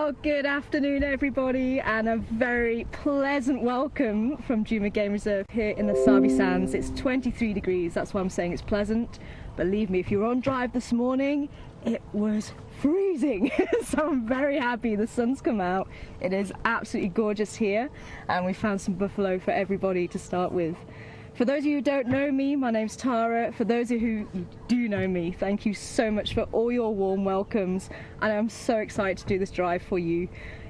Well, good afternoon everybody, and a very pleasant welcome from Juma Game Reserve here in the Sabi Sands. It's 23 degrees, that's why I'm saying it's pleasant. Believe me, if you were on drive this morning, it was freezing. So I'm very happy the sun's come out. It is absolutely gorgeous here, and we found some buffalo for everybody to start with. For those of you who don't know me, my name's Tara. For those of you who do know me, thank you so much for all your warm welcomes, and I'm so excited to do this drive for you.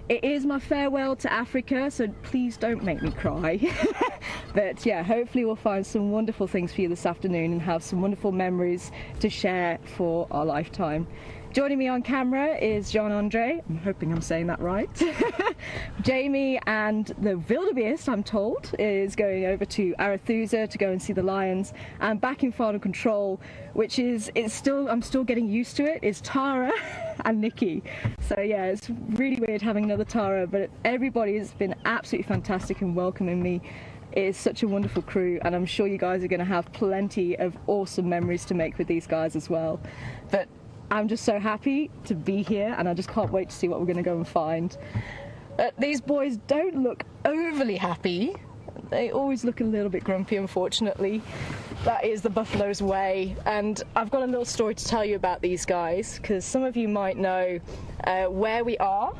It is my farewell to Africa, so please don't make me cry. But yeah, hopefully we'll find some wonderful things for you this afternoon and have some wonderful memories to share for our lifetime. Joining me on camera is Jean-Andre, I'm hoping I'm saying that right. Jamie and the Wildebeest, I'm told, is going over to Erythristic to go and see the lions. And back in final control, which is, I'm still getting used to it, is Tara and Nikki. So yeah, it's really weird having another Tara, but everybody has been absolutely fantastic in welcoming me. It is such a wonderful crew, and I'm sure you guys are going to have plenty of awesome memories to make with these guys as well. But I'm just so happy to be here, and I just can't wait to see what we're going to go and find. These boys don't look overly happy. They always look a little bit grumpy, unfortunately. That is the buffalo's way, and I've got a little story to tell you about these guys, because some of you might know where we are.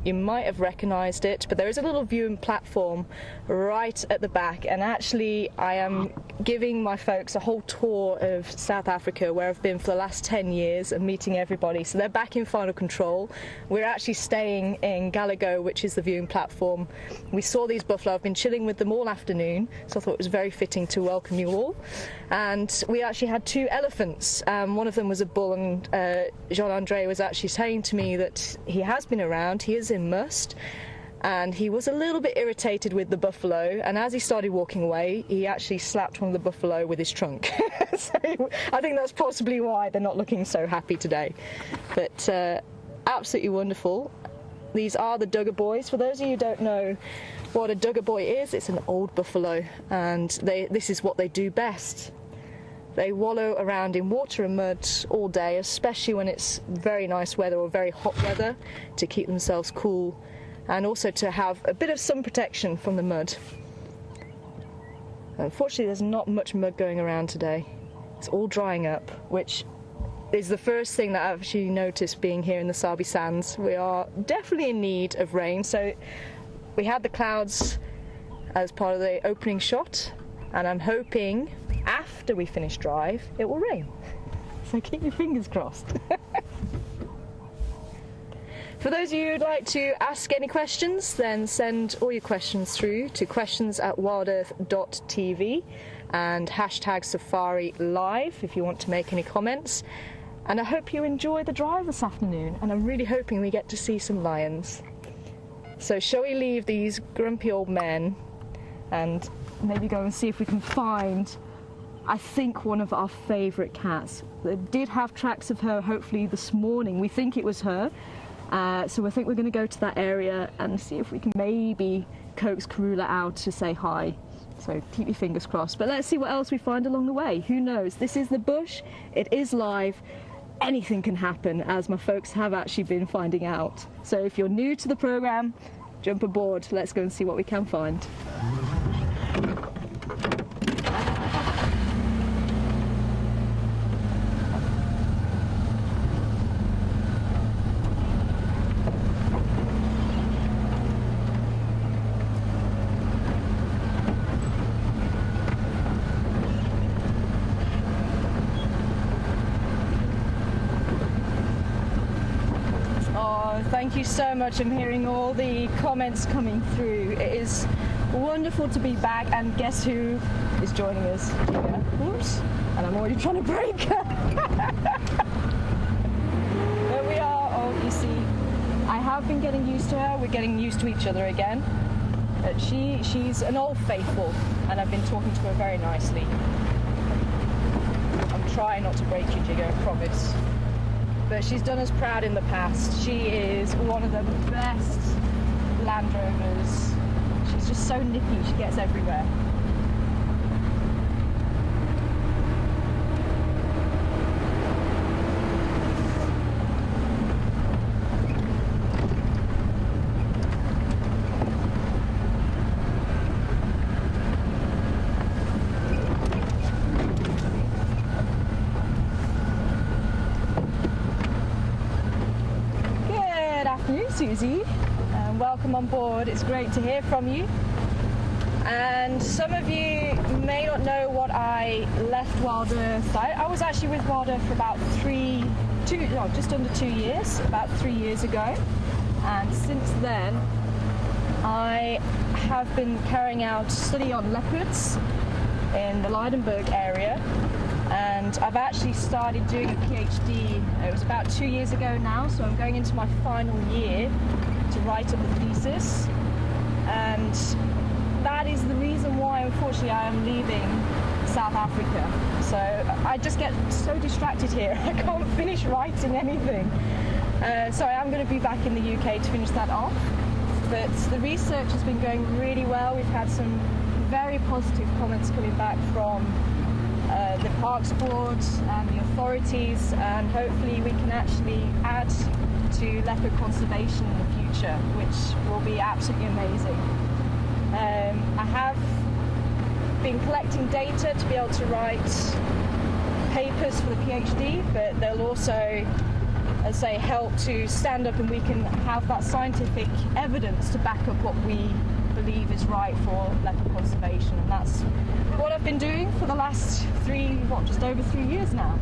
You might have recognised it, but there is a little viewing platform right at the back, and actually I am giving my folks a whole tour of South Africa, where I've been for the last 10 years and meeting everybody. So they're back in final control. We're actually staying in Galago, which is the viewing platform. We saw these buffalo. I've been chilling with them all afternoon, so I thought it was very fitting to welcome you all. And we actually had 2 elephants. One of them was a bull, and Jean-Andre was actually saying to me that he has been around, he is in must, and he was a little bit irritated with the buffalo, and as he started walking away, he actually slapped one of the buffalo with his trunk. So I think that's possibly why they're not looking so happy today. But absolutely wonderful. These are the Duggar boys. For those of you who don't know what a Duggar boy is, it's an old buffalo, and this is what they do best. They wallow around in water and mud all day, especially when it's very nice weather or very hot weather, to keep themselves cool, and also to have a bit of sun protection from the mud. Unfortunately, there's not much mud going around today. It's all drying up, which is the first thing that I've actually noticed being here in the Sabi Sands. We are definitely in need of rain, so we had the clouds as part of the opening shot, and I'm hoping after we finish drive it will rain, so keep your fingers crossed. For those of you who'd like to ask any questions, then send all your questions through to questions@wildearth.tv and hashtag Safari Live if you want to make any comments. And I hope you enjoy the drive this afternoon, and I'm really hoping we get to see some lions. So shall we leave these grumpy old men and maybe go and see if we can find, I think, one of our favourite cats. They did have tracks of her hopefully this morning. We think it was her. So I think we're going to go to that area and see if we can maybe coax Karula out to say hi. So keep your fingers crossed. But let's see what else we find along the way. Who knows? This is the bush. It is live. Anything can happen, as my folks have actually been finding out. So if you're new to the programme, jump aboard. Let's go and see what we can find. Thank you so much. I'm hearing all the comments coming through. It is wonderful to be back, and guess who is joining us? Yeah. Oops, and I'm already trying to break. There we are. Oh, you see, I have been getting used to her. We're getting used to each other again. But she's an old faithful, and I've been talking to her very nicely. I'm trying not to break you, Jigger, I promise. But she's done us proud in the past. She is one of the best Land Rovers. She's just so nippy, she gets everywhere. afternoon, Susie, and welcome on board. It's great to hear from you. And some of you may not know what I left WildEarth. I was actually with WildEarth for about just under 2 years, about 3 years ago. And since then, I have been carrying out study on leopards in the Leidenburg area. And I've actually started doing a PhD, it was about 2 years ago now, so I'm going into my final year to write up the thesis. And that is the reason why, unfortunately, I am leaving South Africa. So I just get so distracted here, I can't finish writing anything. So I am going to be back in the UK to finish that off. But the research has been going really well. We've had some very positive comments coming back from the Parks Board and the authorities, and hopefully we can actually add to leopard conservation in the future, which will be absolutely amazing. I have been collecting data to be able to write papers for the PhD, but they'll also, as I say, help to stand up and we can have that scientific evidence to back up what we believe is right for leopard conservation, and that's what I've been doing for the last just over 3 years now.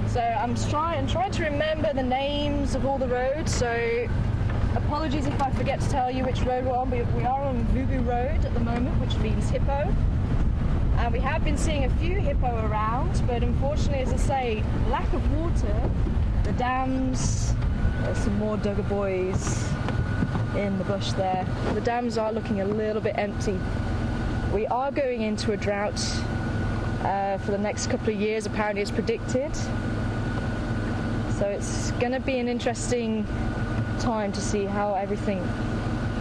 So I'm trying to remember the names of all the roads, so apologies if I forget to tell you which road we're on. We are on Vubu Road at the moment, which means hippo. And we have been seeing a few hippo around, but unfortunately, as I say, lack of water, the dams, there's some more duggar boys in the bush there. The dams are looking a little bit empty. We are going into a drought for the next couple of years, apparently it's predicted. So it's going to be an interesting time to see how everything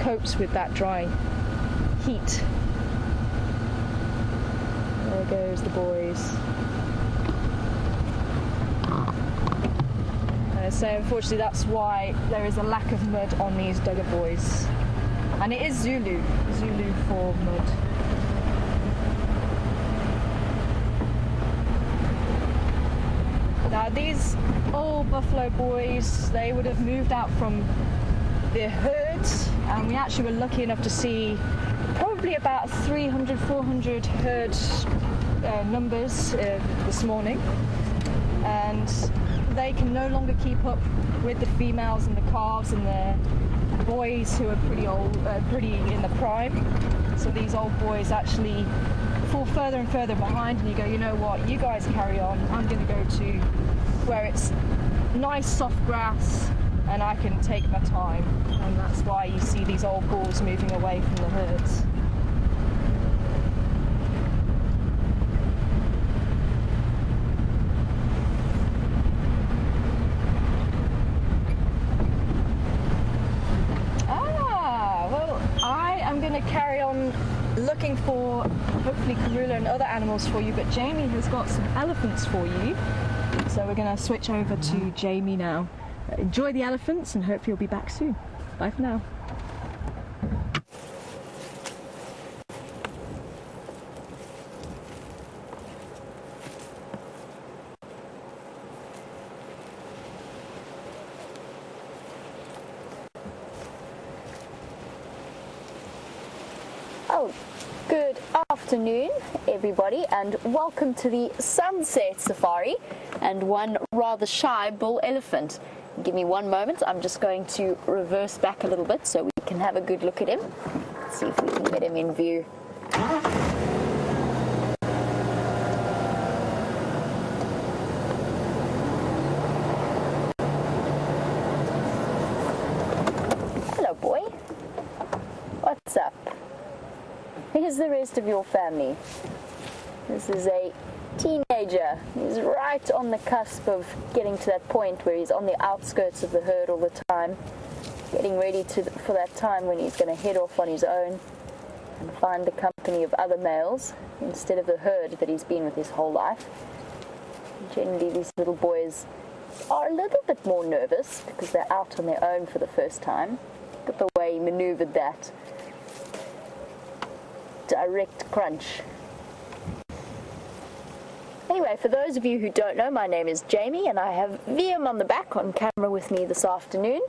copes with that dry heat. There goes the boys. So unfortunately that's why there is a lack of mud on these duggar boys. And it is Zulu for mud. Now these old buffalo boys, they would have moved out from the herds, and we actually were lucky enough to see probably about 300, 400 herd numbers this morning. And they can no longer keep up with the females and the calves and the boys who are pretty old, pretty in the prime. So these old boys actually fall further and further behind, and you go, you know what, you guys carry on, I'm going to go to where it's nice soft grass and I can take my time. And that's why you see these old bulls moving away from the herds. Carry on looking for hopefully Karula and other animals for you, but Jamie has got some elephants for you, so we're going to switch over to Jamie now. Enjoy the elephants and hopefully you'll be back soon. Bye for now. Oh, good afternoon everybody, and welcome to the sunset safari and one rather shy bull elephant. Give me one moment, I'm just going to reverse back a little bit so we can have a good look at him. Let's see if we can get him in view. Hello boy, what's up? Here's the rest of your family. This is a teenager. He's right on the cusp of getting to that point where he's on the outskirts of the herd all the time, getting ready for that time when he's going to head off on his own and find the company of other males instead of the herd that he's been with his whole life. Generally, these little boys are a little bit more nervous because they're out on their own for the first time. Look at the way he maneuvered that direct crunch. Hey Anyway, for those of you who don't know, my name is Jamie, and I have VM on the back on camera with me this afternoon.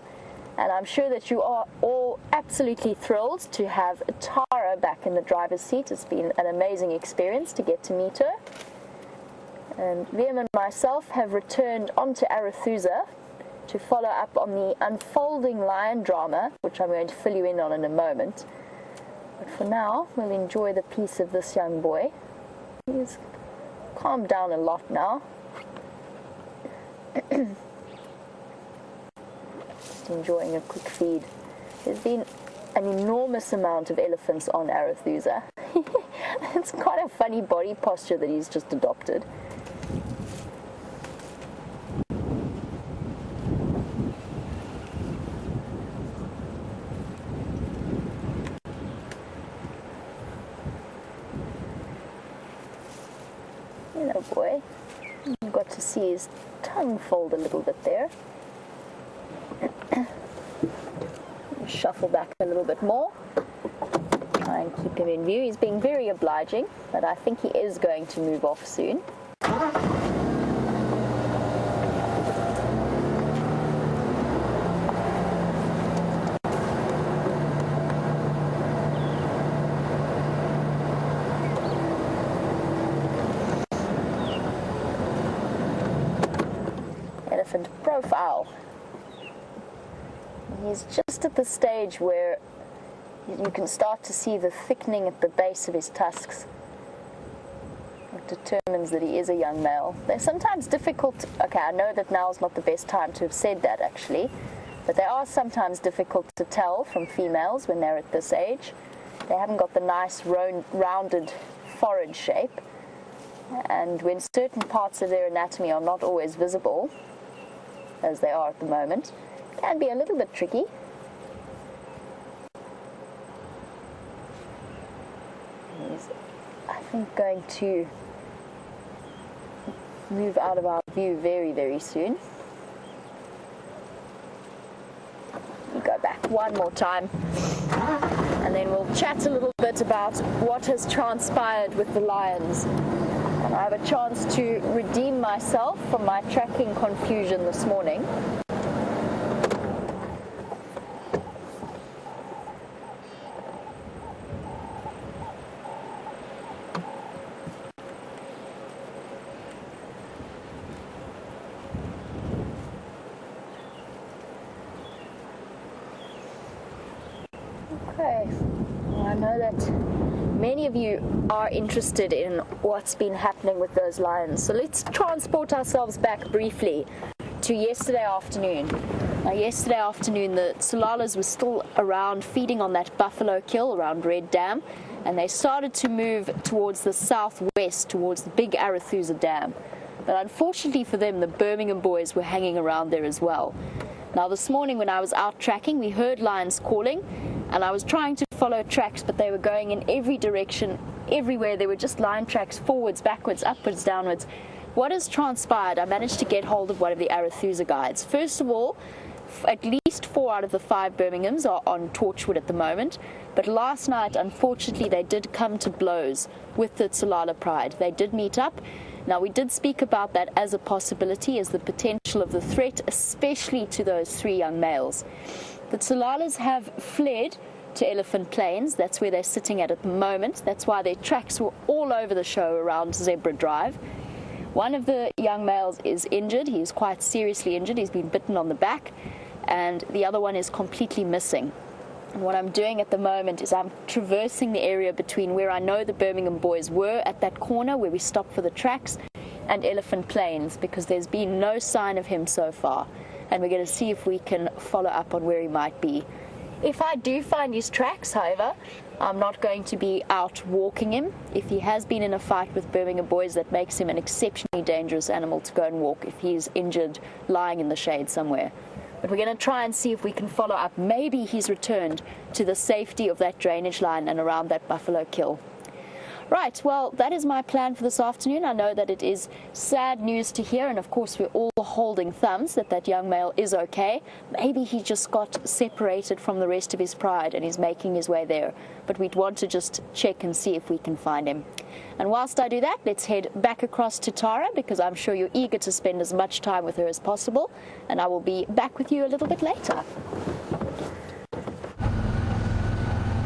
And I'm sure that you are all absolutely thrilled to have Tara back in the driver's seat. It's been an amazing experience to get to meet her. And Liam and myself have returned onto Arethusa to follow up on the unfolding lion drama, which I'm going to fill you in on in a moment. But for now, we'll enjoy the peace of this young boy. He's calmed down a lot now. Just enjoying a quick feed. There's been an enormous amount of elephants on Arethusa. It's quite a funny body posture that he's just adopted. Hello, boy. You've got to see his tongue fold a little bit there. Shuffle back a little bit more. Try and keep him in view. He's being very obliging, but I think he is going to move off soon. Elephant profile. He's just at the stage where you can start to see the thickening at the base of his tusks. It determines that he is a young male. They're sometimes difficult. Okay, I know that now's not the best time to have said that actually, but they are sometimes difficult to tell from females when they're at this age. They haven't got the nice rounded forehead shape, and when certain parts of their anatomy are not always visible, as they are at the moment, can be a little bit tricky. He's, I think, going to move out of our view very, very soon. We go back one more time, and then we'll chat a little bit about what has transpired with the lions. And I have a chance to redeem myself from my tracking confusion this morning. Okay, well, I know that many of you are interested in what's been happening with those lions. So let's transport ourselves back briefly to yesterday afternoon. Now, yesterday afternoon, the Tsulalas were still around feeding on that buffalo kill around Red Dam, and they started to move towards the southwest, towards the big Arethusa Dam. But unfortunately for them, the Birmingham boys were hanging around there as well. Now, this morning when I was out tracking, we heard lions calling, and I was trying to follow tracks, but they were going in every direction, everywhere. There were just lion tracks, forwards, backwards, upwards, downwards. What has transpired? I managed to get hold of one of the Arethusa guides. First of all, at least 4 out of the 5 Birminghams are on Torchwood at the moment, but last night, unfortunately, they did come to blows with the Tsulala Pride. They did meet up. Now, we did speak about that as a possibility, as the potential of the threat, especially to those 3 young males. The Tsulalas have fled to Elephant Plains. That's where they're sitting at the moment. That's why their tracks were all over the show around Zebra Drive. One of the young males is injured. He's quite seriously injured. He's been bitten on the back, and the other one is completely missing. And what I'm doing at the moment is I'm traversing the area between where I know the Birmingham boys were at that corner where we stopped for the tracks and Elephant Plains, because there's been no sign of him so far. And we're going to see if we can follow up on where he might be. If I do find his tracks, however, I'm not going to be out walking him. If he has been in a fight with Birmingham boys, that makes him an exceptionally dangerous animal to go and walk if he's injured lying in the shade somewhere. But we're going to try and see if we can follow up. Maybe he's returned to the safety of that drainage line and around that buffalo kill. Right, well, that is my plan for this afternoon. I know that it is sad news to hear, and of course we're all holding thumbs that that young male is okay. Maybe he just got separated from the rest of his pride and he's making his way there. But we'd want to just check and see if we can find him. And whilst I do that, let's head back across to Tara, because I'm sure you're eager to spend as much time with her as possible. And I will be back with you a little bit later.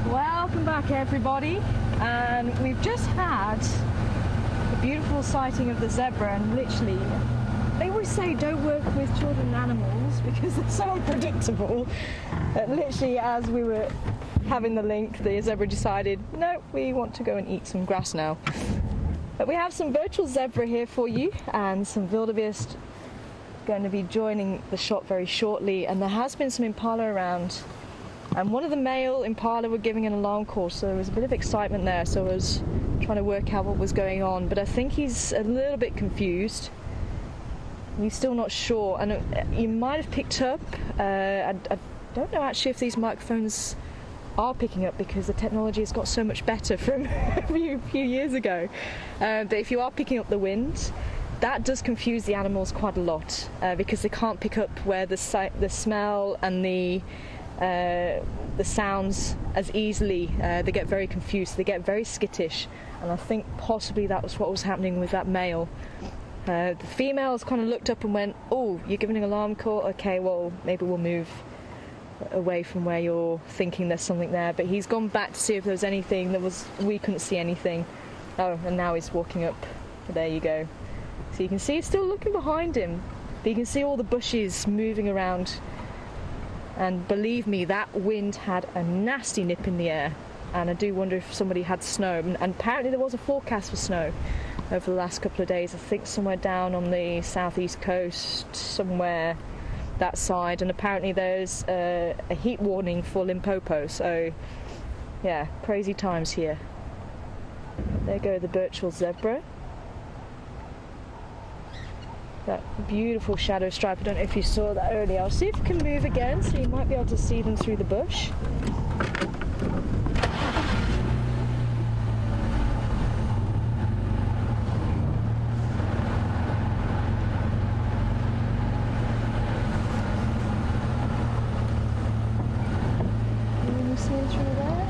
Welcome back, everybody, and we've just had a beautiful sighting of the zebra, and literally they always say don't work with children and animals because they're so unpredictable. Literally as we were having the link, the zebra decided no, we want to go and eat some grass now. But we have some virtual zebra here for you, and some wildebeest going to be joining the shot very shortly, and there has been some impala around. And one of the male impala were giving an alarm call, so there was a bit of excitement there, so I was trying to work out what was going on. But I think he's a little bit confused. He's still not sure, and you might have picked up, I don't know actually if these microphones are picking up, because the technology has got so much better from a few years ago. But if you are picking up the wind, that does confuse the animals quite a lot, because they can't pick up where the smell and the sounds as easily. They get very confused, they get very skittish, and I think possibly that was what was happening with that male. The females kind of looked up and went, oh, you're giving an alarm call? Okay, well, maybe we'll move away from where you're thinking there's something there. But he's gone back to see if there was anything. We couldn't see anything. Oh, and now he's walking up. There you go. So you can see he's still looking behind him, but you can see all the bushes moving around. And believe me, that wind had a nasty nip in the air, and I do wonder if somebody had snow. And apparently there was a forecast for snow over the last couple of days. I think somewhere down on the southeast coast, somewhere that side, and apparently there's a heat warning for Limpopo. So yeah, crazy times here. There go the virtual zebra. That beautiful shadow stripe. I don't know if you saw that earlier. I'll see if I can move again, so you might be able to see them through the bush. Can you see them through there?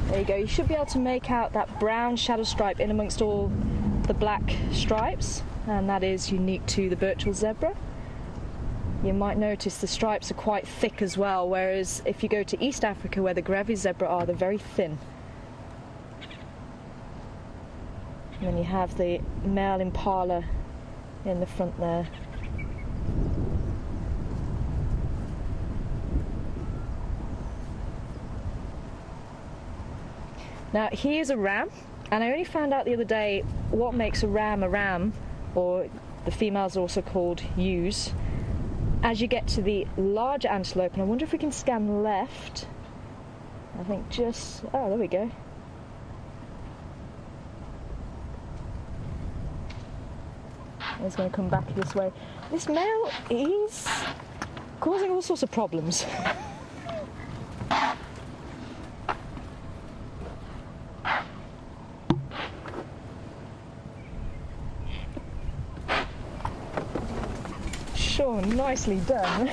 There you go. You should be able to make out that brown shadow stripe in amongst all the black stripes, and that is unique to the virtual zebra. You might notice the stripes are quite thick as well, whereas if you go to East Africa where the Grevy's zebra are, they're very thin. And then you have the male impala in the front there. Now here's a ram. And I only found out the other day what makes a ram, or the females are also called ewes, as you get to the larger antelope. And I wonder if we can scan left. I think just, oh, there we go. He's going to come back this way. This male, he's causing all sorts of problems. Sure, nicely done.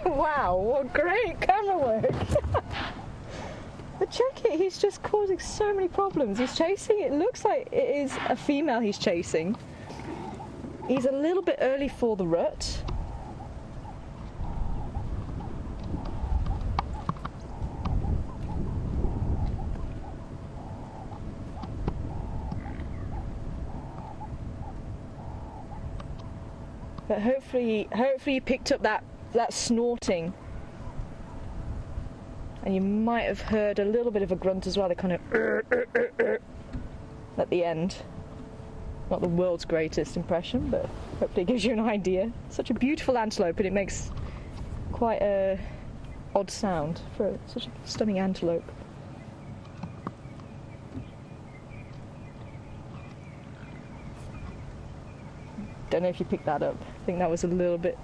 Wow, what great camera work. But check it, he's just causing so many problems. He's chasing, it looks like it is a female he's chasing. He's a little bit early for the rut. But hopefully you picked up that snorting, and you might have heard a little bit of a grunt as well. They kind of at the end. Not the world's greatest impression, but hopefully it gives you an idea. Such a beautiful antelope, and it makes quite a odd sound for such a stunning antelope. Don't know if you picked that up. I think that was a little bit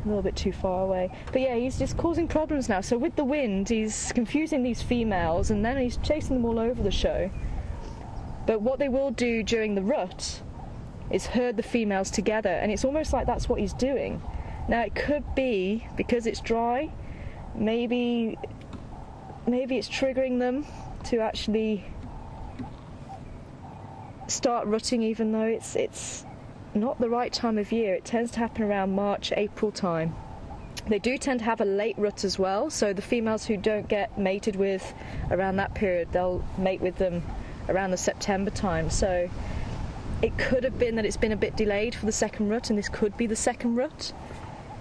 little bit too far away. But yeah, he's just causing problems now. So with the wind, he's confusing these females, and then he's chasing them all over the show. But what they will do during the rut is herd the females together, and it's almost like that's what he's doing. Now it could be because it's dry, maybe it's triggering them to actually start rutting, even though it's not the right time of year. It tends to happen around March, April time. They do tend to have a late rut as well, so the females who don't get mated with around that period, they'll mate with them around the September time. So it could have been that it's been a bit delayed for the second rut, and this could be the second rut,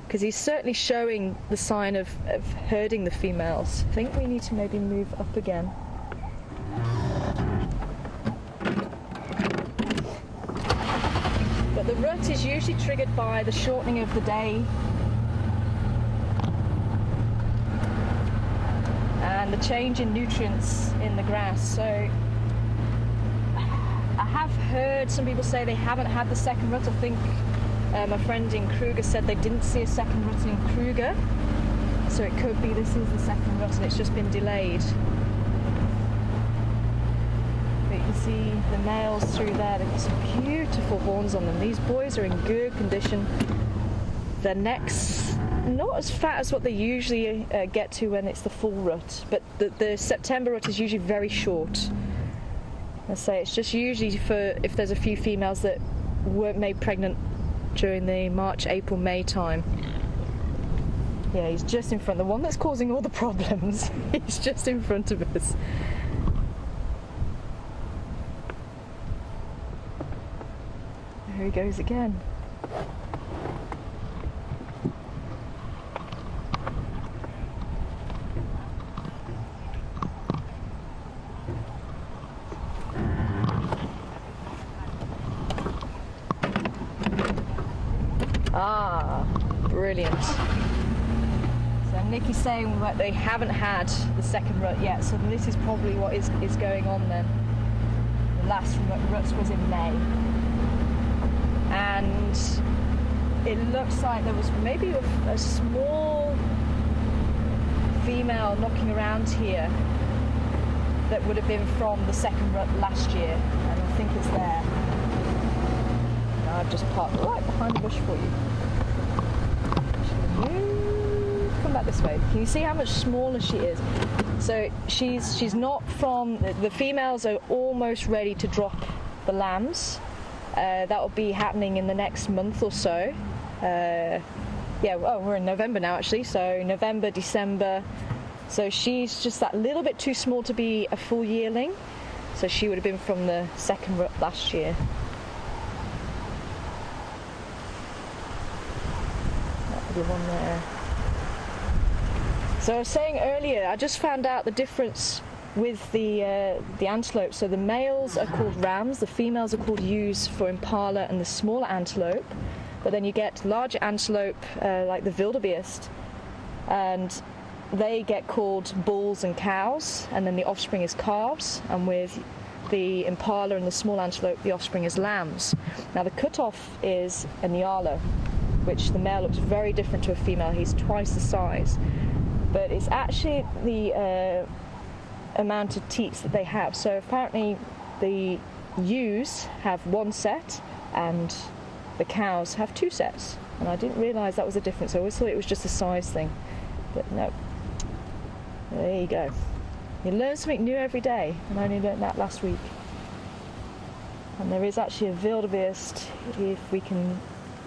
because he's certainly showing the sign of herding the females. I think we need to maybe move up again. But the rut is usually triggered by the shortening of the day and the change in nutrients in the grass. So I have heard some people say they haven't had the second rut. I think my friend in Kruger said they didn't see a second rut in Kruger, so it could be this is the second rut and it's just been delayed. But you can see the males through there, they've got some beautiful horns on them. These boys are in good condition. Their necks not as fat as what they usually get to when it's the full rut, but the September rut is usually very short. I say it's just usually for if there's a few females that weren't made pregnant during the March, April, May time. Yeah, he's just in front. The one that's causing all the problems, he's just in front of us. There he goes again. Ah, brilliant. So Nikki's saying that they haven't had the second rut yet, so this is probably what is going on then. The last rut was in May. And it looks like there was maybe a small female knocking around here that would have been from the second rut last year, and I think it's there. I've just parked right behind the bush for you. Come back this way. Can you see how much smaller she is? So she's not from, the females are almost ready to drop the lambs. That will be happening in the next month or so. Yeah, well, we're in November now actually, so November, December. So she's just that little bit too small to be a full yearling. So she would have been from the second rut last year. One there. So I was saying earlier, I just found out the difference with the antelope. So the males are called rams, the females are called ewes for Impala and the smaller antelope. But then you get larger antelope like the wildebeest, and they get called bulls and cows, and then the offspring is calves. And with the Impala and the small antelope, the offspring is lambs. Now the cutoff is a Nyala, which the male looks very different to a female. He's twice the size. But it's actually the amount of teats that they have. So apparently the ewes have one set and the cows have two sets. And I didn't realise that was a difference. I always thought it was just a size thing. But no. There you go. You learn something new every day, and I only learned that last week. And there is actually a wildebeest, if we can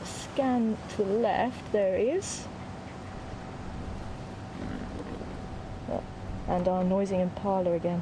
scan to the left, there it is. Oh, and our noisy Impala again.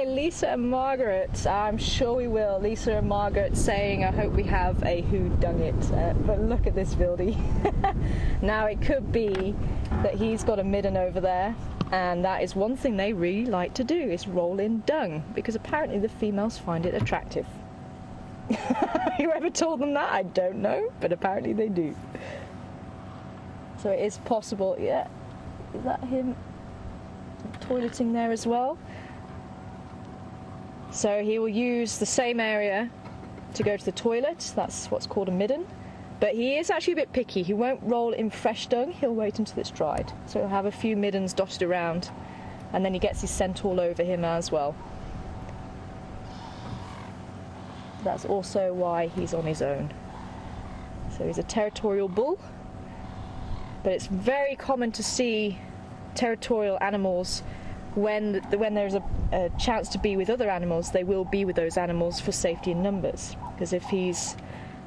Lisa and Margaret, I'm sure we will. Lisa and Margaret saying, I hope we have a who done it. But look at this Wildy. Now it could be that he's got a midden over there, And that is one thing they really like to do, is roll in dung, because apparently the females find it attractive. Whoever told them that, I don't know, but apparently they do. So it is possible. Yeah, is that him toileting there as well? So he will use the same area to go to the toilet. That's what's called a midden. But he is actually a bit picky. He won't roll in fresh dung, he'll wait until it's dried. So he'll have a few middens dotted around, and then he gets his scent all over him as well. That's also why he's on his own. So he's a territorial bull, but it's very common to see territorial animals when there's a chance to be with other animals, they will be with those animals for safety in numbers. Because if he's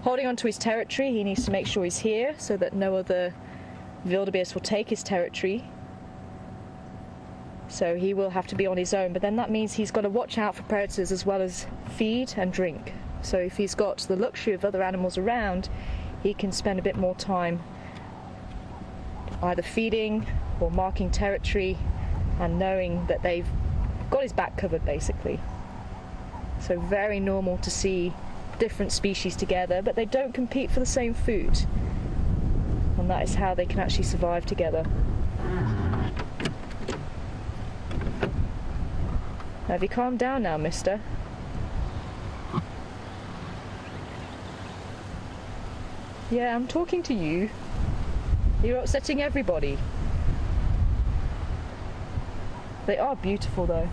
holding onto his territory, he needs to make sure he's here so that no other wildebeest will take his territory. So he will have to be on his own, but then that means he's got to watch out for predators as well as feed and drink. So if he's got the luxury of other animals around, he can spend a bit more time either feeding or marking territory and knowing that they've got his back covered, basically. So very normal to see different species together, but they don't compete for the same food, and that is how they can actually survive together. Have you calmed down now, mister? Yeah, I'm talking to you. You're upsetting everybody. They are beautiful though.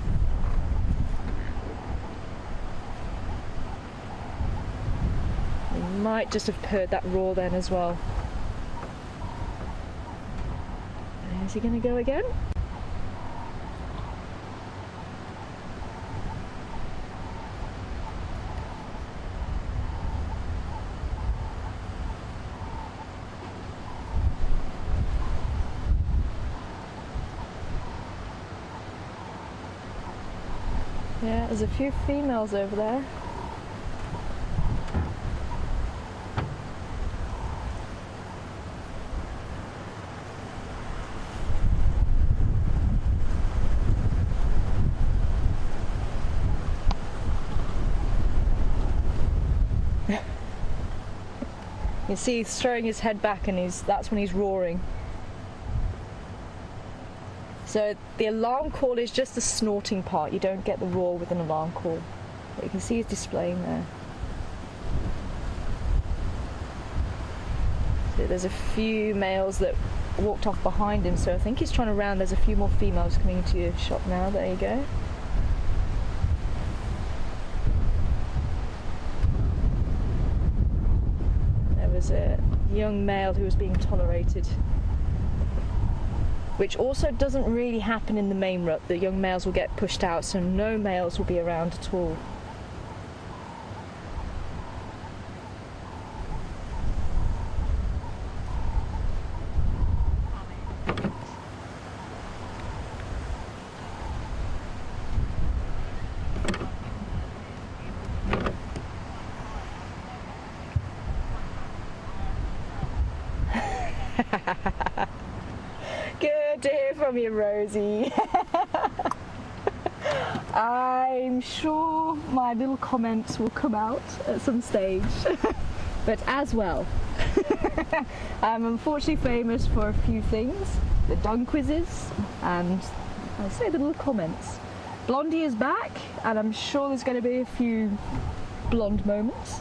You might just have heard that roar then as well. Is he going to go again? Yeah, there's a few females over there. You see he's throwing his head back, and that's when he's roaring. So the alarm call is just the snorting part. You don't get the roar with an alarm call. But you can see he's displaying there. So there's a few males that walked off behind him, so I think he's trying to round. There's a few more females coming into your shot now. There you go. There was a young male who was being tolerated, which also doesn't really happen in the main rut. The young males will get pushed out, so no males will be around at all. Good to hear from you, Rosie. I'm sure my little comments will come out at some stage. But as well, I'm unfortunately famous for a few things: the dung quizzes and, I say, the little comments. Blondie is back, and I'm sure there's going to be a few blonde moments,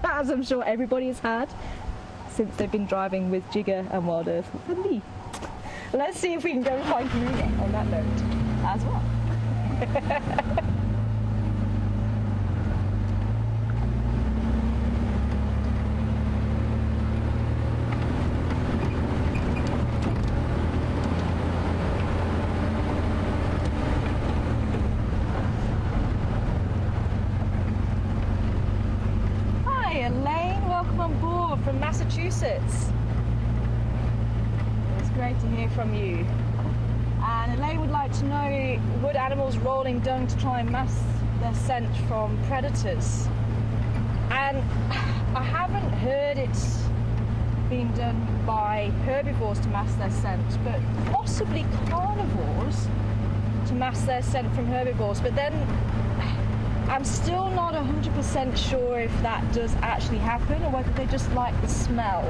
as I'm sure everybody has had since they've been driving with Jigger and WildEarth and me. Let's see if we can go and find Karula on that note as well. Hi Elaine, welcome on board from Massachusetts. Great to hear from you. And Elaine would like to know, would animals roll in dung to try and mask their scent from predators? And I haven't heard it being done by herbivores to mask their scent, but possibly carnivores to mask their scent from herbivores. But then I'm still not 100% sure if that does actually happen or whether they just like the smell.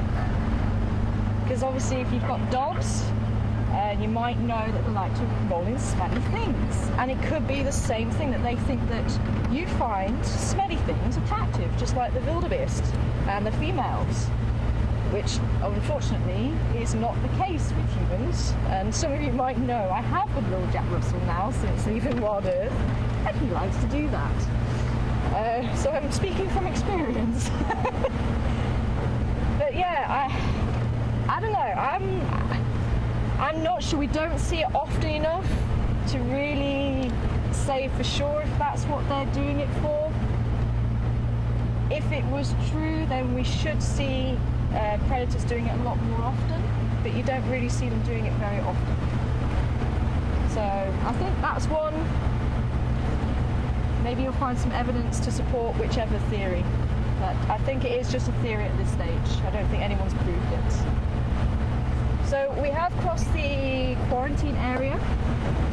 Because obviously if you've got dogs, you might know that they like to roll in smelly things. And it could be the same thing, that they think that you find smelly things attractive, just like the wildebeest and the females, which unfortunately is not the case with humans. And some of you might know I have with little Jack Russell now since leaving WildEarth, and he likes to do that. So I'm speaking from experience. But yeah, I don't know, I'm not sure. We don't see it often enough to really say for sure if that's what they're doing it for. If it was true, then we should see predators doing it a lot more often, but you don't really see them doing it very often. So I think that's one. Maybe you'll find some evidence to support whichever theory, but I think it is just a theory at this stage. I don't think anyone's proved it. So we have crossed the quarantine area.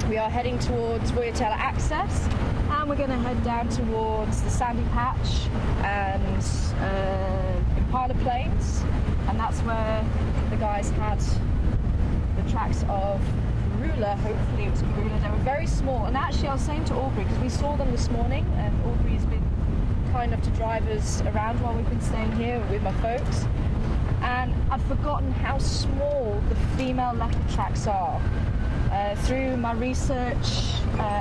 We are heading towards Voyatella access, and we're going to head down towards the sandy patch and Impala plains, and that's where the guys had the tracks of Karula. Hopefully it was Karula. They were very small, and actually I was saying to Aubrey, because we saw them this morning, and Aubrey's been kind enough to drive us around while we've been staying here with my folks, and I'd forgotten how small the female leopard tracks are. Through my research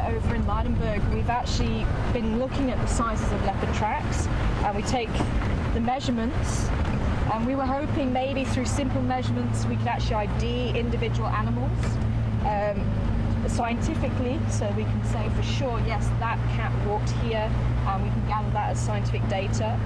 over in Leidenberg, we've actually been looking at the sizes of leopard tracks, and we take the measurements, and we were hoping maybe through simple measurements we could actually ID individual animals scientifically, so we can say for sure, yes, that cat walked here, and we can gather that as scientific data.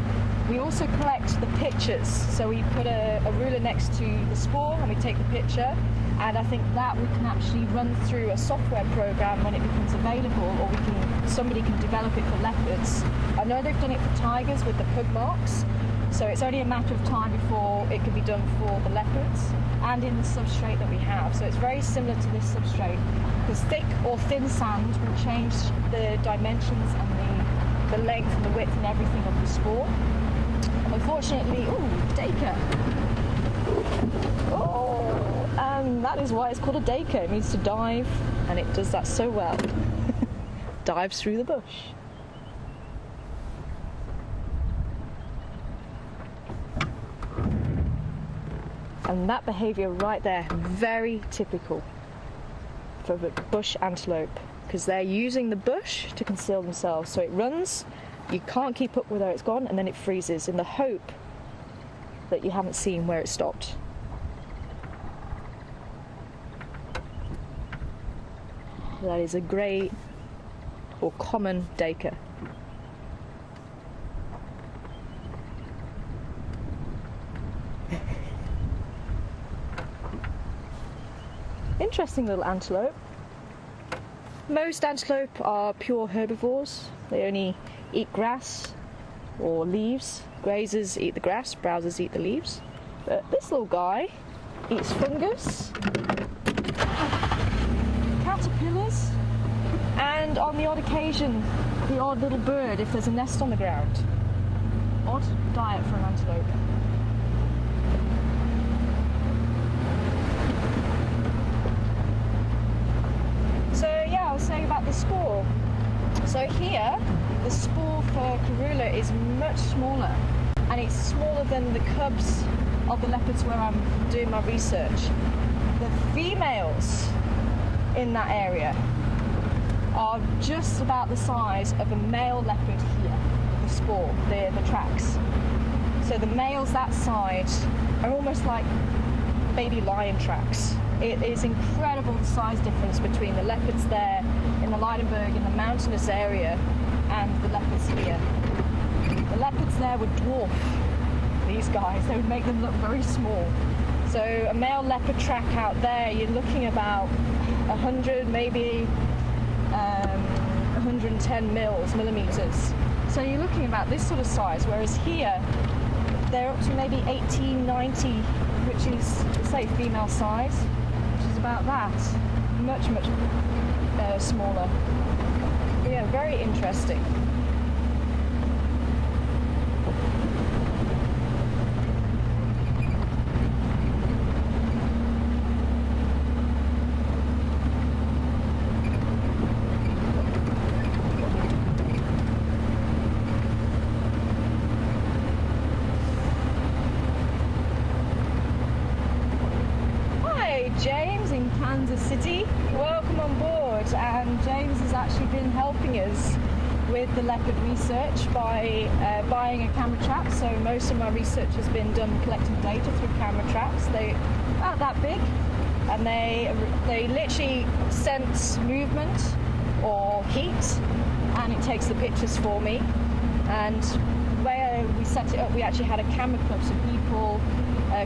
We also collect the pictures, so we put a ruler next to the spoor and we take the picture, and I think that we can actually run through a software program when it becomes available, or somebody can develop it for leopards. I know they've done it for tigers with the pug marks, so it's only a matter of time before it can be done for the leopards, and in the substrate that we have. So it's very similar to this substrate, because thick or thin sand will change the dimensions and the length and the width and everything of the spoor. Unfortunately, ooh, Dacre. Oh, and that is why it's called a Dacre. It means to dive, and it does that so well. Dives through the bush. And that behaviour right there, very typical for the bush antelope, because they're using the bush to conceal themselves. So it runs, you can't keep up with where it's gone, and then it freezes in the hope that you haven't seen where it stopped. That is a grey or common Dacre. Interesting little antelope. Most antelope are pure herbivores. They only eat grass or leaves. Grazers eat the grass, browsers eat the leaves. But this little guy eats fungus, caterpillars, and on the odd occasion, the odd little bird if there's a nest on the ground. Odd diet for an antelope. So yeah, I was saying about the spoor. So here, the spoor for Karula is much smaller, and it's smaller than the cubs of the leopards where I'm doing my research. The females in that area are just about the size of a male leopard here, the spoor, the tracks. So the males that side are almost like baby lion tracks. It is incredible the size difference between the leopards there in the Leidenberg, in the mountainous area, and the leopards here. The leopards there would dwarf these guys. They would make them look very small. So a male leopard track out there, you're looking about 100, maybe 110 millimeters. So you're looking about this sort of size, whereas here they're up to maybe 18, 90, which is, say, female size, which is about that. Much smaller. Yeah, very interesting. James in Kansas City, welcome on board. And James has actually been helping us with the leopard research by buying a camera trap. So most of my research has been done collecting data through camera traps. They aren't that big, and they literally sense movement or heat, and it takes the pictures for me. And where we set it up, we actually had a camera club, so people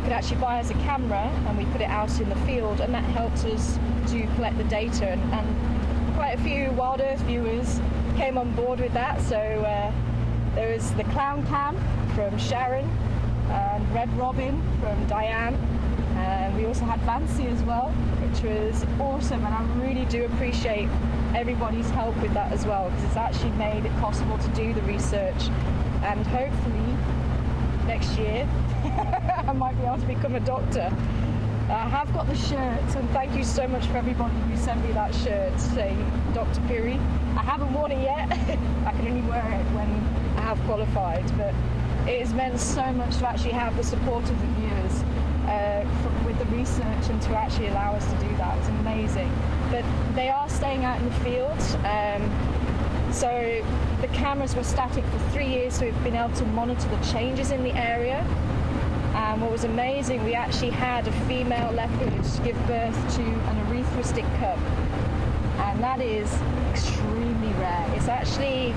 could actually buy us a camera, and we put it out in the field, and that helped us to collect the data. And quite a few WildEarth viewers came on board with that. So there was the clown cam from Sharon, and Red Robin from Diane, and we also had Fancy as well, which was awesome. And I really do appreciate everybody's help with that as well, because it's actually made it possible to do the research, and hopefully next year I might be able to become a doctor. I have got the shirt, and thank you so much for everybody who sent me that shirt saying Dr. Pirie. I haven't worn it yet. I can only wear it when I have qualified, but it has meant so much to actually have the support of the viewers with the research, and to actually allow us to do that. It's amazing. But they are staying out in the field. So the cameras were static for 3 years, so we've been able to monitor the changes in the area. And what was amazing, we actually had a female leopard give birth to an Erythristic cub, and that is extremely rare. It's actually,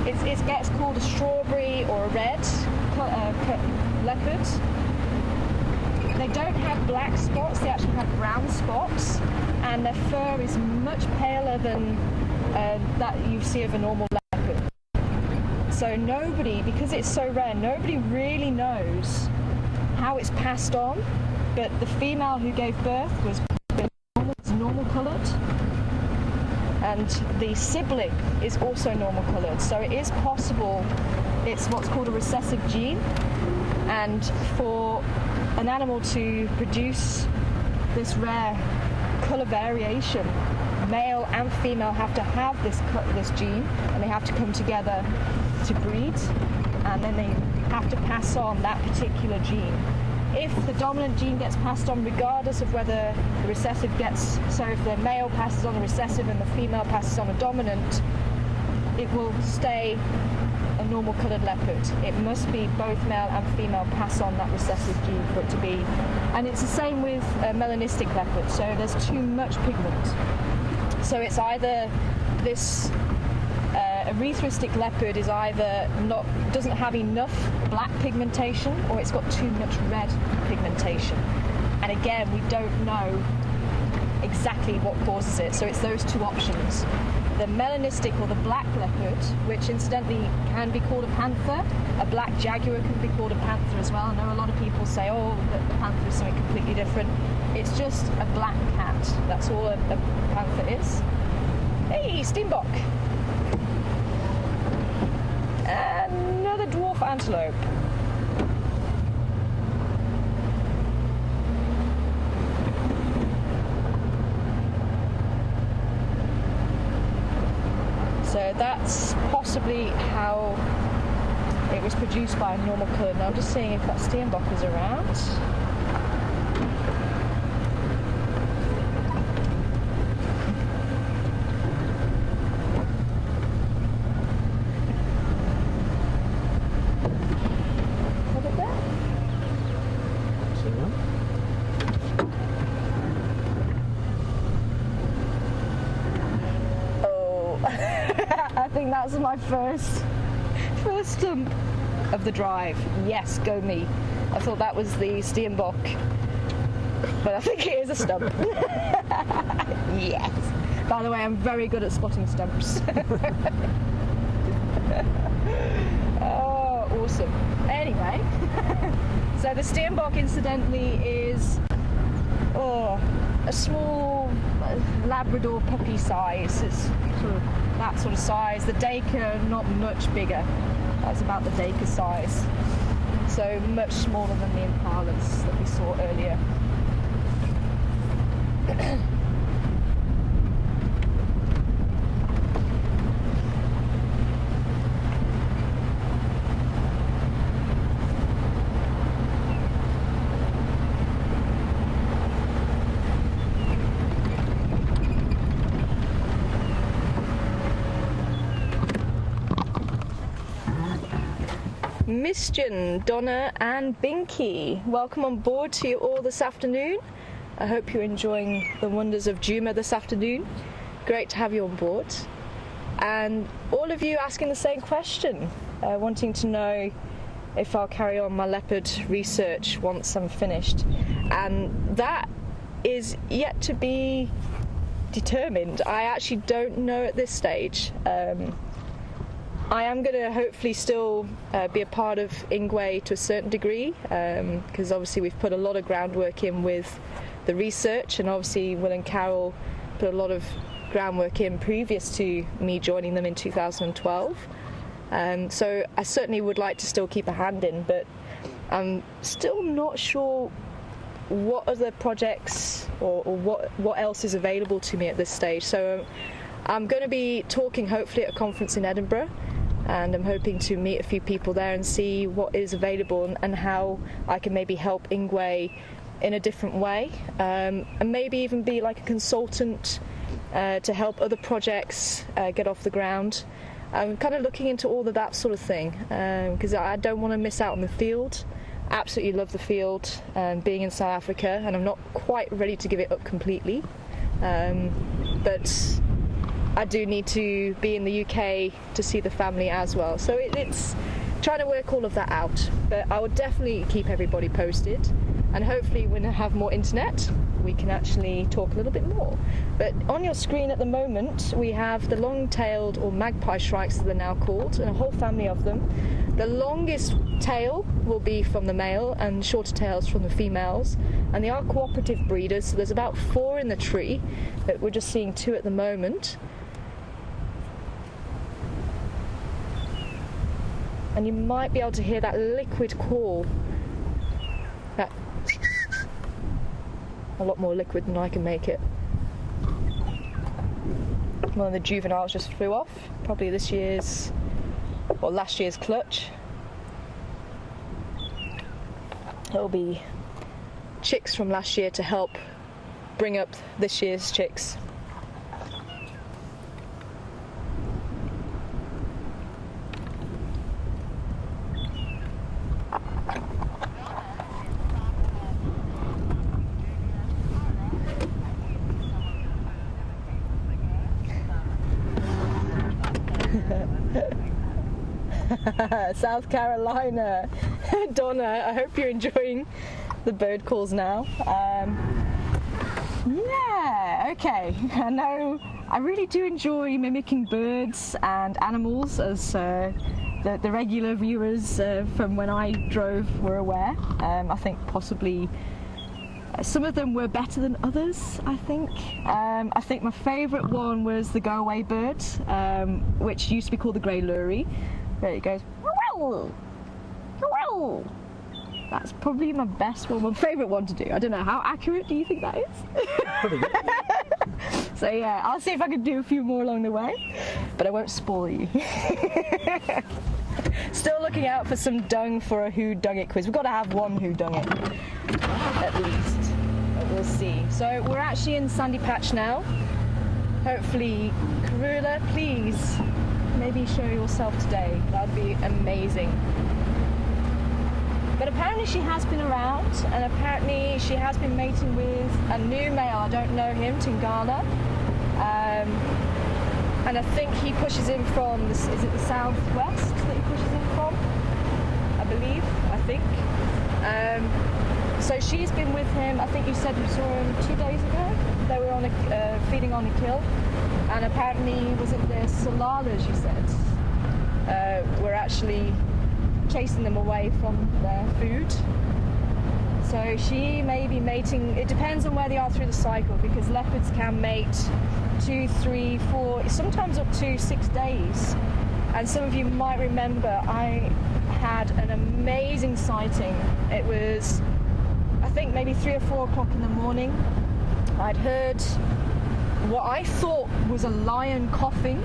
it gets called a strawberry or a red leopard. They don't have black spots, they actually have brown spots, and their fur is much paler than that you see of a normal leopard. So nobody, because it's so rare, nobody really knows how it's passed on, but the female who gave birth was normal coloured, and the sibling is also normal coloured. So it is possible, it's what's called a recessive gene, and for an animal to produce this rare colour variation, male and female have to have this gene, and they have to come together to breed, and then they have to pass on that particular gene. If the dominant gene gets passed on, regardless of whether the recessive gets, so if the male passes on a recessive and the female passes on a dominant, it will stay a normal coloured leopard. It must be both male and female pass on that recessive gene for it to be. And it's the same with melanistic leopards, so there's too much pigment. So it's either this Erythristic leopard is either doesn't have enough black pigmentation, or it's got too much red pigmentation. And again, we don't know exactly what causes it, so it's those two options. The melanistic or the black leopard, which incidentally can be called a panther. A black jaguar can be called a panther as well. I know a lot of people say, oh, the panther is something completely different. It's just a black cat. That's all a panther is. Hey, Steenbok! Another dwarf antelope. So that's possibly how it was produced by a normal colour. Now I'm just seeing if that Steenbok is around. That's my first stump of the drive. Yes, go me. I thought that was the Steenbok, but I think it is a stump. Yes. By the way, I'm very good at spotting stumps. Oh, awesome. Anyway, So the steenbok, incidentally, is a small Labrador puppy size. It's sort of that sort of size. The Dacre, not much bigger. That's about the Dacre size. So much smaller than the Impalas that we saw earlier. Mischian, Donna and Binky, welcome on board to you all this afternoon. I hope you're enjoying the wonders of Djuma this afternoon. Great to have you on board. And all of you asking the same question, wanting to know if I'll carry on my leopard research once I'm finished. And that is yet to be determined. I actually don't know at this stage. I am going to hopefully still be a part of Ingwe to a certain degree, because obviously we've put a lot of groundwork in with the research, and obviously Will and Carol put a lot of groundwork in previous to me joining them in 2012. So I certainly would like to still keep a hand in, but I'm still not sure what other projects or what else is available to me at this stage. So I'm going to be talking hopefully at a conference in Edinburgh, and I'm hoping to meet a few people there and see what is available and how I can maybe help Ingwe in a different way, and maybe even be like a consultant to help other projects get off the ground. I'm kind of looking into all of that sort of thing, because I don't want to miss out on the field. Absolutely love the field, being in South Africa, and I'm not quite ready to give it up completely, but I do need to be in the UK to see the family as well. So it's trying to work all of that out. But I will definitely keep everybody posted. And hopefully when I have more internet, we can actually talk a little bit more. But on your screen at the moment, we have the long-tailed, or magpie shrikes as they're now called, and a whole family of them. The longest tail will be from the male and shorter tails from the females. And they are cooperative breeders, so there's about 4 in the tree, but we're just seeing 2 at the moment. And you might be able to hear that liquid call. That a lot more liquid than I can make it. One of the juveniles just flew off, probably this year's or last year's clutch. It'll be chicks from last year to help bring up this year's chicks. South Carolina. Donna, I hope you're enjoying the bird calls now. Yeah, okay. I know I really do enjoy mimicking birds and animals, as the regular viewers from when I drove were aware. I think possibly some of them were better than others, I think. I think my favourite one was the go-away bird, which used to be called the grey lory. There it goes. That's probably my best one, my favourite one to do. I don't know, how accurate do you think that is? Pretty good. So yeah, I'll see if I can do a few more along the way, but I won't spoil you. Still looking out for some dung for a Who Dung It quiz. We've got to have one Who Dung It, at least. But we'll see. So we're actually in Sandy Patch now. Hopefully, Karula, please, maybe show yourself today. That would be amazing. But apparently she has been around, and apparently she has been mating with a new male. I don't know him, Tingala. And I think he pushes in from, is it the southwest that he pushes in from? I believe, I think. So she's been with him, I think you said you saw him 2 days ago. They were on feeding on a kill. And apparently, was it the Salalas, you said, were actually chasing them away from their food. So she may be mating, it depends on where they are through the cycle, because leopards can mate 2, 3, 4, sometimes up to 6 days. And some of you might remember I had an amazing sighting. It was, I think, maybe 3 or 4 o'clock in the morning. I'd heard what I thought was a lion coughing.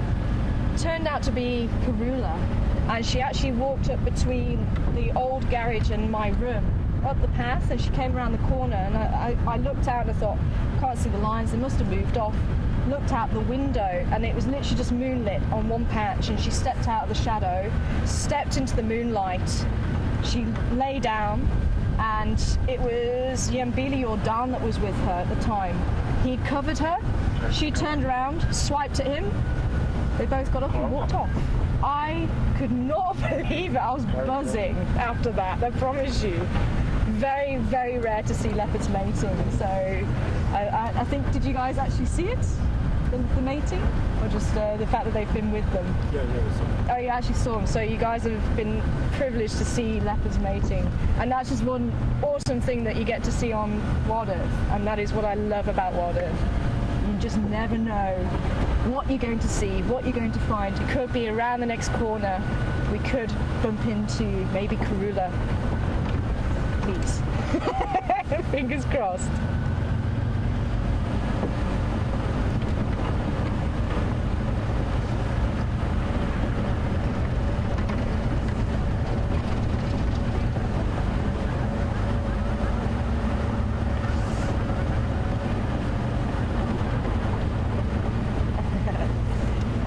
Turned out to be Karula, and she actually walked up between the old garage and my room, up the path, and she came around the corner, and I looked out and I thought, can't see the lions, they must have moved off. Looked out the window, and it was literally just moonlit on one patch, and she stepped out of the shadow, stepped into the moonlight, she lay down, and it was Yambili or Dan that was with her at the time. He covered her, she turned around, swiped at him, they both got up and walked off. I could not believe it. I was buzzing after that, I promise you. Very, very rare to see leopards mating. So I think, did you guys actually see it? The mating? Or just the fact that they've been with them? Yeah, we saw them. Oh, you actually saw them. So you guys have been privileged to see leopards mating. And that's just one awesome thing that you get to see on WildEarth. And that is what I love about WildEarth. You just never know what you're going to see, what you're going to find. It could be around the next corner. We could bump into maybe Karula. Please. Fingers crossed.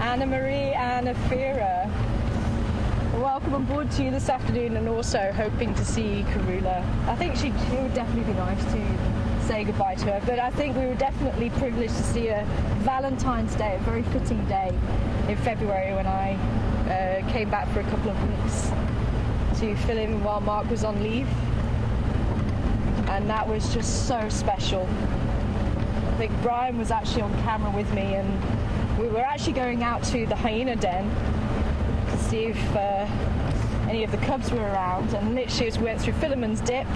Anna Marie and Afira, welcome on board to you this afternoon, and also hoping to see Karula. I think she would definitely be nice to say goodbye to her, but I think we were definitely privileged to see her Valentine's Day, a very fitting day in February when I came back for a couple of weeks to fill in while Mark was on leave, and that was just so special. I think Brian was actually on camera with me, and we were actually going out to the hyena den to see if any of the cubs were around, and literally as we went through Philemon's dip,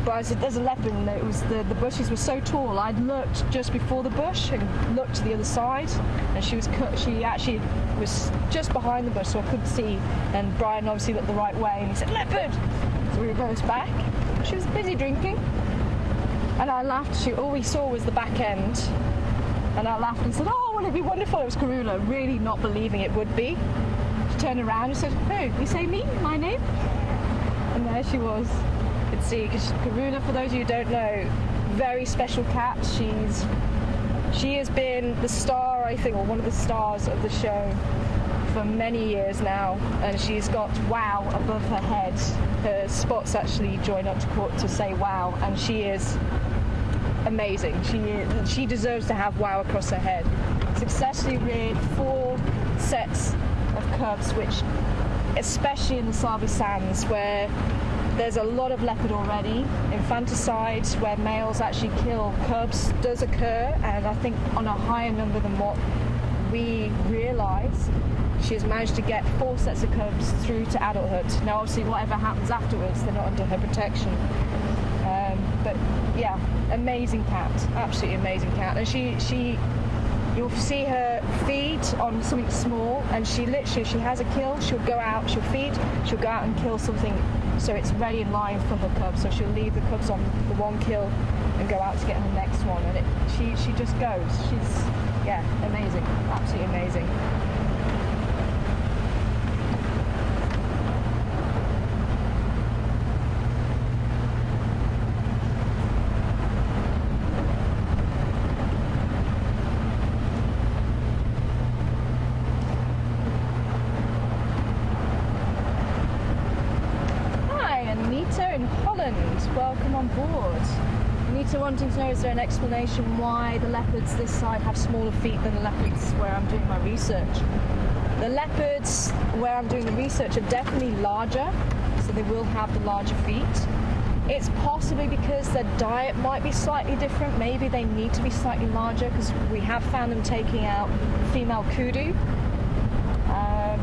but I said there's a leopard, and it was the bushes were so tall. I'd looked just before the bush and looked to the other side, and she actually was just behind the bush, so I couldn't see, and Brian obviously looked the right way and he said leopard, so we reversed back. She was busy drinking, and I laughed. All we saw was the back end. And I laughed and said, oh, wouldn't it be wonderful? It was Karula, really not believing it would be. She turned around and said, who? You say me? My name? And there she was. You could see, because Karula, for those of you who don't know, very special cat. She has been the star, I think, or one of the stars of the show for many years now. And she's got wow above her head. Her spots actually join up to say wow. And she is amazing. She deserves to have wow across her head. Successfully reared 4 sets of cubs, which, especially in the Sabi Sands, where there's a lot of leopard already, infanticide, where males actually kill cubs, does occur, and I think on a higher number than what we realise. She has managed to get 4 sets of cubs through to adulthood. Now, obviously, whatever happens afterwards, they're not under her protection. But yeah, amazing cat, absolutely amazing cat. And you'll see her feed on something small, and she has a kill. She'll go out, she'll feed, she'll go out and kill something, so it's ready in line for her cubs. So she'll leave the cubs on the one kill and go out to get her next one. And she just goes. She's amazing, absolutely amazing. Welcome on board. Anita wanting to know, is there an explanation why the leopards this side have smaller feet than the leopards where I'm doing my research? The leopards where I'm doing the research are definitely larger, so they will have the larger feet. It's possibly because their diet might be slightly different. Maybe they need to be slightly larger, because we have found them taking out female kudu.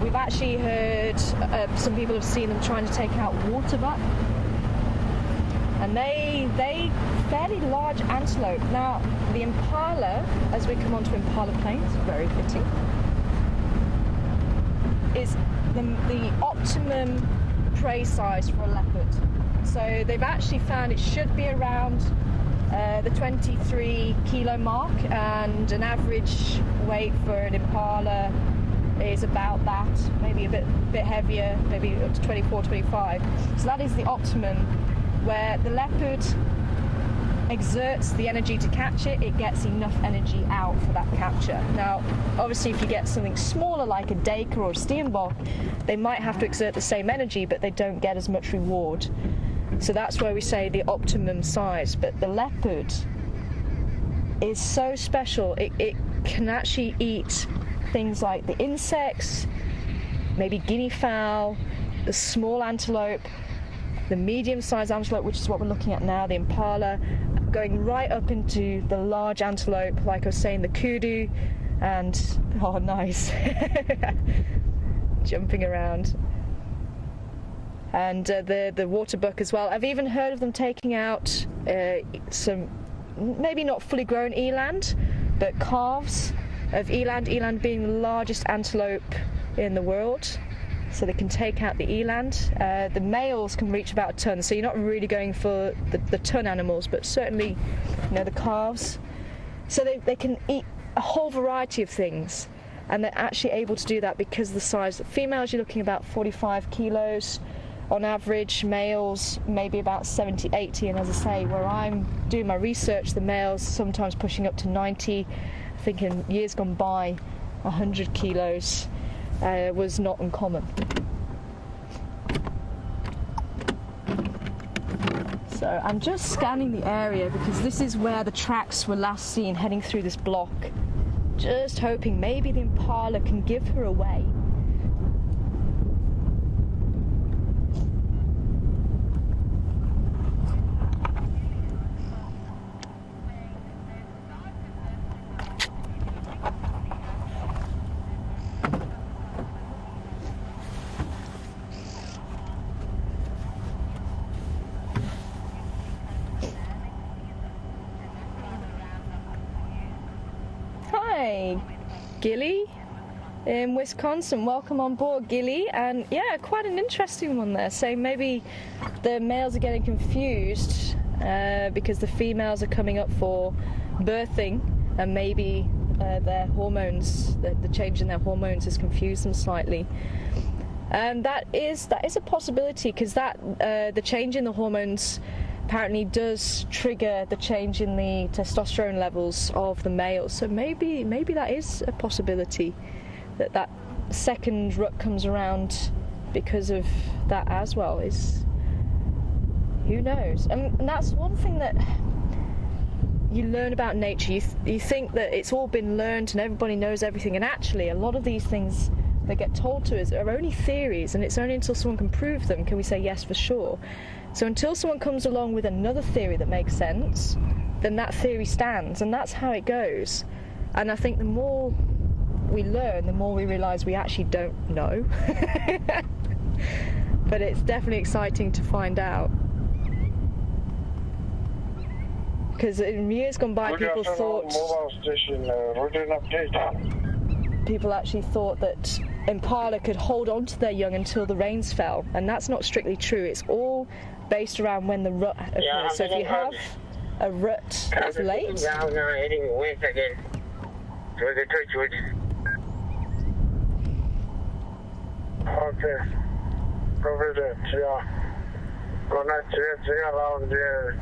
We've actually heard some people have seen them trying to take out waterbuck. And and they fairly large antelope. Now the Impala, as we come onto Impala plains, very fitting, is the optimum prey size for a leopard. So they've actually found it should be around the 23 kilo mark, and an average weight for an Impala is about that, maybe a bit heavier, maybe up to 24, 25. So that is the optimum, where the leopard exerts the energy to catch it, it gets enough energy out for that capture. Now, obviously, if you get something smaller like a daker or a steenbok, they might have to exert the same energy, but they don't get as much reward. So that's where we say the optimum size. But the leopard is so special. It can actually eat things like the insects, maybe guinea fowl, the small antelope, the medium-sized antelope, which is what we're looking at now, the Impala, going right up into the large antelope, like I was saying, the kudu, and, oh nice, jumping around. And the waterbuck as well. I've even heard of them taking out some, maybe not fully grown eland, but calves of eland being the largest antelope in the world. So they can take out the eland. The males can reach about a ton, so you're not really going for the ton animals, but certainly, you know, the calves. So they can eat a whole variety of things, and they're actually able to do that because of the size. Females, you're looking about 45 kilos on average, males maybe about 70, 80, and as I say, where I'm doing my research, the males sometimes pushing up to 90. I think in years gone by, 100 kilos was not uncommon. So I'm just scanning the area because this is where the tracks were last seen heading through this block. Just hoping maybe the Impala can give her away. Hi, Gilly in Wisconsin. Welcome on board, Gilly. And yeah, quite an interesting one there. So maybe the males are getting confused because the females are coming up for birthing, and maybe their hormones, the change in their hormones has confused them slightly. And that is a possibility, because the change in the hormones apparently does trigger the change in the testosterone levels of the males. So maybe that is a possibility, that second rut comes around because of that as well. Who knows? And that's one thing that you learn about nature. You think that it's all been learned and everybody knows everything, and actually a lot of these things that get told to us are only theories, and it's only until someone can prove them can we say yes for sure. So until someone comes along with another theory that makes sense, then that theory stands, and that's how it goes. And I think the more we learn, the more we realise we actually don't know. But it's definitely exciting to find out. Because in years gone by, people actually thought that Impala could hold on to their young until the rains fell, and that's not strictly true. It's all based around when the rut occurs. Yeah, so if you have a rut that's late, okay, over there, yeah. Go not to around there.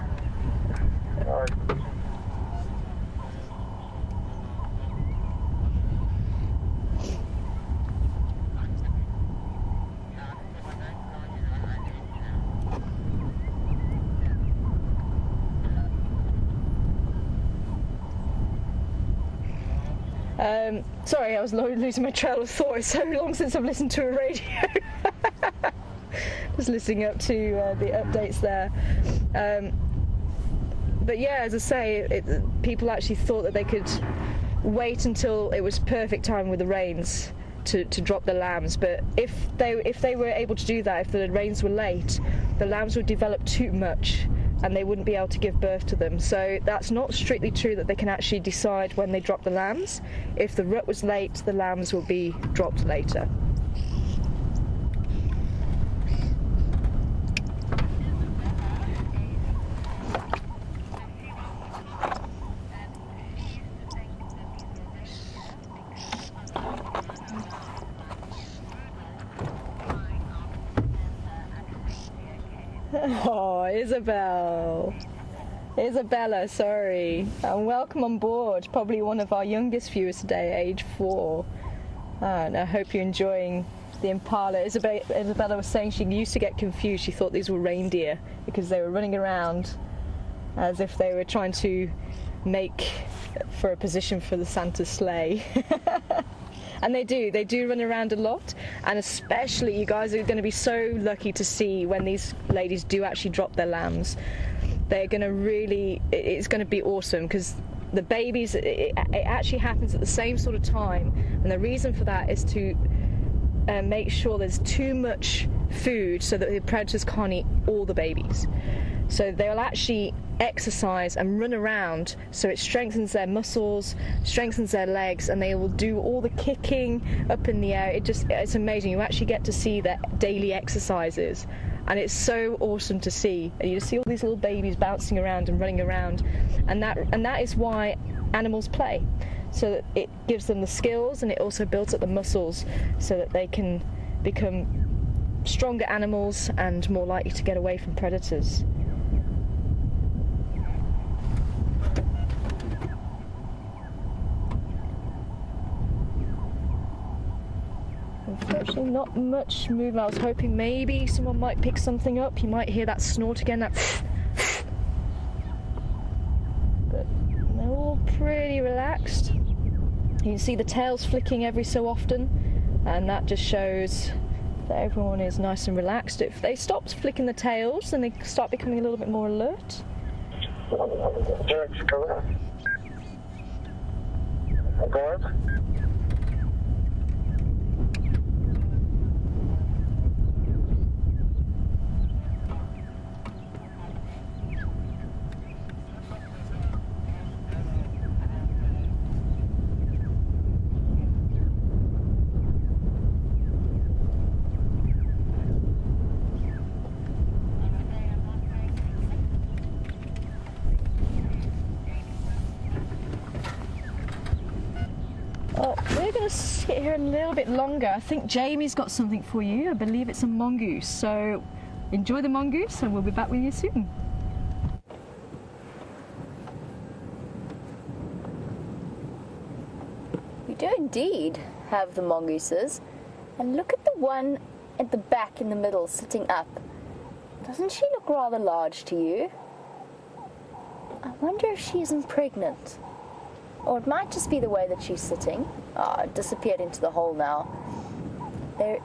Sorry, I was losing my trail of thought. It's so long since I've listened to a radio. Just listening up to the updates there. But yeah, as I say, people actually thought that they could wait until it was perfect time with the rains to drop the lambs. But if they were able to do that, if the rains were late, the lambs would develop too much and they wouldn't be able to give birth to them. So that's not strictly true that they can actually decide when they drop the lambs. If the rut was late, the lambs will be dropped later. Oh, Isabella, sorry. And welcome on board. Probably one of our youngest viewers today, age 4. And I hope you're enjoying the Impala. Isabella was saying she used to get confused. She thought these were reindeer because they were running around as if they were trying to make for a position for the Santa's sleigh. And they do run around a lot, and especially you guys are going to be so lucky to see when these ladies do actually drop their lambs. They're going to really, it's going to be awesome, because the babies, it actually happens at the same sort of time, and the reason for that is to make sure there's too much food so that the predators can't eat all the babies. So they'll actually exercise and run around, so it strengthens their muscles, strengthens their legs, and they will do all the kicking up in the air. It's amazing. You actually get to see their daily exercises, and it's so awesome to see. And you just see all these little babies bouncing around and running around, and that is why animals play, so that it gives them the skills, and it also builds up the muscles so that they can become stronger animals and more likely to get away from predators. Unfortunately, not much movement. I was hoping maybe someone might pick something up. You might hear that snort again, that but they're all pretty relaxed. You can see the tails flicking every so often, and that just shows that everyone is nice and relaxed. If they stop flicking the tails, then they start becoming a little bit more alert. Go ahead. We're going to sit here a little bit longer. I think Jamie's got something for you. I believe it's a mongoose. So enjoy the mongoose, and we'll be back with you soon. We do indeed have the mongooses. And look at the one at the back in the middle sitting up. Doesn't she look rather large to you? I wonder if she isn't pregnant. Or it might just be the way that she's sitting. Oh, it disappeared into the hole now. They're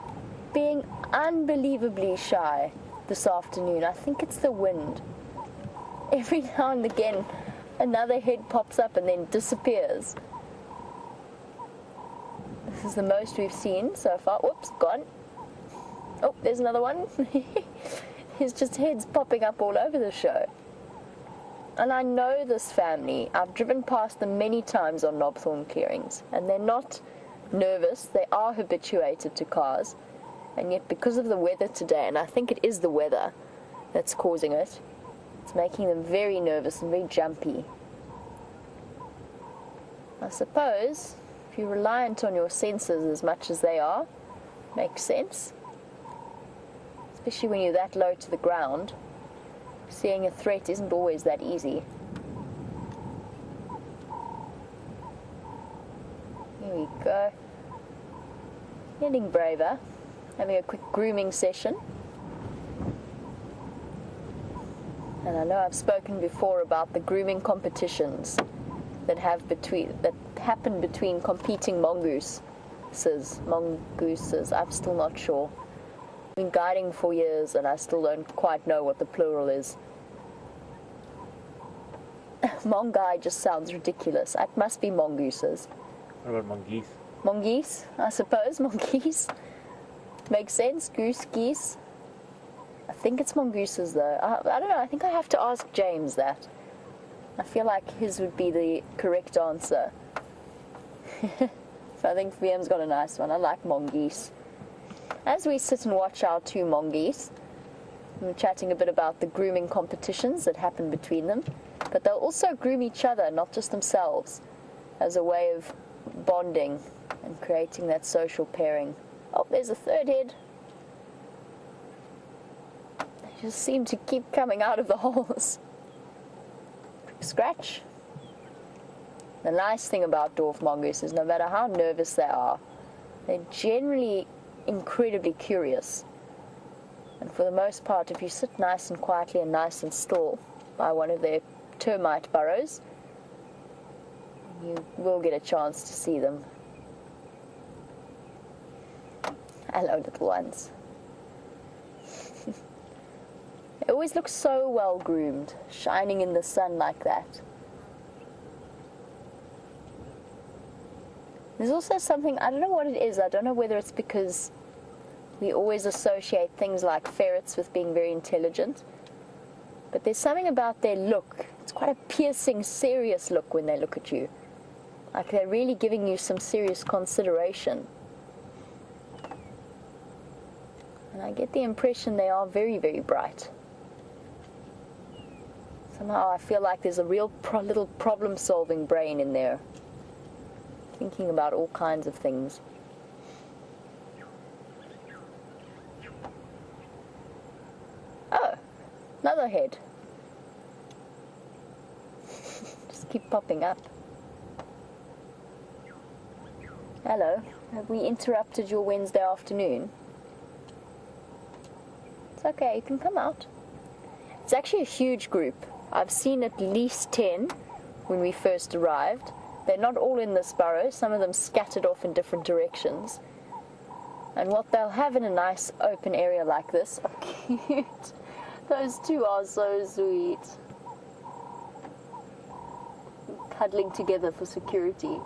being unbelievably shy this afternoon. I think it's the wind. Every now and again, another head pops up and then disappears. This is the most we've seen so far. Whoops, gone. Oh, there's another one. There's just heads popping up all over the show. And I know this family. I've driven past them many times on knobthorn clearings, and they're not nervous. They are habituated to cars, and yet because of the weather today, and I think it is the weather that's causing it, it's making them very nervous and very jumpy. I suppose if you're reliant on your senses as much as they are, makes sense, especially when you're that low to the ground. Seeing a threat isn't always that easy. Here we go. Getting braver. Having a quick grooming session. And I know I've spoken before about the grooming competitions that happen between competing mongooses. I'm still not sure. I've been guiding for years and I still don't quite know what the plural is. Mongai just sounds ridiculous. It must be mongooses. What about mongoose? Mongoose, I suppose. Mongoose. Makes sense. Goose, geese. I think it's mongooses though. I don't know, I think I have to ask James that. I feel like his would be the correct answer. So I think VM's got a nice one. I like mongoose. As we sit and watch our two mongoose, we're chatting a bit about the grooming competitions that happen between them, but they'll also groom each other, not just themselves, as a way of bonding and creating that social pairing. Oh, there's a third head. They just seem to keep coming out of the holes. Scratch. The nice thing about dwarf mongoose is no matter how nervous they are, they're generally incredibly curious. And for the most part, if you sit nice and quietly and nice and still by one of their termite burrows, you will get a chance to see them. Hello, little ones. They always look so well groomed, shining in the sun like that. There's also something, I don't know what it is, I don't know whether it's because we always associate things like ferrets with being very intelligent, but there's something about their look. It's quite a piercing, serious look when they look at you. Like they're really giving you some serious consideration. And I get the impression they are very, very bright. Somehow I feel like there's a real little problem-solving brain in there, thinking about all kinds of things. Oh, another head. Just keep popping up. Hello, have we interrupted your Wednesday afternoon? It's okay, you can come out. It's actually a huge group. I've seen at least 10 when we first arrived. They're not all in this burrow, some of them scattered off in different directions. And what they'll have in a nice open area like this, oh cute, those two are so sweet. Cuddling together for security.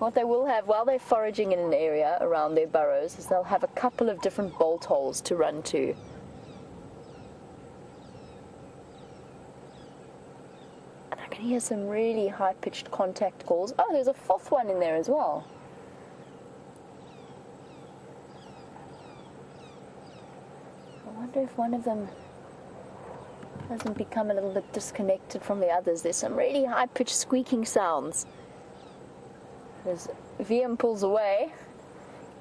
What they will have while they're foraging in an area around their burrows is they'll have a couple of different bolt holes to run to. I can hear some really high-pitched contact calls. Oh, there's a fourth one in there as well. I wonder if one of them hasn't become a little bit disconnected from the others. There's some really high-pitched squeaking sounds. As VM pulls away,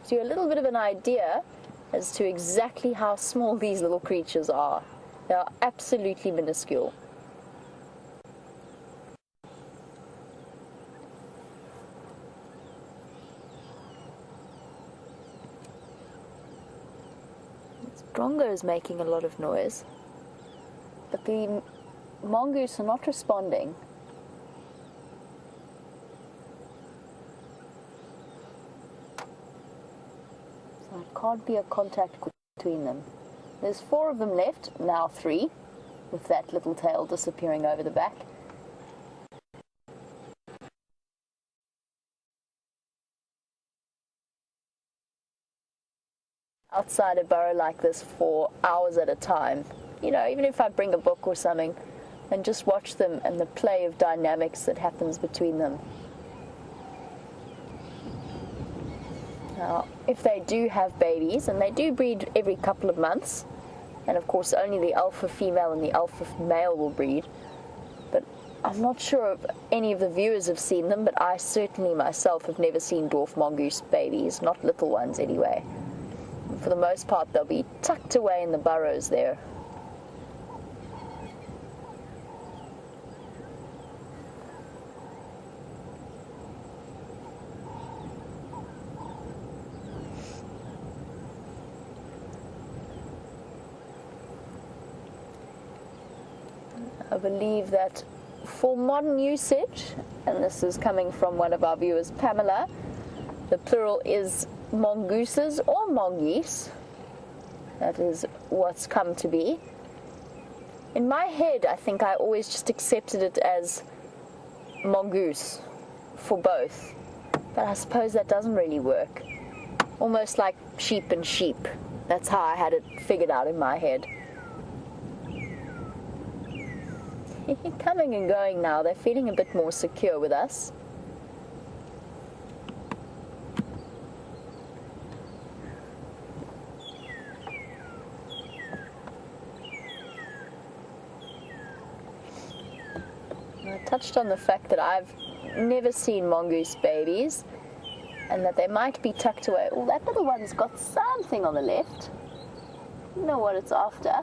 gives you a little bit of an idea as to exactly how small these little creatures are. They are absolutely minuscule. Drongo is making a lot of noise, but the mongoose are not responding. So it can't be a contact between them. There's 4 of them left, now 3, with that little tail disappearing over the back. Outside a burrow like this for hours at a time. You know, even if I bring a book or something and just watch them and the play of dynamics that happens between them. Now, if they do have babies, and they do breed every couple of months, and of course only the alpha female and the alpha male will breed, but I'm not sure if any of the viewers have seen them, but I certainly myself have never seen dwarf mongoose babies, not little ones anyway. For the most part, they'll be tucked away in the burrows there. I believe that for modern usage, and this is coming from one of our viewers, Pamela, the plural is mongooses or mongoose. That is what's come to be. In my head, I think I always just accepted it as mongoose for both, but I suppose that doesn't really work. Almost like sheep and sheep. That's how I had it figured out in my head. Coming and going now, they're feeling a bit more secure with us. I touched on the fact that I've never seen mongoose babies and that they might be tucked away. Oh, that little one's got something on the left. I don't know what it's after.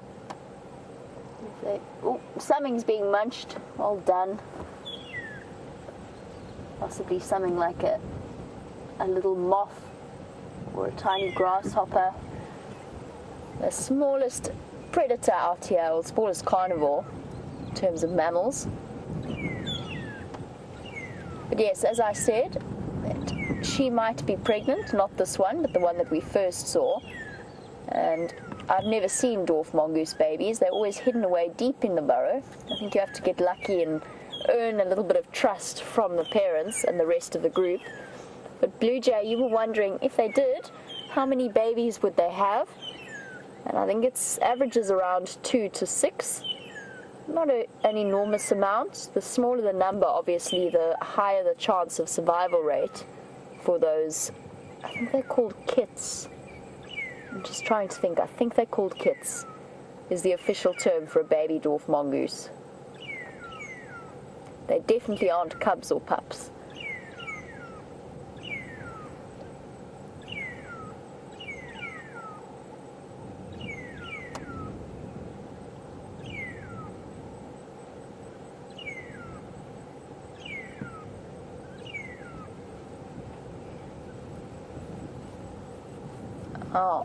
Oh, something's being munched. Well done. Possibly something like a little moth or a tiny grasshopper. The smallest predator out here, or smallest carnivore in terms of mammals. But yes, as I said, she might be pregnant, not this one, but the one that we first saw. And I've never seen dwarf mongoose babies. They're always hidden away deep in the burrow. I think you have to get lucky and earn a little bit of trust from the parents and the rest of the group. But Blue Jay, you were wondering if they did, how many babies would they have? And I think it's averages around 2 to 6. Not an enormous amount. The smaller the number, obviously, the higher the chance of survival rate for those. I think they're called kits. I'm just trying to think. I think they're called kits, is the official term for a baby dwarf mongoose. They definitely aren't cubs or pups. Oh,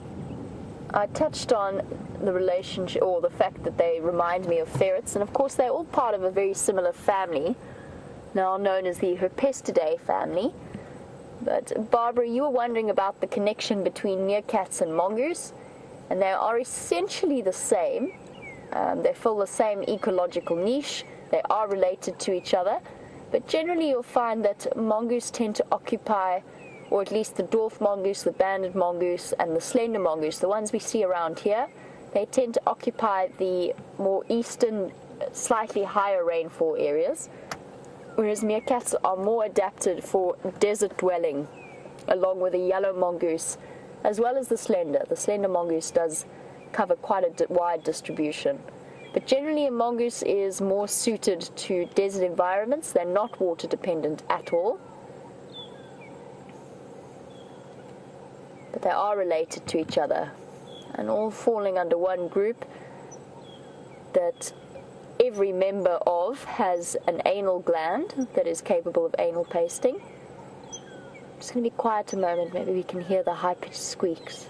I touched on the relationship, or the fact that they remind me of ferrets, and of course they're all part of a very similar family, now known as the Herpestidae family. But Barbara, you were wondering about the connection between meerkats and mongoose, and they are essentially the same. They fill the same ecological niche, they are related to each other, but generally you'll find that mongoose tend to occupy, or at least the dwarf mongoose, the banded mongoose, and the slender mongoose, the ones we see around here, they tend to occupy the more eastern, slightly higher rainfall areas, whereas meerkats are more adapted for desert dwelling, along with the yellow mongoose, as well as the slender. The slender mongoose does cover quite a wide distribution. But generally a mongoose is more suited to desert environments. They're not water dependent at all. But they are related to each other, and all falling under one group that every member of has an anal gland that is capable of anal pasting. I'm just going to be quiet a moment, maybe we can hear the high-pitched squeaks.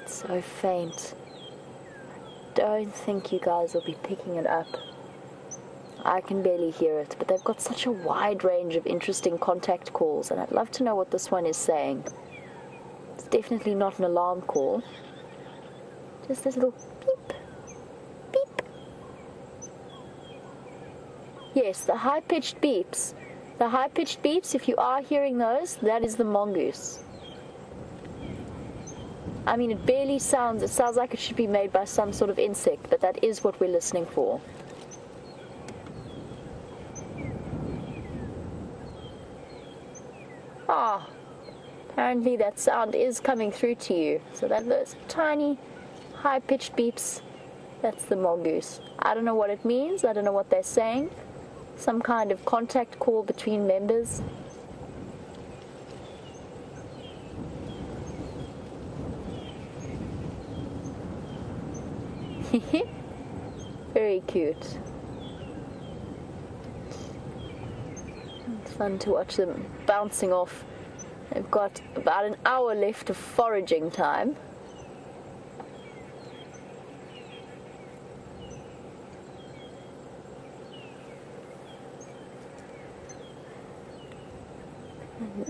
So faint. Don't think you guys will be picking it up. I can barely hear it, but they've got such a wide range of interesting contact calls, and I'd love to know what this one is saying. It's definitely not an alarm call. Just this little beep, beep. Yes, the high-pitched beeps. The high-pitched beeps, if you are hearing those, that is the mongoose. I mean, it barely sounds, it sounds like it should be made by some sort of insect, but that is what we're listening for. Ah, apparently that sound is coming through to you. So that those tiny, high-pitched beeps, that's the mongoose. I don't know what it means, I don't know what they're saying. Some kind of contact call between members. Very cute. It's fun to watch them bouncing off. They've got about an hour left of foraging time.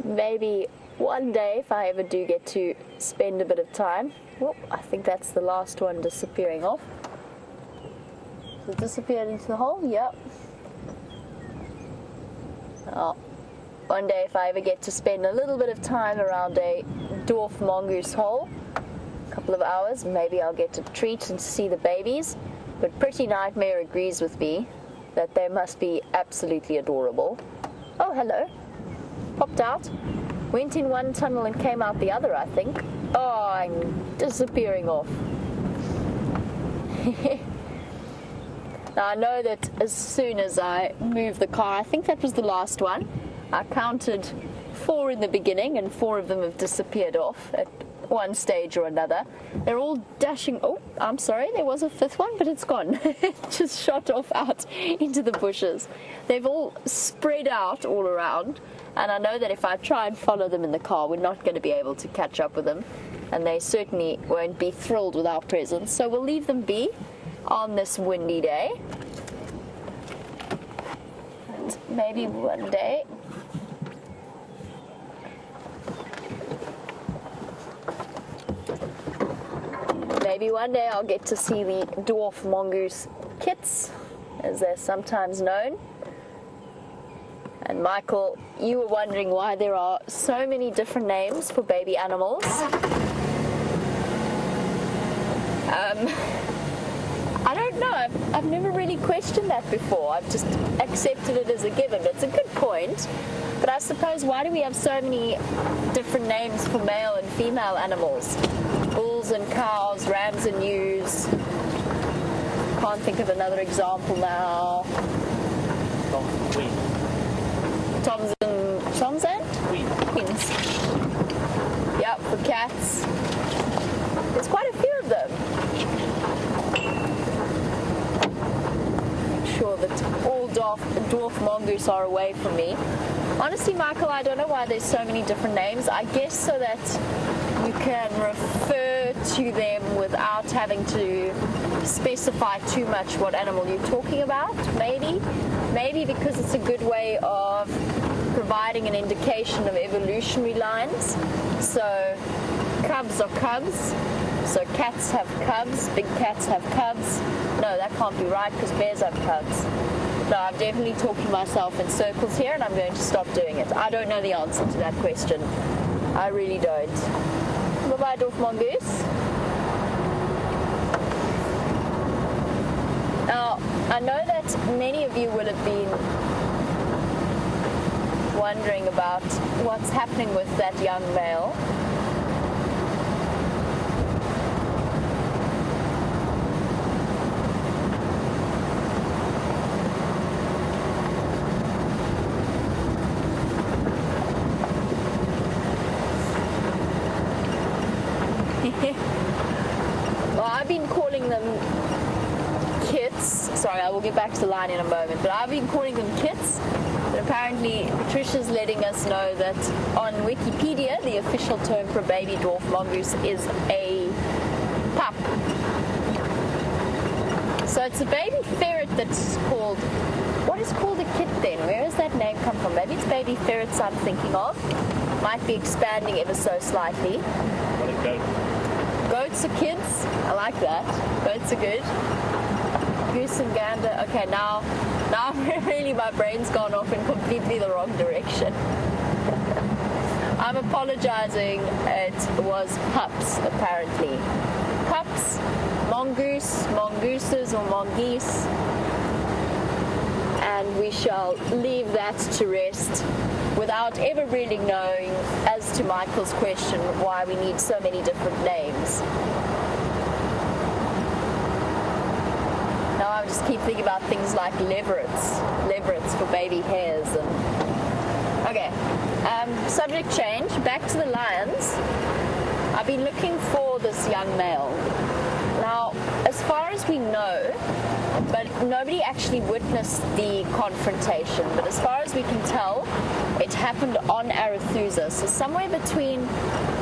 Maybe one day, if I ever do get to spend a bit of time. Whoop, I think that's the last one disappearing off. So it disappeared into the hole? Yep. Oh, one day, if I ever get to spend a little bit of time around a dwarf mongoose hole, a couple of hours, maybe I'll get to treat and see the babies. But Pretty Nightmare agrees with me that they must be absolutely adorable. Oh, hello. Popped out. Went in one tunnel and came out the other, I think. Oh, I'm disappearing off. Now, I know that as soon as I move the car, I think that was the last one. I counted 4 in the beginning, and 4 of them have disappeared off at one stage or another. They're all dashing. Oh, I'm sorry, there was a 5th one, but it's gone. It just shot off out into the bushes. They've all spread out all around, and I know that if I try and follow them in the car, we're not going to be able to catch up with them, and they certainly won't be thrilled with our presence. So we'll leave them be on this windy day. And maybe one day I'll get to see the dwarf mongoose kits, as they're sometimes known. And Michael, you were wondering why there are so many different names for baby animals. I don't know. I've never really questioned that before. I've just accepted it as a given. But it's a good point. But I suppose, why do we have so many different names for male and female animals? Bulls and cows, rams and ewes. Can't think of another example now. Toms and queens. Yep, for cats. There's quite a few of them. Make sure that all dwarf mongoose are away from me. Honestly, Michael, I don't know why there's so many different names. I guess so that you can refer to them without having to specify too much what animal you're talking about, maybe because it's a good way of providing an indication of evolutionary lines. So cubs are cubs, so cats have cubs, big cats have cubs. No, that can't be right, because bears have cubs. No, I'm definitely talking myself in circles here, and I'm going to stop doing it. I don't know the answer to that question. I really don't. Bye-bye, dwarf mongoose. Now, I know that many of you will have been wondering about what's happening with that young male. Well, I've been calling them kits. Sorry, I will get back to the line in a moment. But I've been calling them kits. But apparently, Patricia's letting us know that on Wikipedia, the official term for a baby dwarf mongoose is a pup. So it's a baby ferret that's called... What is called a kit then? Where does that name come from? Maybe it's baby ferrets I'm thinking of. Might be expanding ever so slightly. What a goat. Goats are kids. I like that. Goats are good. Goose and gander. Okay, now really my brain's gone off in completely the wrong direction. I'm apologizing. It was pups, apparently. Pups, mongoose, mongooses or mongoose. And we shall leave that to rest without ever really knowing, as to Michael's question, why we need so many different names. Now I just keep thinking about things like leverets for baby hares. And okay, subject change, back to the lions. I've been looking for this young male. Now, as far as we know, but nobody actually witnessed the confrontation, but as far as we can tell, it happened on Erythristic, so somewhere between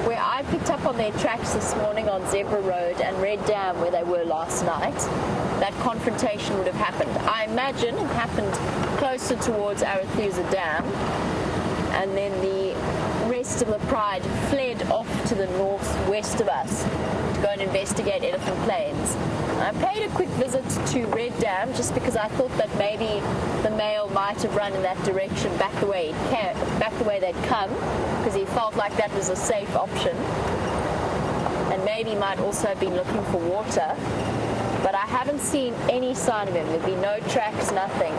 where I picked up on their tracks this morning on Zebra Road and Red Dam, where they were last night, that confrontation would have happened. I imagine it happened closer towards Erythristic Dam, and then the rest of the pride fled off to the northwest of us to go and investigate elephant plains. I paid a quick visit to Red Dam just because I thought that maybe the male might have run in that direction back the way they'd come, because he felt like that was a safe option, and maybe might also have been looking for water. But I haven't seen any sign of him. There've been no tracks, nothing.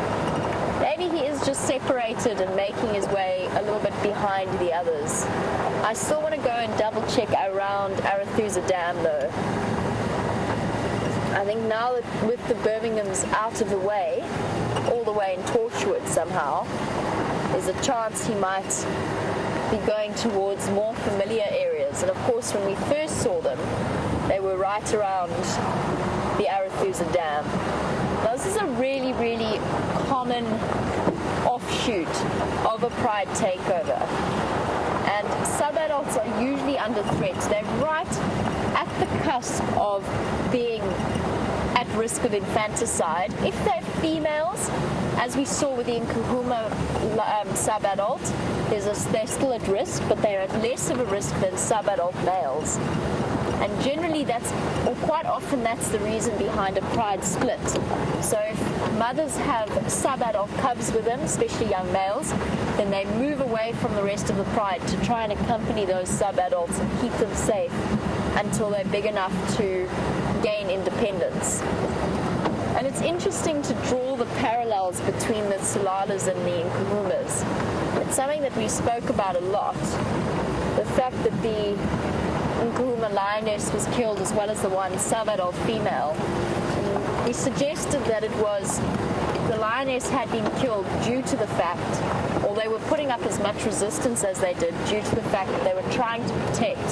Maybe he is just separated and making his way a little bit behind the others. I still want to go and double check around Erythristic Dam though. I think now that with the Birmingham's out of the way, all the way in Torchwood somehow, there's a chance he might be going towards more familiar areas. And of course when we first saw them, they were right around the Erythristic Dam. Now, this is a really, really common offshoot of a pride takeover. And subadults are usually under threat. They're right at the cusp of being at risk of infanticide. If they're females, as we saw with the Nkahuma subadult, they're still at risk, but they're at less of a risk than subadult males. And generally quite often that's the reason behind a pride split. So if mothers have subadult cubs with them, especially young males, then they move away from the rest of the pride to try and accompany those subadults and keep them safe until they're big enough to gain independence. And it's interesting to draw the parallels between the Salalas and the Nkahumas. It's something that we spoke about a lot. The fact that the Nkahuma lioness was killed as well as the one subadult female. And we suggested that it was the lioness had been killed due to the fact, or they were putting up as much resistance as they did due to the fact that they were trying to protect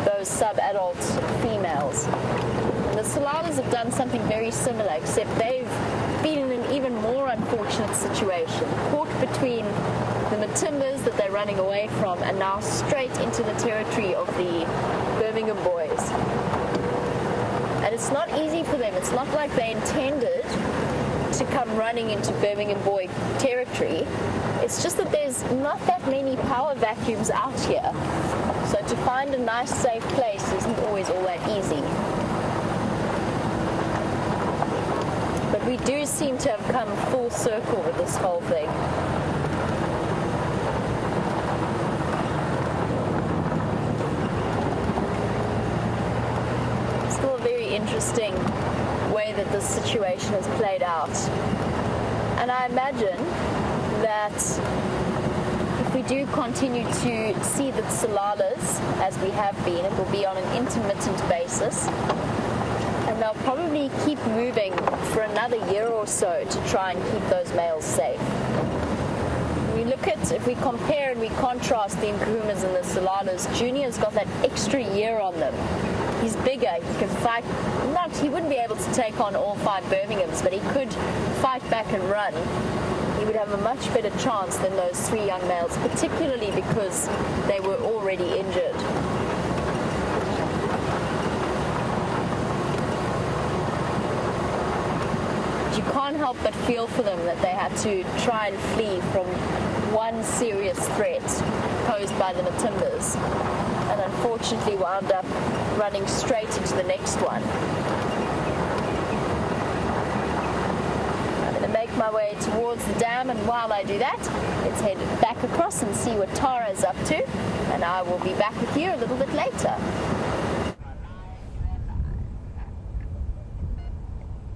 those subadult females. And the Salalas have done something very similar, except they've been in an even more unfortunate situation, caught between the Matimbas that they're running away from and now straight into the territory of the Birmingham boys. And it's not easy for them. It's not like they intended to come running into Birmingham boy territory. It's just that there's not that many power vacuums out here. So to find a nice safe place isn't always all that easy. But we do seem to have come full circle with this whole thing. Still a very interesting way that this situation has played out. And I imagine that if we do continue to see the Salalas, as we have been, it will be on an intermittent basis. And they'll probably keep moving for another year or so to try and keep those males safe. If we compare and we contrast the Nkahumas and the Salalas, Junior's got that extra year on them. He's bigger, he can fight, he wouldn't be able to take on all 5 Birminghams, but he could fight back and run. He would have a much better chance than those 3 young males, particularly because they were already injured. You can't help but feel for them that they had to try and flee from one serious threat posed by the Matimbas, and unfortunately wound up running straight into the next one. I'm going to make my way towards the dam, and while I do that, let's head back across and see what Tara's up to, and I will be back with you a little bit later.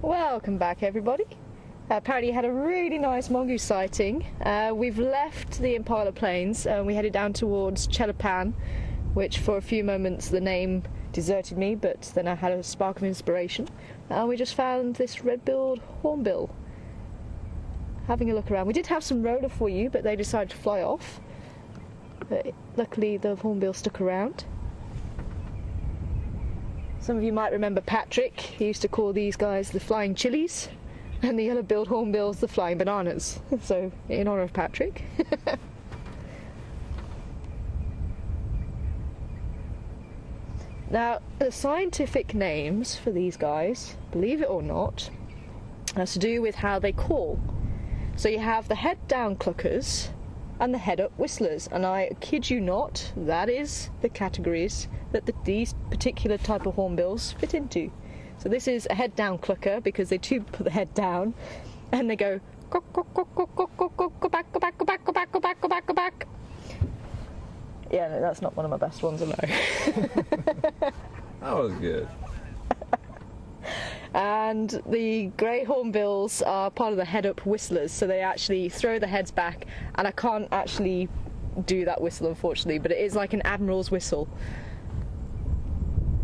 Welcome back, everybody. Apparently had a really nice mongoose sighting. We've left the Impala plains and we headed down towards Chelapan, which for a few moments the name deserted me, but then I had a spark of inspiration. We just found this red-billed hornbill. Having a look around. We did have some roller for you, but they decided to fly off. But luckily the hornbill stuck around. Some of you might remember Patrick. He used to call these guys the flying chilies, and the yellow-billed hornbills the flying bananas. So, in honour of Patrick. Now, the scientific names for these guys, believe it or not, has to do with how they call. So you have the head-down cluckers, and the head-up whistlers, and I kid you not, that is the categories that these particular type of hornbills fit into. So this is a head-down clucker because they do put the head down, and they go go go go go go go go go back go back go back go back go back go back go back. Yeah, no, that's not one of my best ones, I know. That was good. And the grey hornbills are part of the head-up whistlers, so they actually throw the heads back, and I can't actually do that whistle unfortunately, but it is like an admiral's whistle.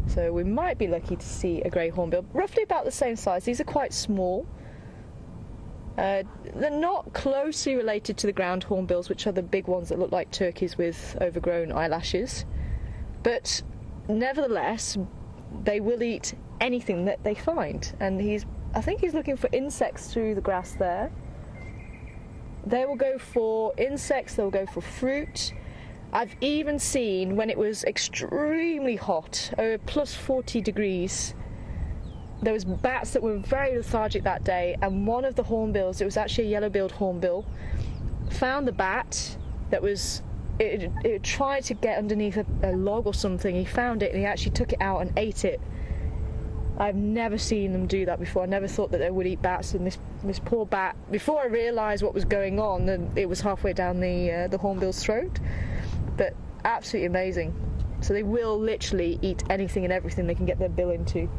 So we might be lucky to see a grey hornbill, roughly about the same size. These are quite small. They're not closely related to the ground hornbills, which are the big ones that look like turkeys with overgrown eyelashes, but nevertheless they will eat anything that they find, and I think he's looking for insects through the grass there. They will go for insects, they'll go for fruit. I've even seen, when it was extremely hot, plus 40 degrees, there was bats that were very lethargic that day, and one of the hornbills, it was actually a yellow-billed hornbill, found the bat that was, it tried to get underneath a log or something. He found it and he actually took it out and ate it. I've never seen them do that before. I never thought that they would eat bats, and this poor bat, before I realised what was going on, then it was halfway down the hornbill's throat. But absolutely amazing. So they will literally eat anything and everything they can get their bill into.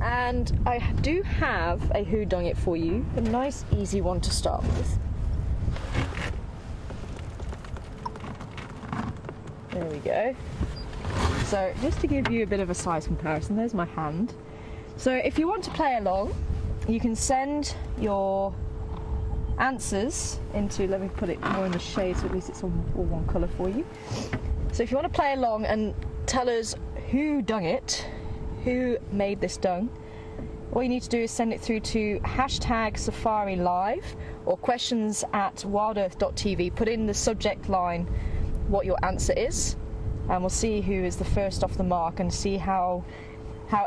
And I do have a whodunit for you, a nice easy one to start with. There we go. So just to give you a bit of a size comparison, there's my hand. So if you want to play along, you can send your answers into, let me put it more in the shade so at least it's all one colour for you. So if you want to play along and tell us who dung it, who made this dung, all you need to do is send it through to #SafariLive or questions@wildearth.tv. Put in the subject line what your answer is, and we'll see who is the first off the mark and see how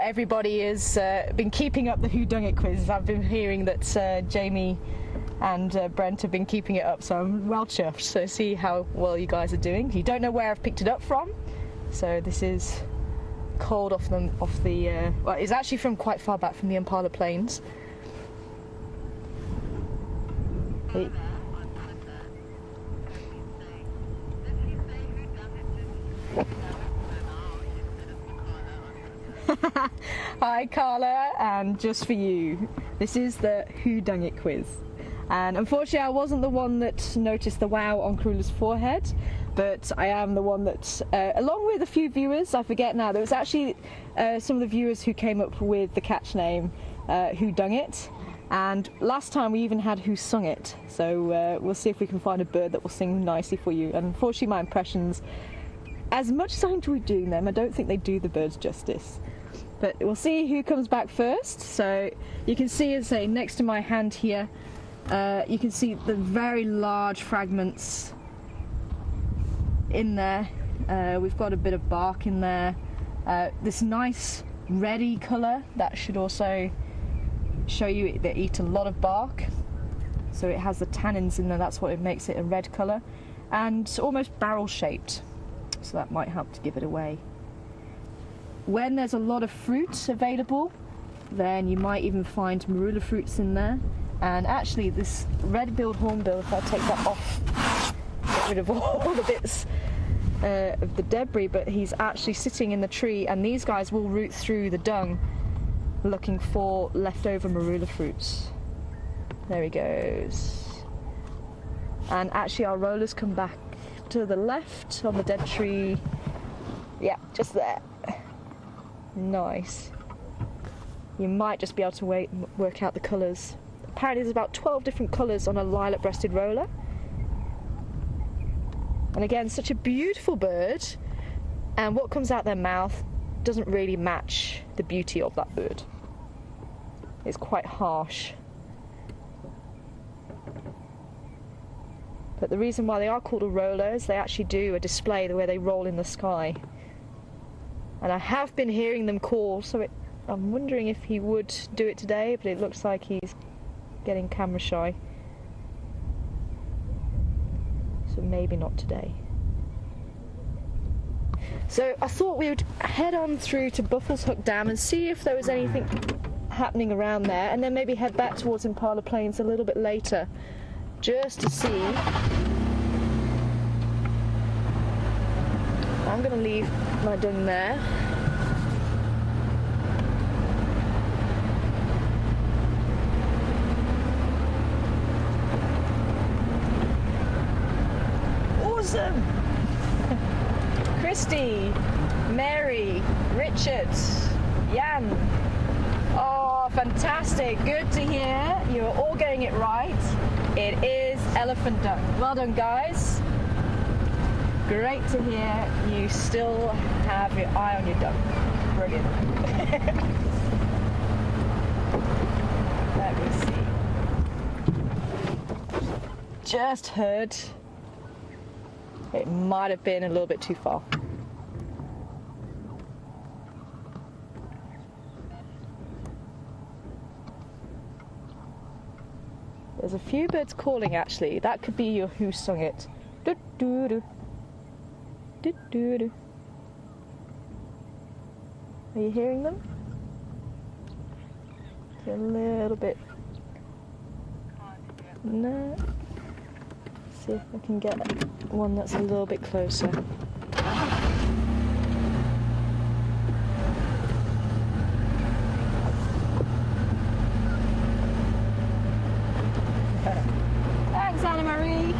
everybody has been keeping up the whodunit quiz. I've been hearing that Jamie and Brent have been keeping it up, so I'm well chuffed. So see how well you guys are doing. You don't know where I've picked it up from, so this is cold off the well, it's actually from quite far back from the Impala plains. Hi Carla, and just for you, this is the whodunit quiz. And unfortunately I wasn't the one that noticed the wow on Karula's forehead, but I am the one that, along with a few viewers, I forget now, there was actually some of the viewers who came up with the catch name whodunit, and last time we even had who sung it, so we'll see if we can find a bird that will sing nicely for you. And unfortunately my impressions, as much as I enjoy doing them, I don't think they do the birds justice. But we'll see who comes back first. So you can see, as I say, next to my hand here, you can see the very large fragments in there. We've got a bit of bark in there. This nice reddy colour, that should also show you they eat a lot of bark. So it has the tannins in there, that's what makes it a red colour. And almost barrel shaped, so that might help to give it away. When there's a lot of fruit available, then you might even find marula fruits in there. And actually this red-billed hornbill, if I take that off, get rid of all the bits of the debris, but he's actually sitting in the tree, and these guys will root through the dung looking for leftover marula fruits. There he goes. And actually our rollers come back to the left on the dead tree. Yeah, just there. Nice. You might just be able to work out the colours. Apparently there's about 12 different colours on a lilac-breasted roller. And again, such a beautiful bird, and what comes out their mouth doesn't really match the beauty of that bird. It's quite harsh. But the reason why they are called a roller is they actually do a display the way they roll in the sky. And I have been hearing them call, so I'm wondering if he would do it today, but it looks like he's getting camera shy. So maybe not today. So I thought we would head on through to Buffles Hook Dam and see if there was anything happening around there, and then maybe head back towards Impala Plains a little bit later, just to see. I'm going to leave my dung there. Awesome! Christy, Mary, Richard, Jan. Oh, fantastic. Good to hear. You're all getting it right. It is elephant dung. Well done, guys. Great to hear you still have your eye on your dung. Brilliant. Let me see. Just heard. It might have been a little bit too far. There's a few birds calling actually. That could be your who sung it. Do do do. Do do do. Are you hearing them? It's a little bit. No. See if I can get one that's a little bit closer. Thanks, Anna Marie.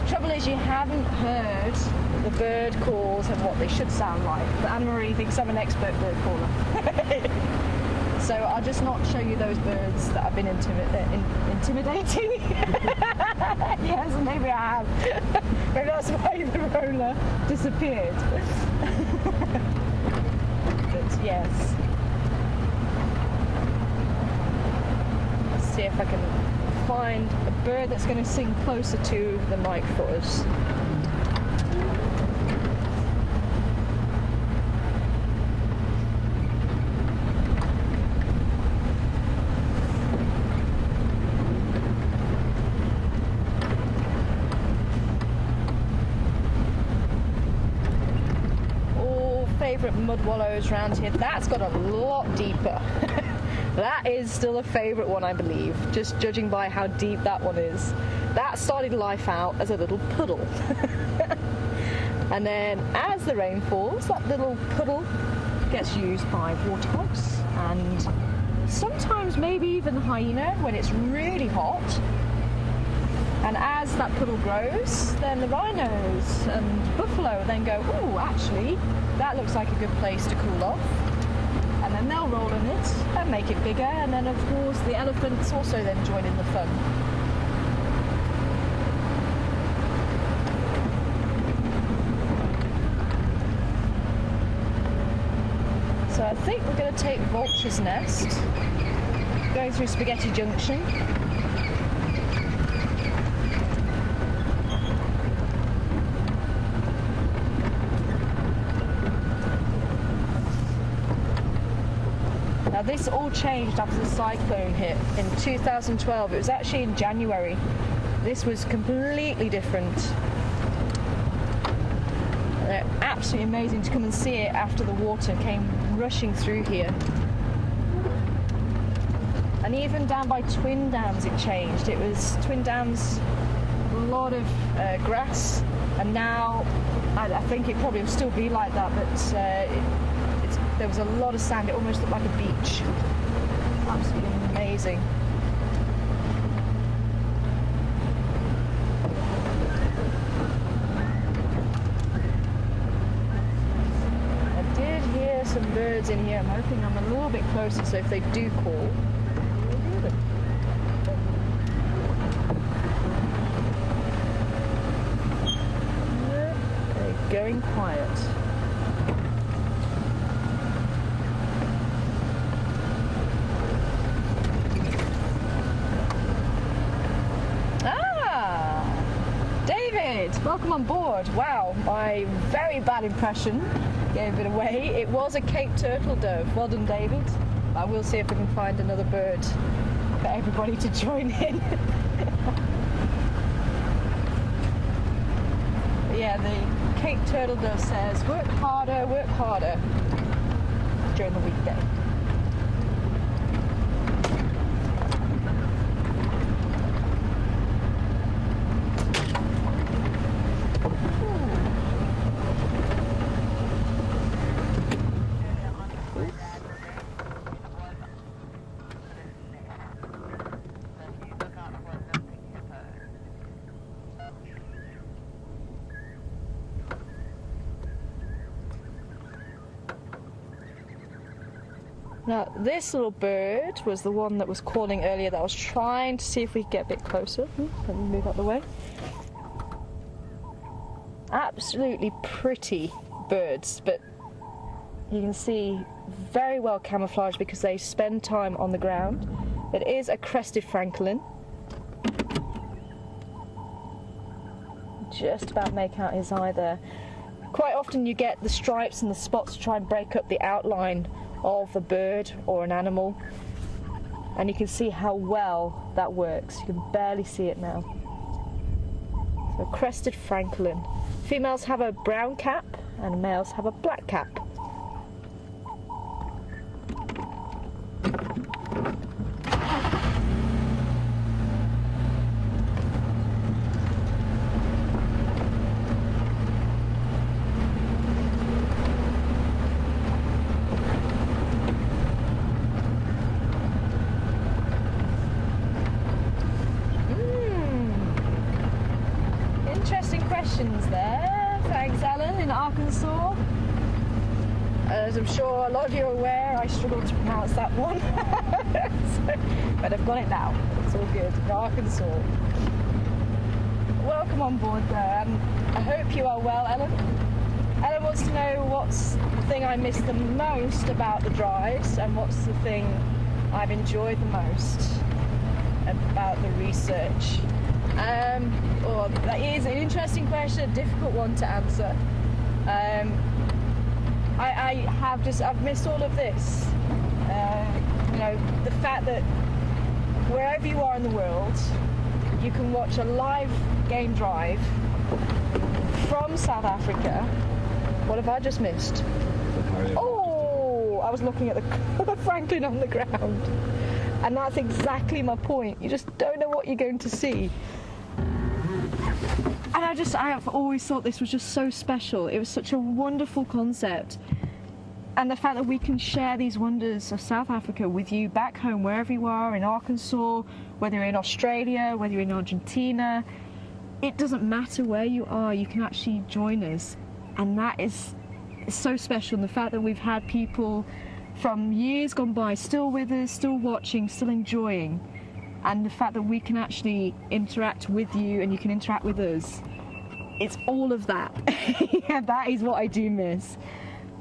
Trouble is, you haven't heard the bird calls and what they should sound like. But Anna Marie thinks I'm an expert bird caller. So I'll just not show you those birds that I've been intimidating. Yes, maybe I have. Maybe that's why the roller disappeared. But yes. Let's see if I can find a bird that's going to sing closer to the mic for us. Mud wallows around here. That's got a lot deeper. That is still a favourite one, I believe, just judging by how deep that one is. That started life out as a little puddle. And then as the rain falls, that little puddle gets used by warthogs and sometimes maybe even hyena when it's really hot. And as that puddle grows, then the rhinos and buffalo then go, ooh, actually, that looks like a good place to cool off. And then they'll roll in it and make it bigger. And then, of course, the elephants also then join in the fun. So I think we're going to take Vulture's Nest, going through Spaghetti Junction. Now this all changed after the cyclone hit in 2012. It was actually in January. This was completely different. They're absolutely amazing to come and see it after the water came rushing through here. And even down by Twin Dams it changed. It was Twin Dams, a lot of grass, and now I think it probably will still be like that, but there was a lot of sand. It almost looked like a beach. Absolutely amazing. I did hear some birds in here. I'm hoping I'm a little bit closer, so if they do call, we'll hear them. They're going quiet. Welcome on board. Wow, my very bad impression gave it away. It was a Cape turtle dove. Well done, David. I will see if I can find another bird for everybody to join in. Yeah, the Cape Turtle Dove says, work harder during the weekday. Now, this little bird was the one that was calling earlier that I was trying to see if we could get a bit closer. Let me move out of the way. Absolutely pretty birds, but you can see very well camouflaged because they spend time on the ground. It is a crested francolin. Just about make out his eye there. Quite often you get the stripes and the spots to try and break up the outline of a bird or an animal, and you can see how well that works. You can barely see it now. So crested francolin. Females have a brown cap and males have a black cap. There. Thanks, Ellen, in Arkansas. As I'm sure a lot of you are aware, I struggled to pronounce that one. But I've got it now. It's all good. In Arkansas. Welcome on board there, and I hope you are well, Ellen. Ellen wants to know what's the thing I miss the most about the drives, and what's the thing I've enjoyed the most about the research. Well, that is an interesting question, a difficult one to answer. I've missed all of this. You know, the fact that wherever you are in the world, you can watch a live game drive from South Africa. What have I just missed? Oh, I was looking at the francolin on the ground. And that's exactly my point. You just don't know what you're going to see. And I have always thought this was just so special. It was such a wonderful concept. And the fact that we can share these wonders of South Africa with you back home, wherever you are, in Arkansas, whether you're in Australia, whether you're in Argentina, it doesn't matter where you are, you can actually join us. And that is so special. And the fact that we've had people from years gone by still with us, still watching, still enjoying. And the fact that we can actually interact with you and you can interact with us, it's all of that. Yeah, that is what I do miss.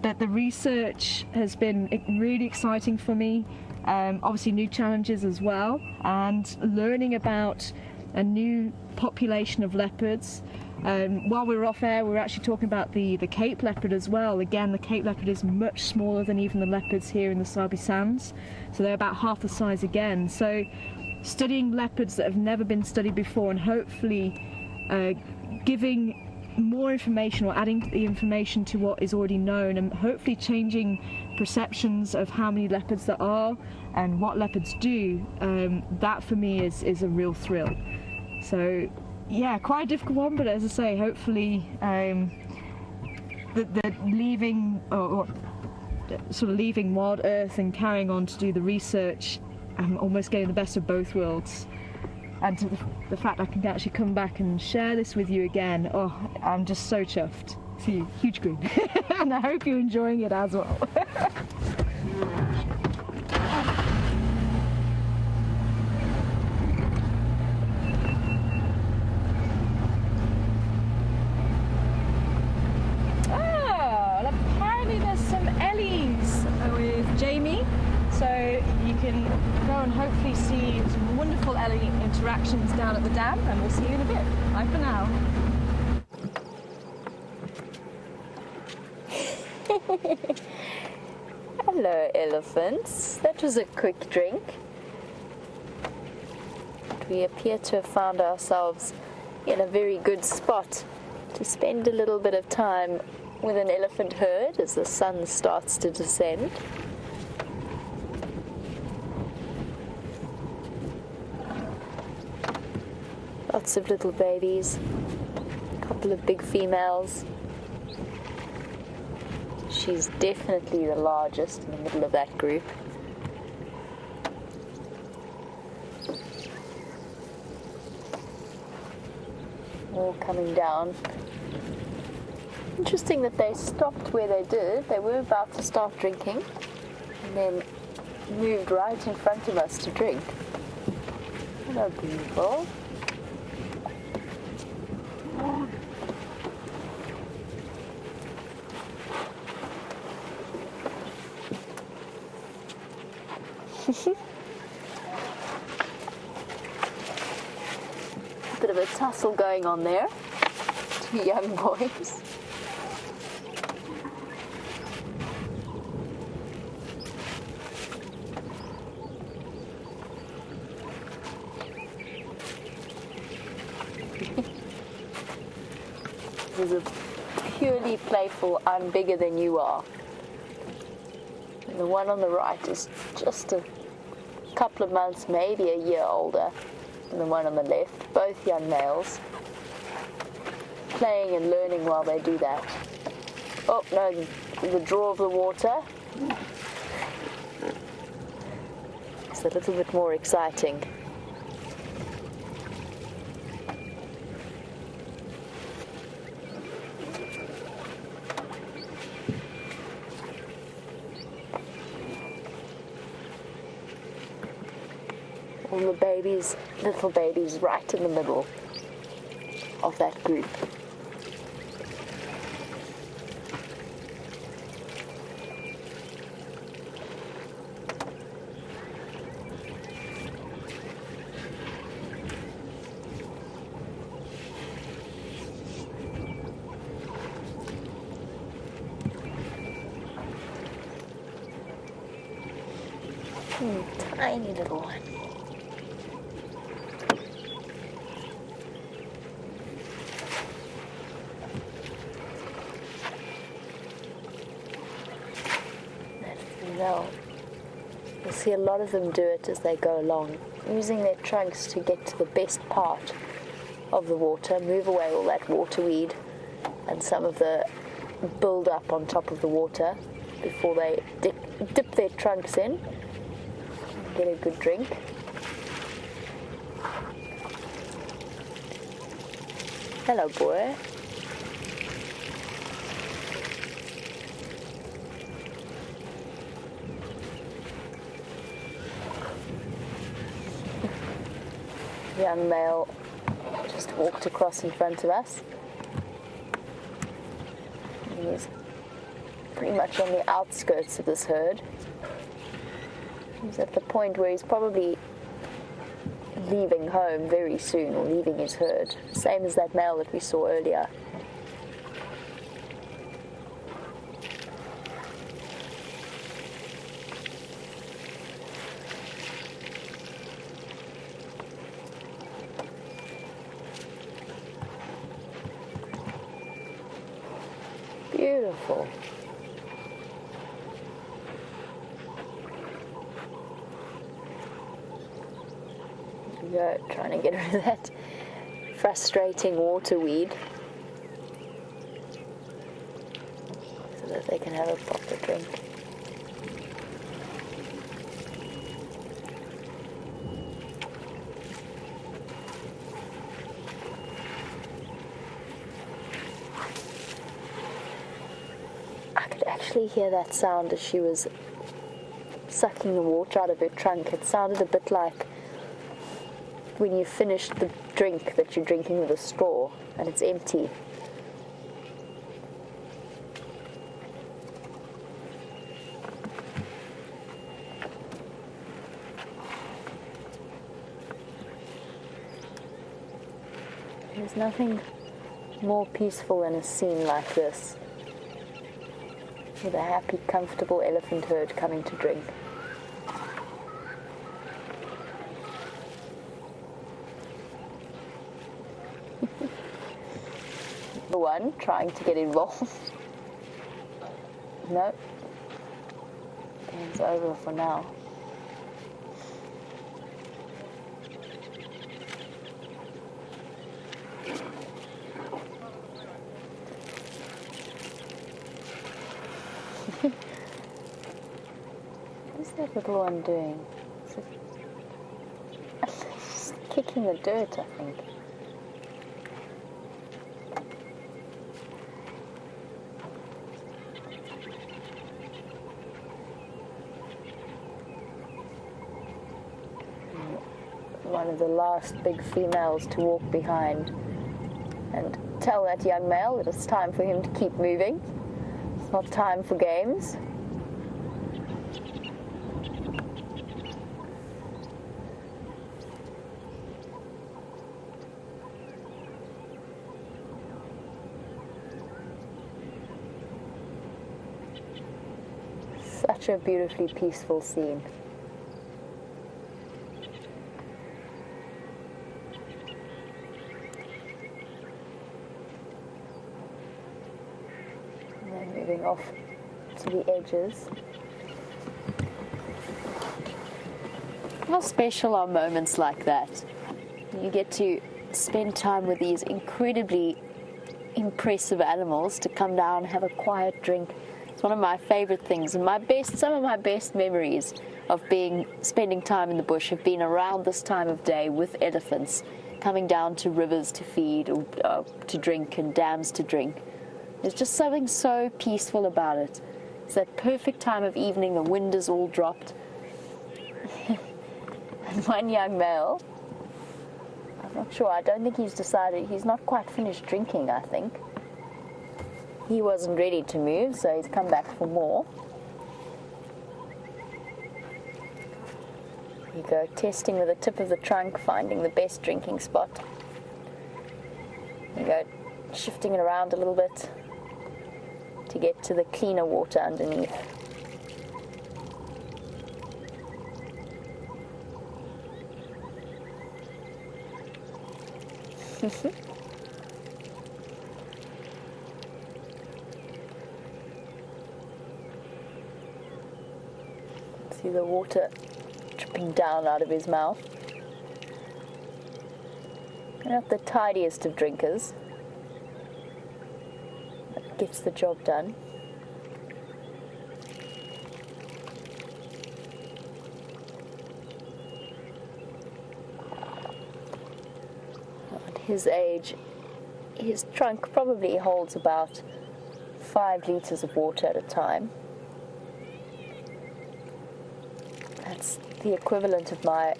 But the research has been really exciting for me. Obviously new challenges as well, and learning about a new population of leopards. While we were off air, we were actually talking about the Cape leopard as well. Again, the Cape leopard is much smaller than even the leopards here in the Sabi Sands. So they're about half the size again. So studying leopards that have never been studied before, and hopefully giving more information or adding the information to what is already known, and hopefully changing perceptions of how many leopards there are and what leopards do, that for me is a real thrill. So yeah, quite a difficult one, but as I say, hopefully the leaving or sort of leaving WildEarth and carrying on to do the research, I'm almost getting the best of both worlds. And to the fact I can actually come back and share this with you again, oh, I'm just so chuffed. See, huge grin. And I hope you're enjoying it as well. Oh, and apparently there's some Ellies with Jamie. So you can go and hopefully see some wonderful Ellie interactions down at the dam, and we'll see you in a bit. Bye for now. Hello, elephants. That was a quick drink. we appear to have found ourselves in a very good spot to spend a little bit of time with an elephant herd as the sun starts to descend. Lots of little babies, a couple of big females. She's definitely the largest in the middle of that group. All coming down. Interesting that they stopped where they did. They were about to start drinking and then moved right in front of us to drink. Hello, beautiful. Bit of a tussle going on there. Two young boys. This is a purely playful, I'm bigger than you are. And the one on the right is just a couple of months, maybe a year older than the one on the left, both young males, playing and learning while they do that. Oh no, the draw of the water is a little bit more exciting. All the babies, little babies, right in the middle of that group. Tiny little one. You'll see a lot of them do it as they go along, using their trunks to get to the best part of the water, move away all that waterweed and some of the build up on top of the water before they dip their trunks in and get a good drink. Hello, boy. Young male just walked across in front of us. He's pretty much on the outskirts of this herd. He's at the point where he's probably leaving home very soon, or leaving his herd, same as that male that we saw earlier. Beautiful. There we go, trying to get rid of that frustrating waterweed so that they can have a proper drink. Hear that sound as she was sucking the water out of her trunk. It sounded a bit like when you finished the drink that you're drinking with a straw and it's empty. There's nothing more peaceful than a scene like this, with a happy, comfortable elephant herd coming to drink. The one trying to get involved. No. It's over for now. What's that little one doing? It's kicking the dirt, I think. One of the last big females to walk behind and tell that young male that it's time for him to keep moving. It's not time for games. Such a beautifully peaceful scene. And then moving off to the edges. How special are moments like that? You get to spend time with these incredibly impressive animals, to come down, have a quiet drink. It's one of my favorite things, and some of my best memories of spending time in the bush have been around this time of day with elephants, coming down to rivers to feed or to drink, and dams to drink. There's just something so peaceful about it. It's that perfect time of evening, the wind is all dropped. And one young male, I'm not sure, I don't think he's not quite finished drinking, I think. He wasn't ready to move, so he's come back for more. Here you go, testing with the tip of the trunk, finding the best drinking spot. Here you go, shifting it around a little bit to get to the cleaner water underneath. See the water dripping down out of his mouth. Not the tidiest of drinkers, but gets the job done. At his age, his trunk probably holds about 5 liters of water at a time. That's the equivalent of my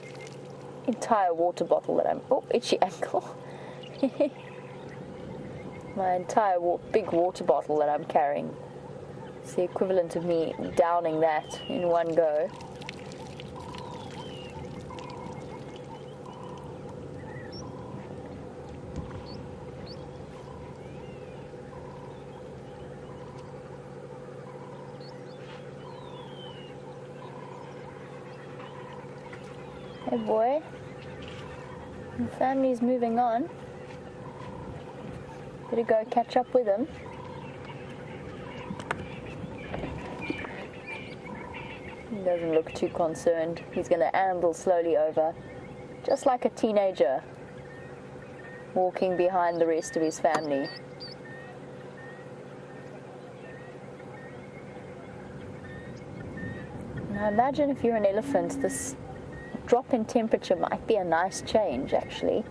entire water bottle that itchy ankle. My entire big water bottle that I'm carrying. It's the equivalent of me downing that in one go. Hey boy, the family's moving on. Better go catch up with him. He doesn't look too concerned. He's going to amble slowly over, just like a teenager, walking behind the rest of his family. Now imagine if you're an elephant, this drop in temperature might be a nice change, actually,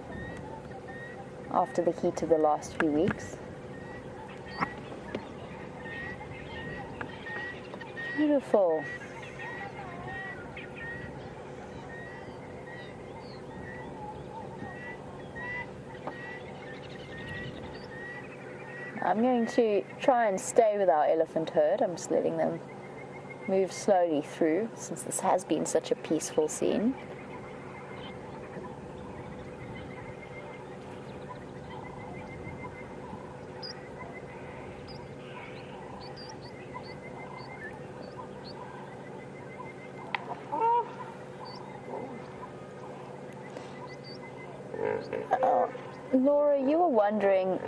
after the heat of the last few weeks. Beautiful. I'm going to try and stay with our elephant herd. I'm just letting them move slowly through, since this has been such a peaceful scene. Laura, you were wondering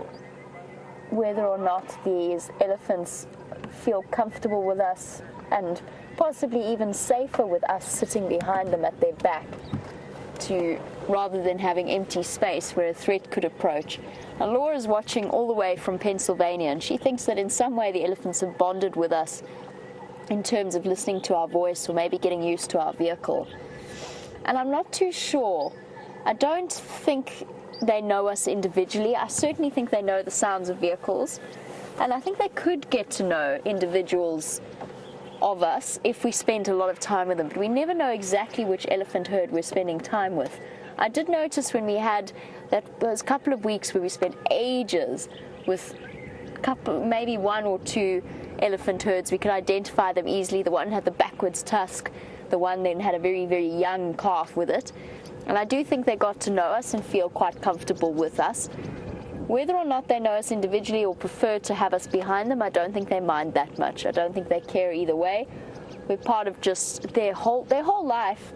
whether or not these elephants feel comfortable with us and possibly even safer with us sitting behind them at their back, rather than having empty space where a threat could approach. Now, Laura's watching all the way from Pennsylvania, and she thinks that in some way the elephants have bonded with us in terms of listening to our voice or maybe getting used to our vehicle. And I'm not too sure. I don't think they know us individually. I certainly think they know the sounds of vehicles, and I think they could get to know individuals of us if we spent a lot of time with them, but we never know exactly which elephant herd we're spending time with. I did notice when we had those couple of weeks where we spent ages with maybe one or two elephant herds, we could identify them easily. The one had the backwards tusk, the one then had a very, very young calf with it, and I do think they got to know us and feel quite comfortable with us. Whether or not they know us individually or prefer to have us behind them, I don't think they mind that much. I don't think they care either way. We're part of just their whole life.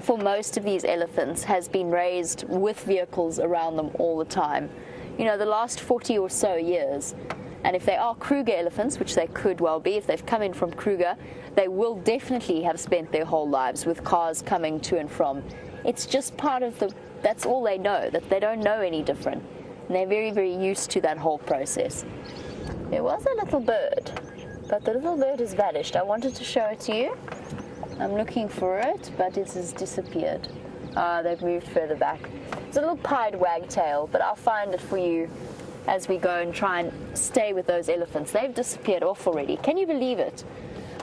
For most of these elephants has been raised with vehicles around them all the time. You know, the last 40 or so years. And if they are Kruger elephants, which they could well be, if they've come in from Kruger, they will definitely have spent their whole lives with cars coming to and from. It's just part of that's all they know, that they don't know any different. And they're very, very used to that whole process. There was a little bird, but the little bird has vanished. I wanted to show it to you. I'm looking for it, but it has disappeared. They've moved further back. It's a little pied wagtail, but I'll find it for you as we go and try and stay with those elephants. They've disappeared off already. Can you believe it?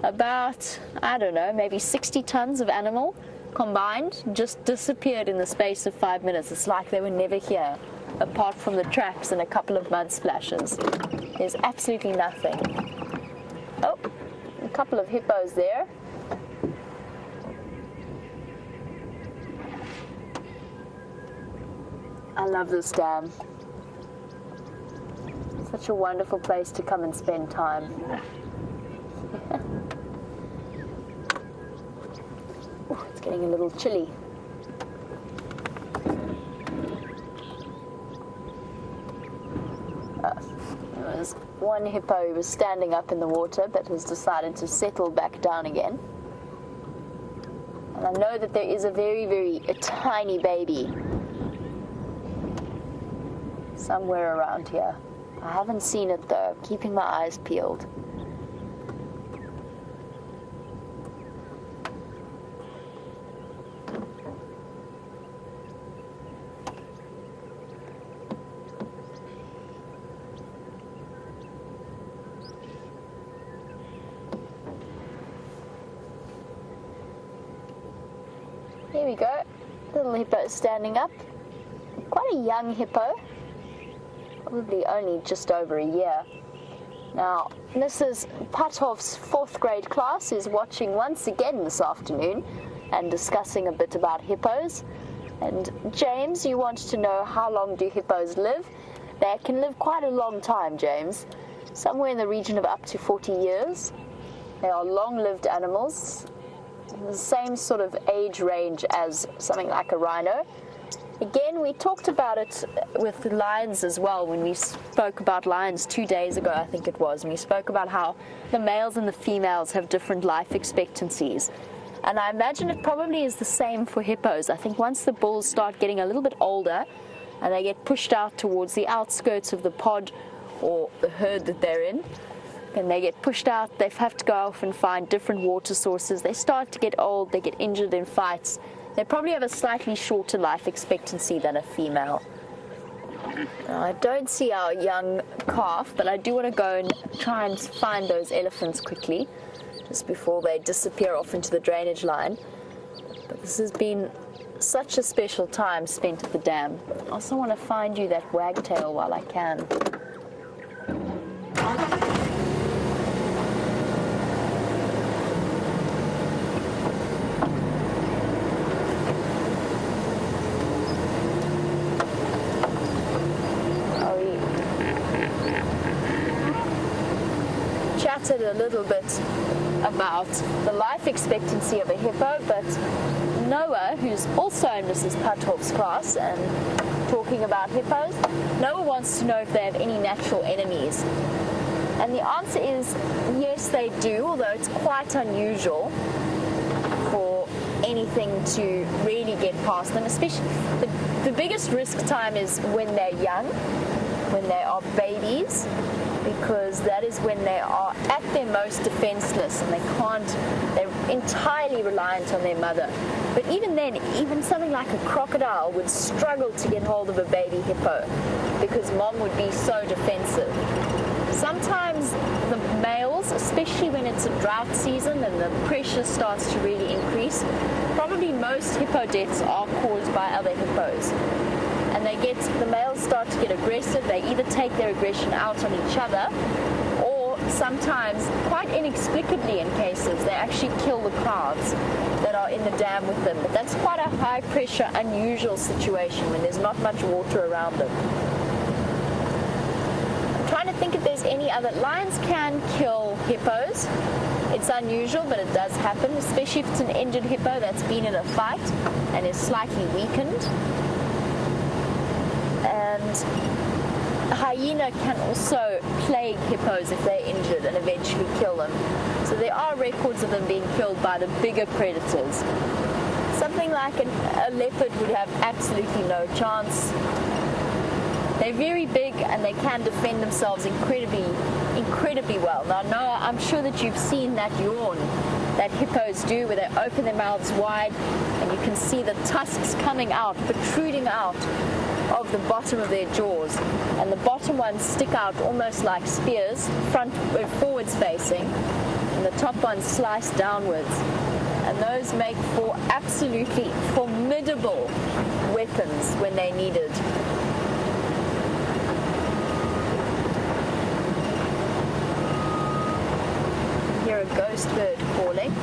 About, I don't know, maybe 60 tons of animal combined just disappeared in the space of 5 minutes. It's like they were never here, apart from the tracks and a couple of mud splashes. There's absolutely nothing. Oh, a couple of hippos there. I love this dam. Such a wonderful place to come and spend time. Ooh, it's getting a little chilly. There was one hippo who was standing up in the water but has decided to settle back down again. And I know that there is a very tiny baby somewhere around here. I haven't seen it though, keeping my eyes peeled. Here we go, little hippo standing up. Quite a young hippo. Probably only just over a year. Now, Mrs. Puthoff's 4th grade class is watching once again this afternoon and discussing a bit about hippos. And James, you want to know how long do hippos live? They can live quite a long time, James. Somewhere in the region of up to 40 years. They are long-lived animals, the same sort of age range as something like a rhino. Again, we talked about it with the lions as well when we spoke about lions 2 days ago, I think it was, and we spoke about how the males and the females have different life expectancies. And I imagine it probably is the same for hippos. I think once the bulls start getting a little bit older and they get pushed out towards the outskirts of the pod or the herd that they're in, and they get pushed out, they have to go off and find different water sources. They start to get old, they get injured in fights. They probably have a slightly shorter life expectancy than a female. Now, I don't see our young calf, but I do want to go and try and find those elephants quickly, just before they disappear off into the drainage line. But this has been such a special time spent at the dam. I also want to find you that wagtail while I can. A little bit about the life expectancy of a hippo, but Noah, who's also in Mrs. Puthoff's class and talking about hippos, Noah wants to know if they have any natural enemies. And the answer is yes, they do, although it's quite unusual for anything to really get past them. Especially the biggest risk time is when they're young, when they are babies, because that is when they are at their most defenseless and they're entirely reliant on their mother. But even then, even something like a crocodile would struggle to get hold of a baby hippo because mom would be so defensive. Sometimes the males, especially when it's a drought season and the pressure starts to really increase, probably most hippo deaths are caused by other hippos. And the males start to get aggressive. They either take their aggression out on each other, or sometimes, quite inexplicably in cases, they actually kill the calves that are in the dam with them. But that's quite a high pressure, unusual situation when there's not much water around them. I'm trying to think if there's any other. Lions can kill hippos. It's unusual, but it does happen, especially if it's an injured hippo that's been in a fight and is slightly weakened. And a hyena can also plague hippos if they're injured and eventually kill them. So there are records of them being killed by the bigger predators. Something like a leopard would have absolutely no chance. They're very big and they can defend themselves incredibly well. Now, Noah, I'm sure that you've seen that yawn that hippos do, where they open their mouths wide and you can see the tusks coming out, protruding out of the bottom of their jaws, and the bottom ones stick out almost like spears, forwards facing, and the top ones slice downwards. And those make for absolutely formidable weapons when they're needed. You hear a ghost bird calling.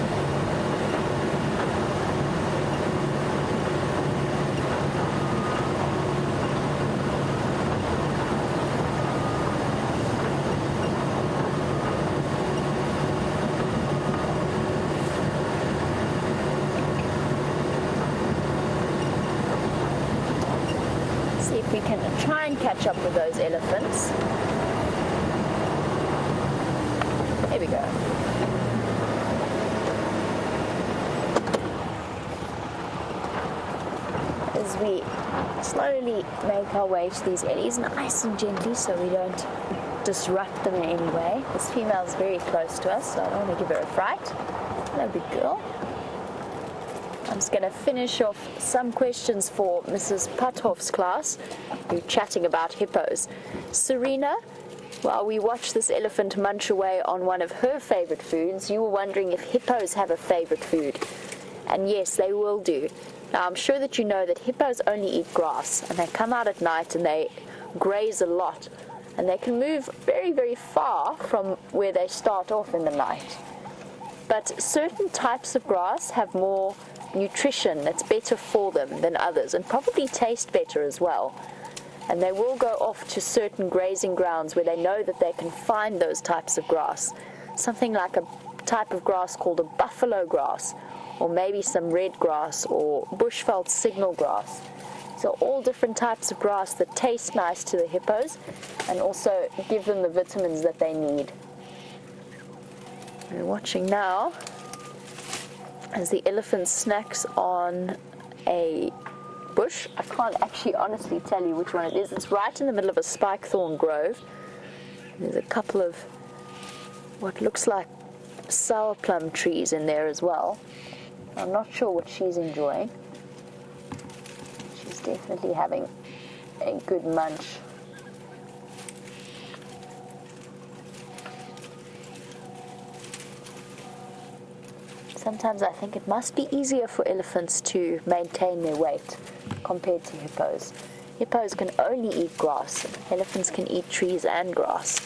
We can try and catch up with those elephants. Here we go. As we slowly make our way to these eddies, nice and gently so we don't disrupt them in any way. This female is very close to us, so I don't want to give her a fright. Hello, big girl. I'm just going to finish off some questions for Mrs. Puthoff's class, who's chatting about hippos. Serena, while we watch this elephant munch away on one of her favorite foods, you were wondering if hippos have a favorite food. And yes, they will do. Now, I'm sure that you know that hippos only eat grass, and they come out at night and they graze a lot. And they can move very, very far from where they start off in the night. But certain types of grass have more nutrition that's better for them than others, and probably taste better as well. And they will go off to certain grazing grounds where they know that they can find those types of grass. Something like a type of grass called a buffalo grass, or maybe some red grass or bushveld signal grass. So all different types of grass that taste nice to the hippos and also give them the vitamins that they need. We're watching now as the elephant snacks on a bush. I can't actually honestly tell you which one it is. It's right in the middle of a spike thorn grove. There's a couple of what looks like sour plum trees in there as well. I'm not sure what she's enjoying. She's definitely having a good munch. Sometimes I think it must be easier for elephants to maintain their weight compared to hippos. Hippos can only eat grass. Elephants can eat trees and grass.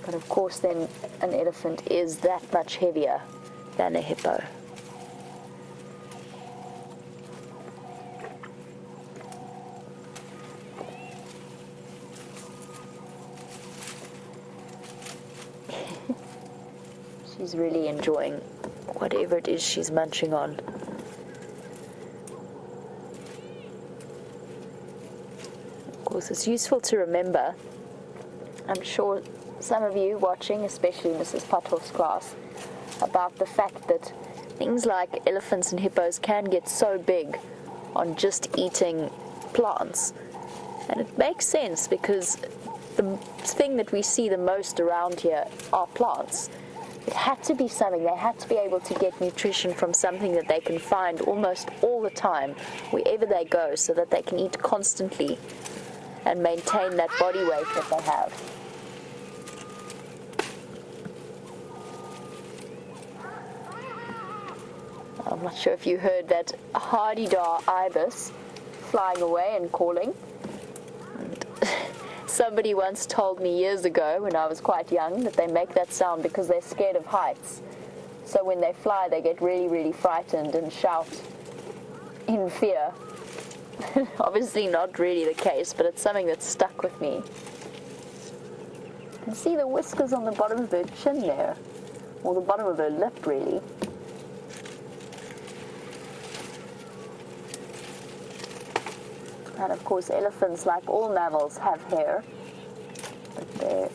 But of course then an elephant is that much heavier than a hippo. She's really enjoying whatever it is she's munching on. course, it's useful to remember. I'm sure some of you watching, especially Mrs. Pothoff's class, about the fact that things like elephants and hippos can get so big on just eating plants. And it makes sense because the thing that we see the most around here are plants. It had to be something. They had to be able to get nutrition from something that they can find almost all the time, wherever they go, so that they can eat constantly and maintain that body weight that they have. I'm not sure if you heard that hardy-dar ibis flying away and calling. And somebody once told me years ago, when I was quite young, that they make that sound because they're scared of heights. So when they fly, they get really, really frightened and shout in fear. Obviously not really the case, but it's something that's stuck with me. You can see the whiskers on the bottom of her chin there, or the bottom of her lip, really. And of course, elephants, like all mammals, have hair, but they're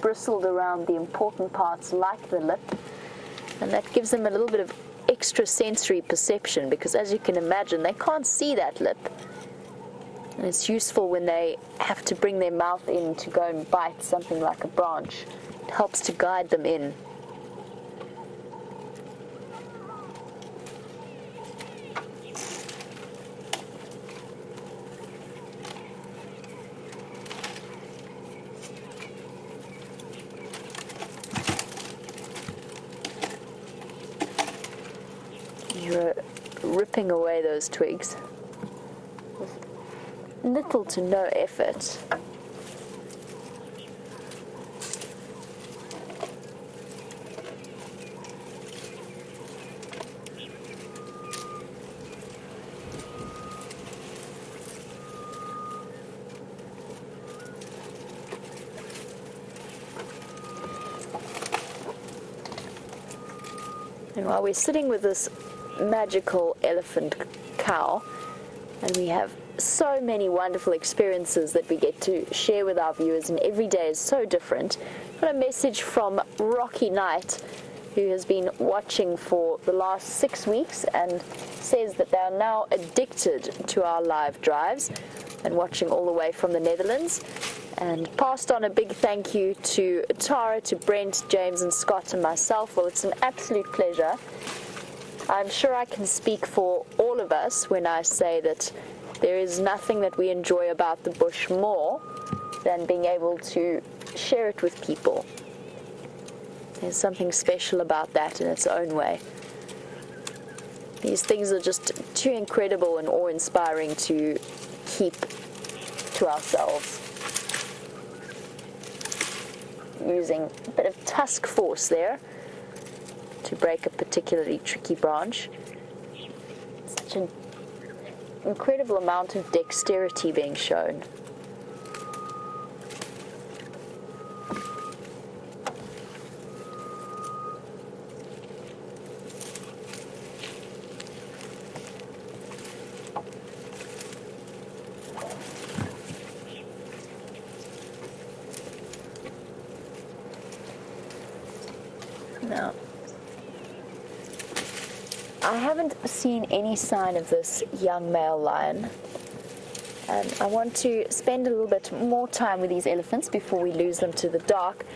bristled around the important parts like the lip, and that gives them a little bit of extra sensory perception, because as you can imagine, they can't see that lip. And it's useful when they have to bring their mouth in to go and bite something like a branch. It helps to guide them in. You're ripping away those twigs with little to no effort. And while we're sitting with this magical elephant cow, and we have so many wonderful experiences that we get to share with our viewers, and every day is so different. I've got a message from Rocky Knight, who has been watching for the last 6 weeks and says that they are now addicted to our live drives and watching all the way from the Netherlands, and passed on a big thank you to Tara, to Brent, James and Scott and myself. Well, it's an absolute pleasure. I'm sure I can speak for all of us when I say that there is nothing that we enjoy about the bush more than being able to share it with people. There's something special about that in its own way. These things are just too incredible and awe-inspiring to keep to ourselves. Using a bit of tusk force there to break a particularly tricky branch. Such an incredible amount of dexterity being shown. Now, I haven't seen any sign of this young male lion, and I want to spend a little bit more time with these elephants before we lose them to the dark.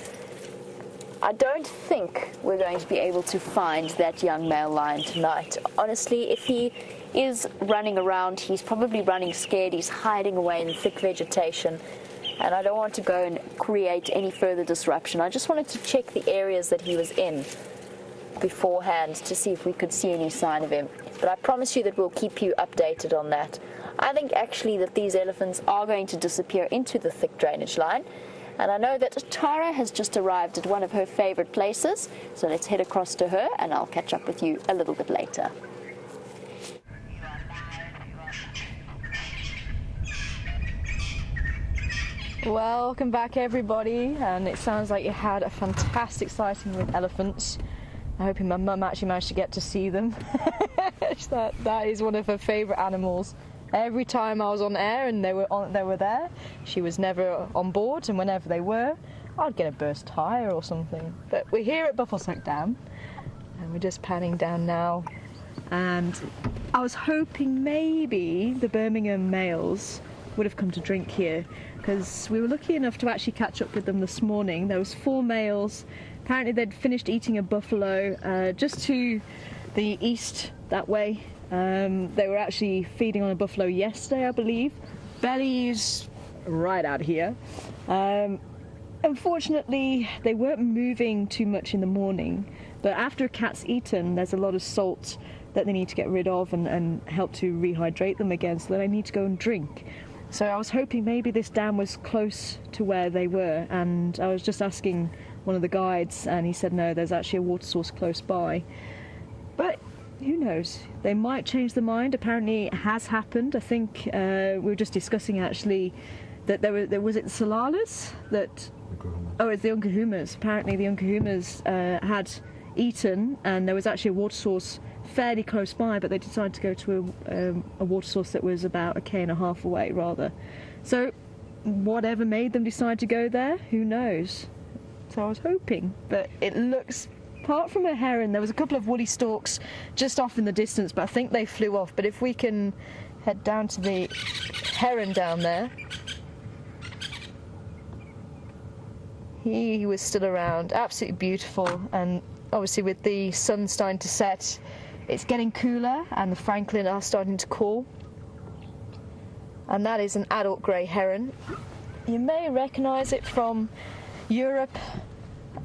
I don't think we're going to be able to find that young male lion tonight. Honestly, if he is running around, he's probably running scared, he's hiding away in the thick vegetation, and I don't want to go and create any further disruption. I just wanted to check the areas that he was in beforehand to see if we could see any sign of him. But I promise you that we'll keep you updated on that. I think actually that these elephants are going to disappear into the thick drainage line. And I know that Tara has just arrived at one of her favorite places. So let's head across to her and I'll catch up with you a little bit later. Welcome back everybody, and it sounds like you had a fantastic sighting with elephants. I'm hoping my mum actually managed to get to see them. That is one of her favourite animals, Every time I was on air and they were there, she was never on board, and whenever they were, I'd get a burst tyre or something. But we're here at Bufflesack Dam, and we're just panning down now. And I was hoping maybe the Birmingham males would have come to drink here, because we were lucky enough to actually catch up with them this morning. There was 4 males. Apparently they'd finished eating a buffalo just to the east that way. They were actually feeding on a buffalo yesterday, I believe. Bellies right out here. Unfortunately, they weren't moving too much in the morning, but after a cat's eaten, there's a lot of salt that they need to get rid of and help to rehydrate them again, so they need to go and drink. So I was hoping maybe this dam was close to where they were, and I was just asking one of the guides, and he said no, there's actually a water source close by. But who knows? They might change their mind. Apparently it has happened. I think we were just discussing actually that there was it the Salalas that... Oh, it's the Unkahumas. Apparently the Unkahumas had eaten, and there was actually a water source fairly close by, but they decided to go to a water source that was about 1.5 km away rather. So whatever made them decide to go there, who knows? So I was hoping, but it looks, apart from a heron, there was a couple of woolly storks just off in the distance, but I think they flew off. But if we can head down to the heron down there, he was still around, absolutely beautiful. And obviously with the sun starting to set, it's getting cooler and the francolin are starting to cool. And that is an adult grey heron. You may recognise it from Europe.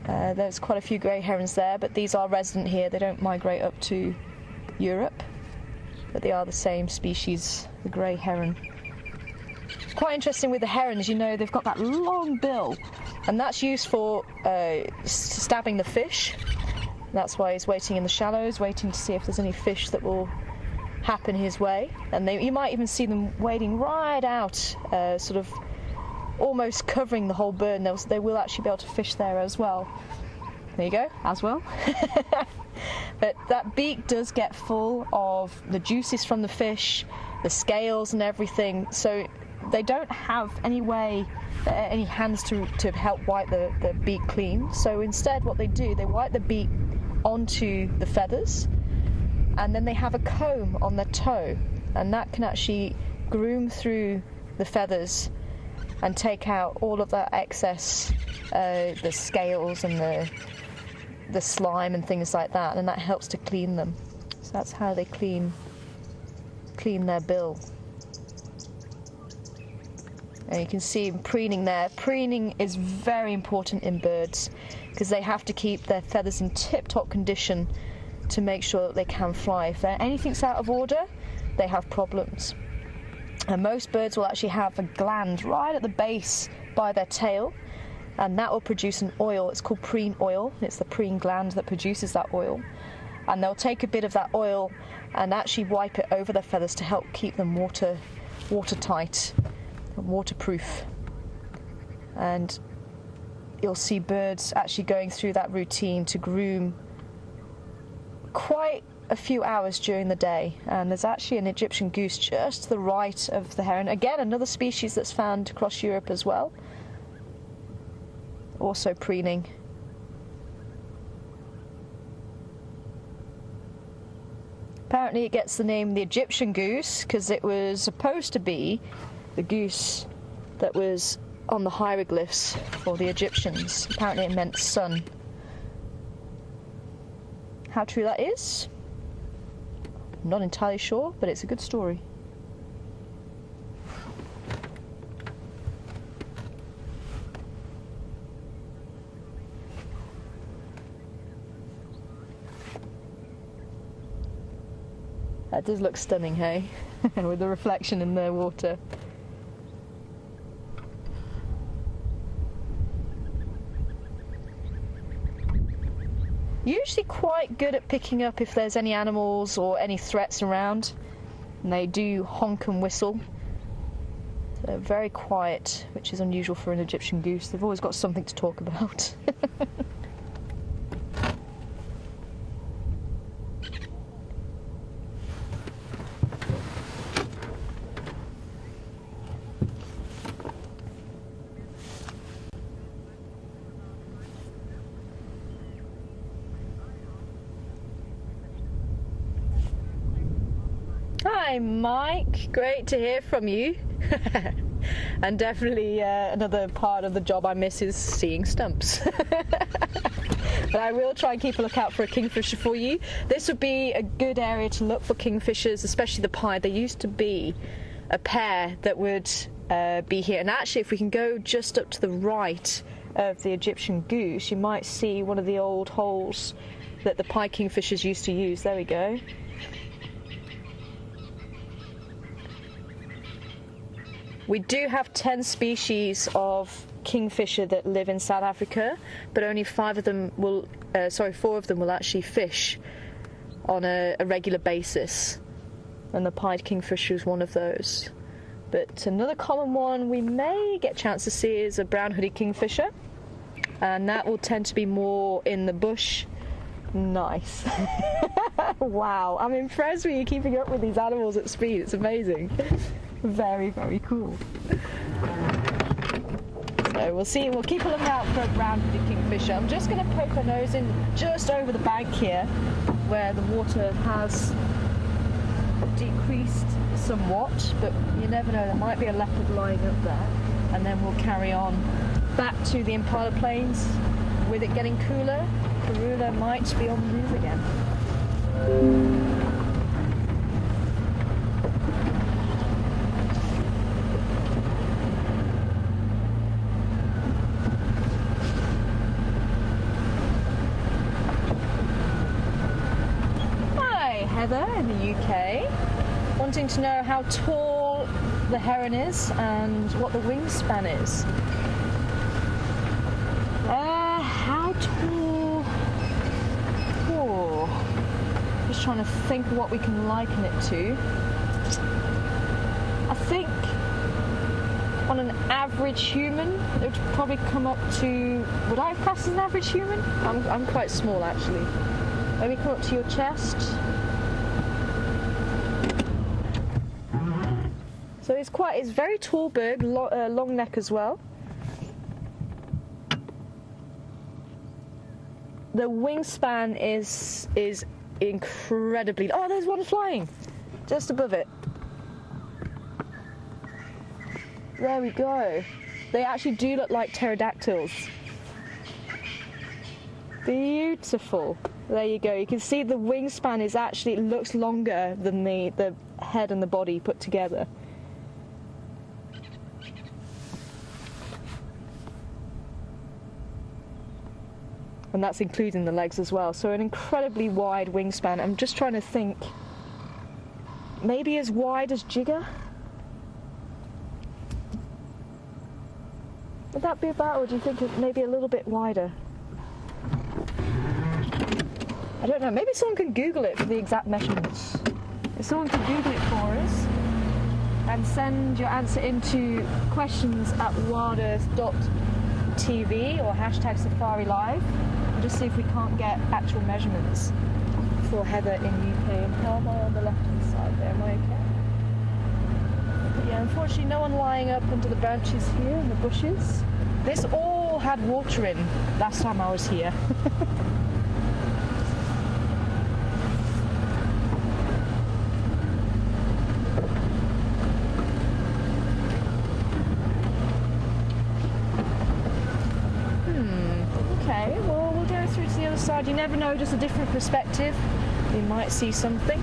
There's quite a few grey herons there, but these are resident here. They don't migrate up to Europe, but they are the same species, the grey heron. It's quite interesting with the herons, you know, they've got that long bill, and that's used for stabbing the fish. That's why he's waiting in the shallows, waiting to see if there's any fish that will happen his way. And you might even see them wading right out, sort of almost covering the whole bird, and they will actually be able to fish there as well. There you go, as well. But that beak does get full of the juices from the fish, the scales and everything, so they don't have any way, any hands to help wipe the beak clean. So instead what they do, they wipe the beak onto the feathers, and then they have a comb on their toe, and that can actually groom through the feathers and take out all of that excess, the scales and the slime and things like that, and that helps to clean them. So that's how they clean their bill. And you can see preening there. Preening is very important in birds because they have to keep their feathers in tip-top condition to make sure that they can fly. If anything's out of order, they have problems. And most birds will actually have a gland right at the base by their tail, and that will produce an oil. It's called preen oil. It's the preen gland that produces that oil. And they'll take a bit of that oil and actually wipe it over their feathers to help keep them watertight, waterproof. And you'll see birds actually going through that routine to groom quite a few hours during the day. And there's actually an Egyptian goose just to the right of the heron. Again, another species that's found across Europe as well. Also preening. Apparently it gets the name the Egyptian goose because it was supposed to be the goose that was on the hieroglyphs for the Egyptians. Apparently it meant sun. How true that is? I'm not entirely sure, but it's a good story. That does look stunning, hey? With the reflection in the water. Usually quite good at picking up if there's any animals or any threats around, and they do honk and whistle. They're very quiet, which is unusual for an Egyptian goose. They've always got something to talk about. Hi, Mike. Great to hear from you. And definitely another part of the job I miss is seeing stumps. But I will try and keep a lookout for a kingfisher for you. This would be a good area to look for kingfishers, especially the pied. There used to be a pair that would be here. And actually, if we can go just up to the right of the Egyptian goose, you might see one of the old holes that the pied kingfishers used to use. There we go. We do have 10 species of kingfisher that live in South Africa, but only 4 of them will actually fish on a regular basis, and the pied kingfisher is one of those. But another common one we may get a chance to see is a brown-hooded kingfisher, and that will tend to be more in the bush. Nice. Wow, I'm impressed with you keeping up with these animals at speed. It's amazing. Very, very cool. So we'll see, we'll keep a lookout for a brown-hooded kingfisher. I'm just going to poke our nose in just over the bank here, where the water has decreased somewhat, but you never know, there might be a leopard lying up there. And then we'll carry on back to the Impala plains. With it getting cooler, Karula might be on the move again. In the UK, wanting to know how tall the heron is and what the wingspan is. How tall? Oh, just trying to think of what we can liken it to. I think on an average human, it would probably come up to, would I class as an average human? I'm quite small actually. Maybe come up to your chest. So it's very tall bird, long neck as well. The wingspan is incredibly. Oh, there's one flying, just above it. There we go. They actually do look like pterodactyls. Beautiful. There you go. You can see the wingspan is actually, it looks longer than the head and the body put together. And that's including the legs as well. So an incredibly wide wingspan. I'm just trying to think, maybe as wide as Jigger? Would that be about, or do you think maybe a little bit wider? I don't know, maybe someone can Google it for the exact measurements. If someone can Google it for us and send your answer into questions@wildearth.tv or #SafariLive. And just see if we can't get actual measurements for heather in UK. And how am I on the left-hand side there? Am I okay? But yeah, unfortunately no one lying up under the branches here in the bushes. This all had water in last time I was here. Okay, well we'll go through to the other side. You never know, just a different perspective. You might see something.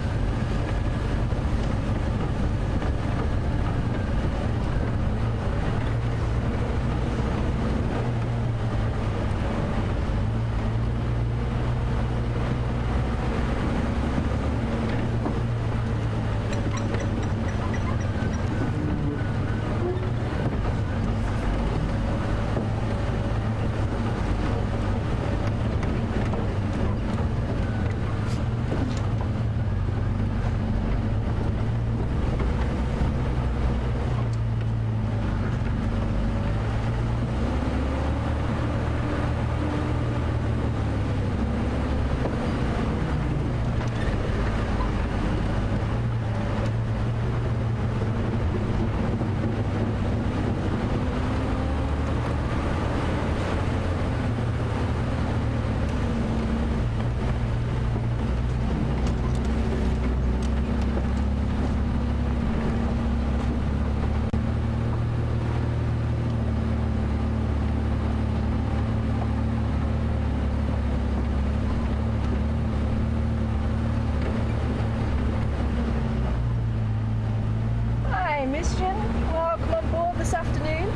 Christian, welcome on board this afternoon.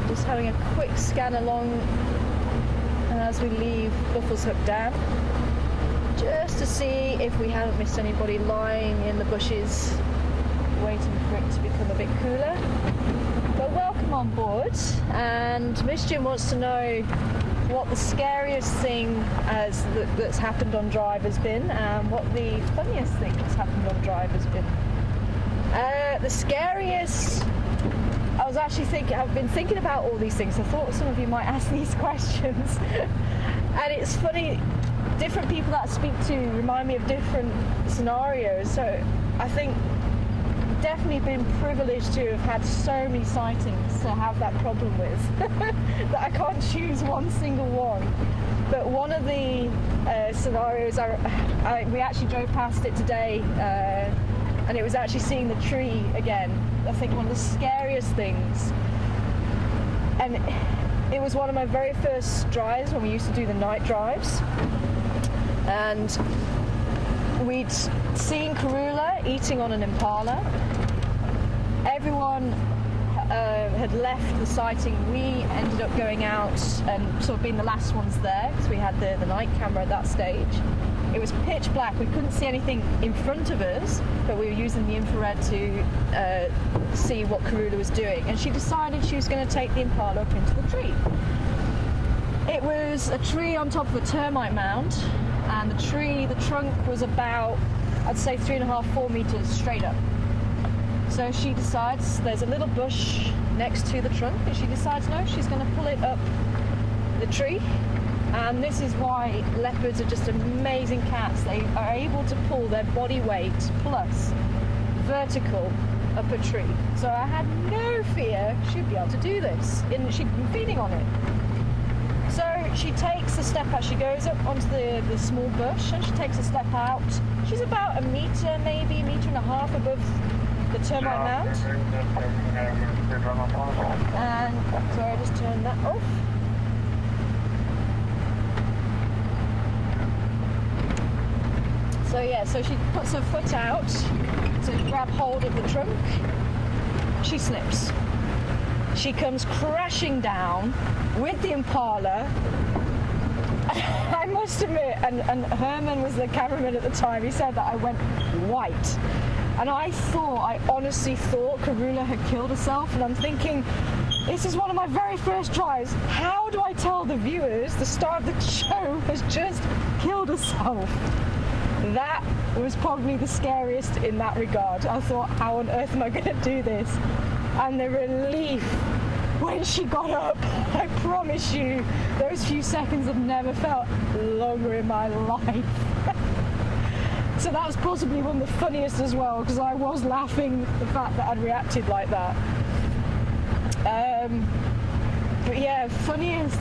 Just having a quick scan along as we leave Buffles Hook Dam, just to see if we haven't missed anybody lying in the bushes waiting for it to become a bit cooler. But welcome on board, and Mischief wants to know what the scariest thing that's happened on drive has been, and what the funniest thing that's happened on drive has been. The scariest, I've been thinking about all these things. I thought some of you might ask these questions. And it's funny, different people that I speak to remind me of different scenarios. So I think definitely been privileged to have had so many sightings to have that problem with that I can't choose one single one. But one of the scenarios, we actually drove past it today, and it was actually seeing the tree again. I think one of the scariest things, and it was one of my very first drives when we used to do the night drives, and we'd seen Karula eating on an Impala. Everyone had left the sighting. We ended up going out and sort of being the last ones there because we had the night camera at that stage. It was pitch black. We couldn't see anything in front of us, but we were using the infrared to see what Karula was doing. And she decided she was going to take the Impala up into the tree. It was a tree on top of a termite mound, and the trunk was about, I'd say 3.5, 4 meters straight up. So she decides, there's a little bush next to the trunk, and she decides no, she's going to pull it up the tree. And this is why leopards are just amazing cats. They are able to pull their body weight plus vertical up a tree. So I had no fear she'd be able to do this, and she'd been feeding on it. So she takes a step out, she goes up onto the small bush, and she takes a step out. She's about a meter, maybe 1.5 meters above the termite mound. And sorry, I just turned that off. So yeah, so she puts her foot out to grab hold of the trunk. She slips. She comes crashing down with the Impala. I must admit, and Herman was the cameraman at the time, he said that I went white. And I honestly thought Karula had killed herself, and I'm thinking, this is one of my very first drives. How do I tell the viewers the star of the show has just killed herself? That was probably the scariest in that regard. I thought, how on earth am I going to do this? And the relief when she got up, I promise you, those few seconds have never felt longer in my life. So that was possibly one of the funniest as well, because I was laughing at the fact that I'd reacted like that. But yeah, funniest,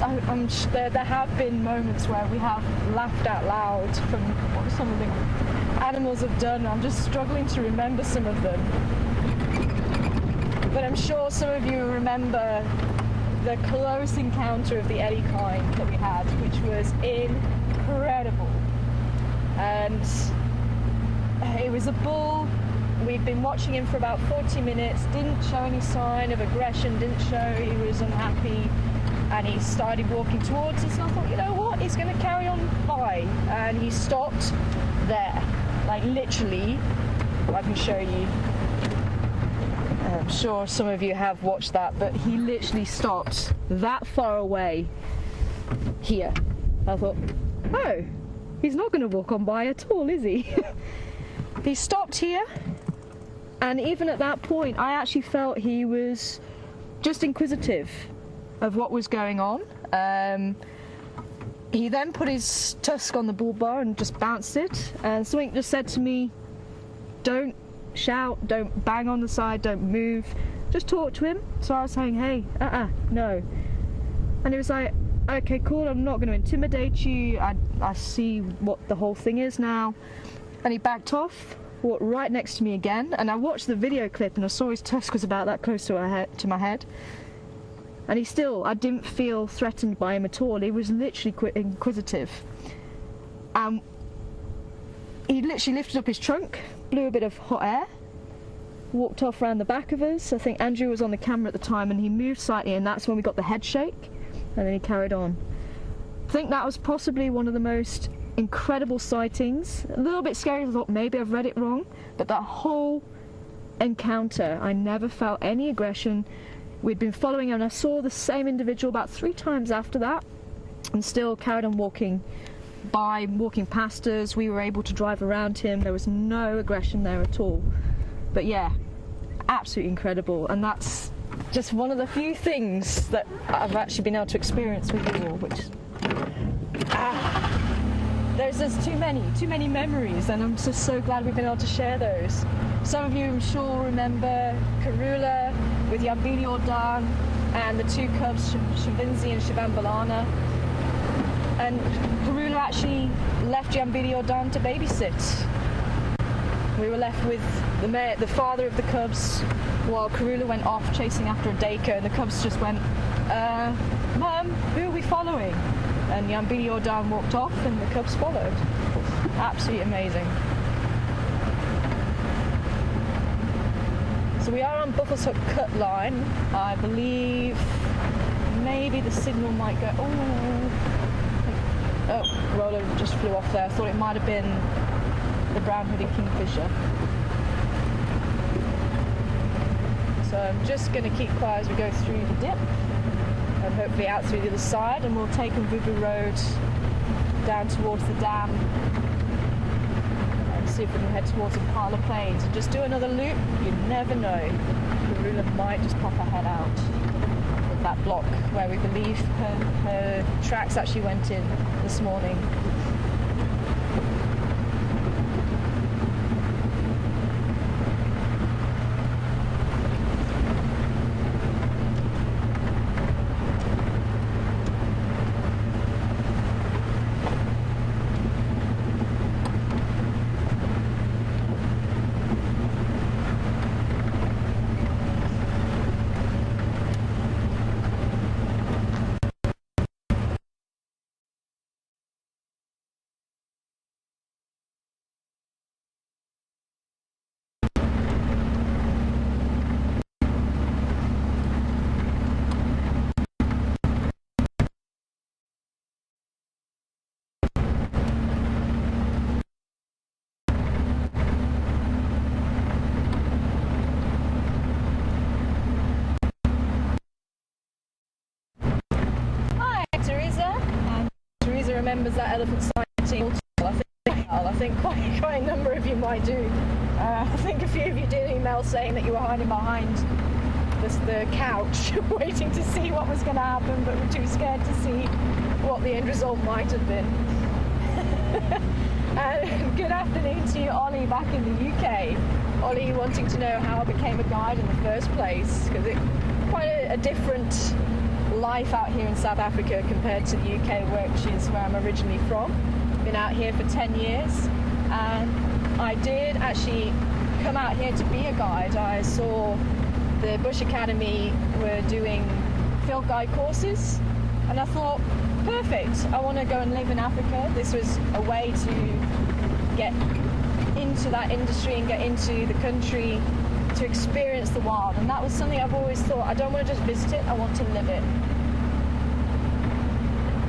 there have been moments where we have laughed out loud from what some of the animals have done. I'm just struggling to remember some of them. But I'm sure some of you remember the close encounter of the any kind that we had, which was incredible. And it was a bull. We'd been watching him for about 40 minutes, didn't show any sign of aggression, didn't show he was unhappy, and he started walking towards us, and I thought, you know what, he's going to carry on by. And he stopped there, like literally, I can show you. I'm sure some of you have watched that, but he literally stopped that far away here. I thought, oh, he's not going to walk on by at all, is he? He stopped here, and even at that point I actually felt he was just inquisitive of what was going on. He then put his tusk on the bull bar and just bounced it, and something just said to me, don't shout, don't bang on the side, don't move, just talk to him. So I was saying, hey, no. And he was like, okay, cool, I'm not going to intimidate you, I see what the whole thing is now. And he backed off, walked right next to me again, and I watched the video clip and I saw his tusk was about that close to my head. And I didn't feel threatened by him at all. He was literally inquisitive. He literally lifted up his trunk, blew a bit of hot air, walked off around the back of us. I think Andrew was on the camera at the time and he moved slightly, and that's when we got the head shake, and then he carried on. I think that was possibly one of the most incredible sightings. A little bit scary, I thought maybe I've read it wrong, but that whole encounter, I never felt any aggression. We'd been following him and I saw the same individual about 3 times after that, and still carried on walking past us. We were able to drive around him. There was no aggression there at all. But yeah, absolutely incredible, and that's just one of the few things that I've actually been able to experience with you all, which there's just too many memories, and I'm just so glad we've been able to share those. Some of you, I'm sure, remember Karula with Yambili Dung and the 2 cubs, Shavinzi and Shivambalana. And Karula actually left Yambili Dung to babysit. We were left with the father of the cubs, while Karula went off chasing after a daker, and the cubs just went, Mum, who are we following? And Yambili Dung walked off and the cubs followed. Absolutely amazing. So we are on Buffalo's Hook cut line. I believe maybe the signal might go, oh, roller just flew off there. I thought it might have been the brown-hooded kingfisher. So I'm just going to keep quiet as we go through the dip, and hopefully out through the other side, and we'll take Mvubu Road down towards the dam and see if we can head towards Impala Plains and just do another loop. You never know, Karula might just pop her head out of that block where we believe her tracks actually went in this morning. Remembers that elephant sighting. I think quite a number of you might do. I think a few of you did email saying that you were hiding behind the couch waiting to see what was going to happen, but were too scared to see what the end result might have been. And good afternoon to you, Ollie, back in the UK. Ollie wanting to know how I became a guide in the first place, because it's quite a different life out here in South Africa compared to the UK, which is where I'm originally from. Been out here for 10 years, and I did actually come out here to be a guide. I saw the Bush Academy were doing field guide courses, and I thought, perfect, I want to go and live in Africa. This was a way to get into that industry and get into the country to experience the wild, and that was something I've always thought, I don't want to just visit it, I want to live it.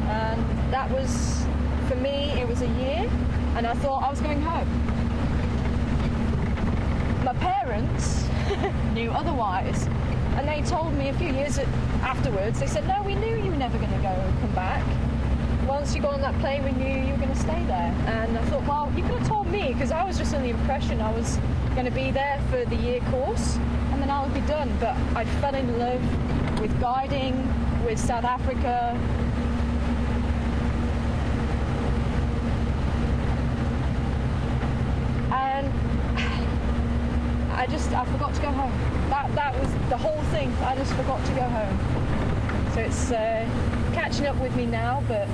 And that was, for me, it was a year, and I thought I was going home. My parents knew otherwise, and they told me a few years afterwards, they said, no, we knew you were never going to go and come back. Once you got on that plane, we knew you were going to stay there. And I thought, well, you could have told me, because I was just under the impression I was going to be there for the year course, and then I would be done. But I fell in love with guiding, with South Africa. And I forgot to go home. That was the whole thing. I just forgot to go home. So it's catching up with me now, but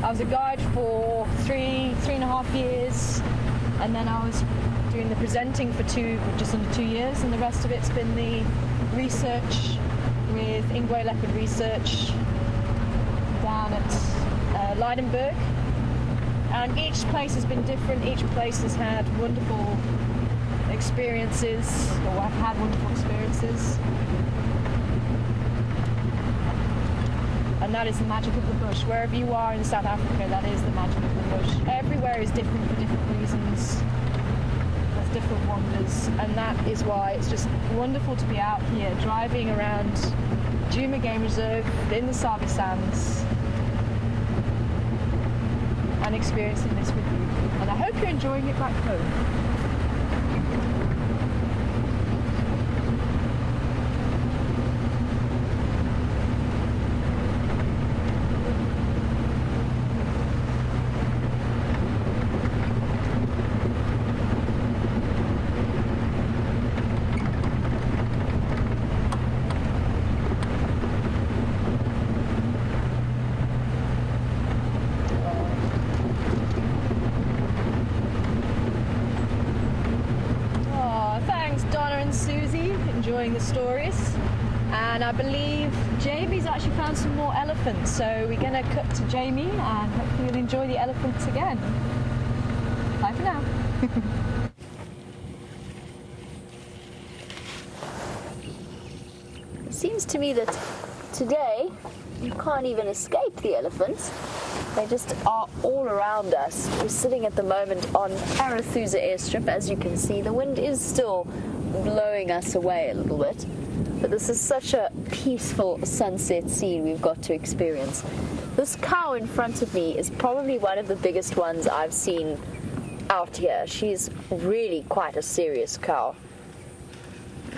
I was a guide for three and a half years, and then I was doing the presenting for just under 2 years, and the rest of it's been the research with Ingwe Leopard Research down at Leidenburg. And each place has been different. Each place has had wonderful experiences, or I've had wonderful experiences. And that is the magic of the bush. Wherever you are in South Africa, that is the magic of the bush. Everywhere is different for different reasons. There's different wonders, and that is why it's just wonderful to be out here driving around Djuma Game Reserve in the Sabi Sands and experiencing this with you. And I hope you're enjoying it back home. Enjoying the stories, and I believe Jamie's actually found some more elephants, so we're going to cut to Jamie and hopefully you'll enjoy the elephants again. Bye for now. It seems to me that today you can't even escape the elephants. They just are all around us. We're sitting at the moment on Erythristic airstrip. As you can see, the wind is still blowing us away a little bit, but this is such a peaceful sunset scene we've got to experience. This cow in front of me is probably one of the biggest ones I've seen out here. She's really quite a serious cow.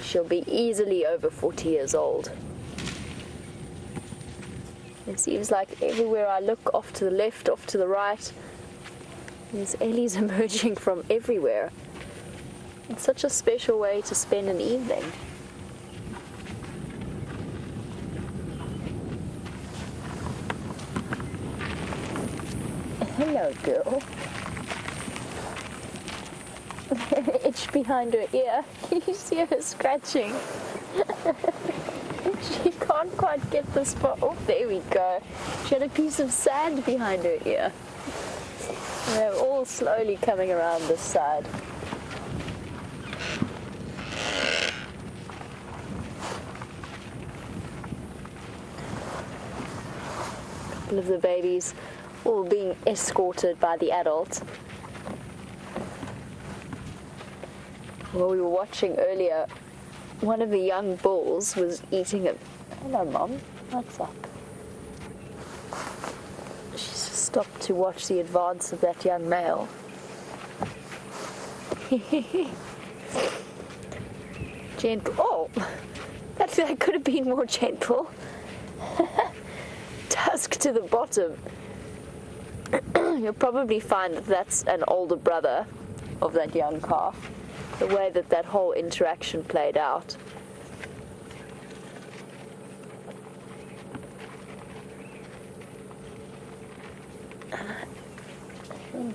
She'll be easily over 40 years old. It seems like everywhere I look, off to the left, off to the right, there's ellies emerging from everywhere. It's such a special way to spend an evening. Hello, girl. Itch behind her ear. Can you see her scratching? She can't quite get the spot. Oh, there we go. She had a piece of sand behind her ear. And they're all slowly coming around this side. Of the babies all being escorted by the adult. While we were watching earlier, one of the young bulls was eating a... Hello, Mom. What's up? She's just stopped to watch the advance of that young male. Gentle. Oh! That could have been more gentle. Tusk to the bottom. You'll probably find that that's an older brother of that young calf, the way that that whole interaction played out.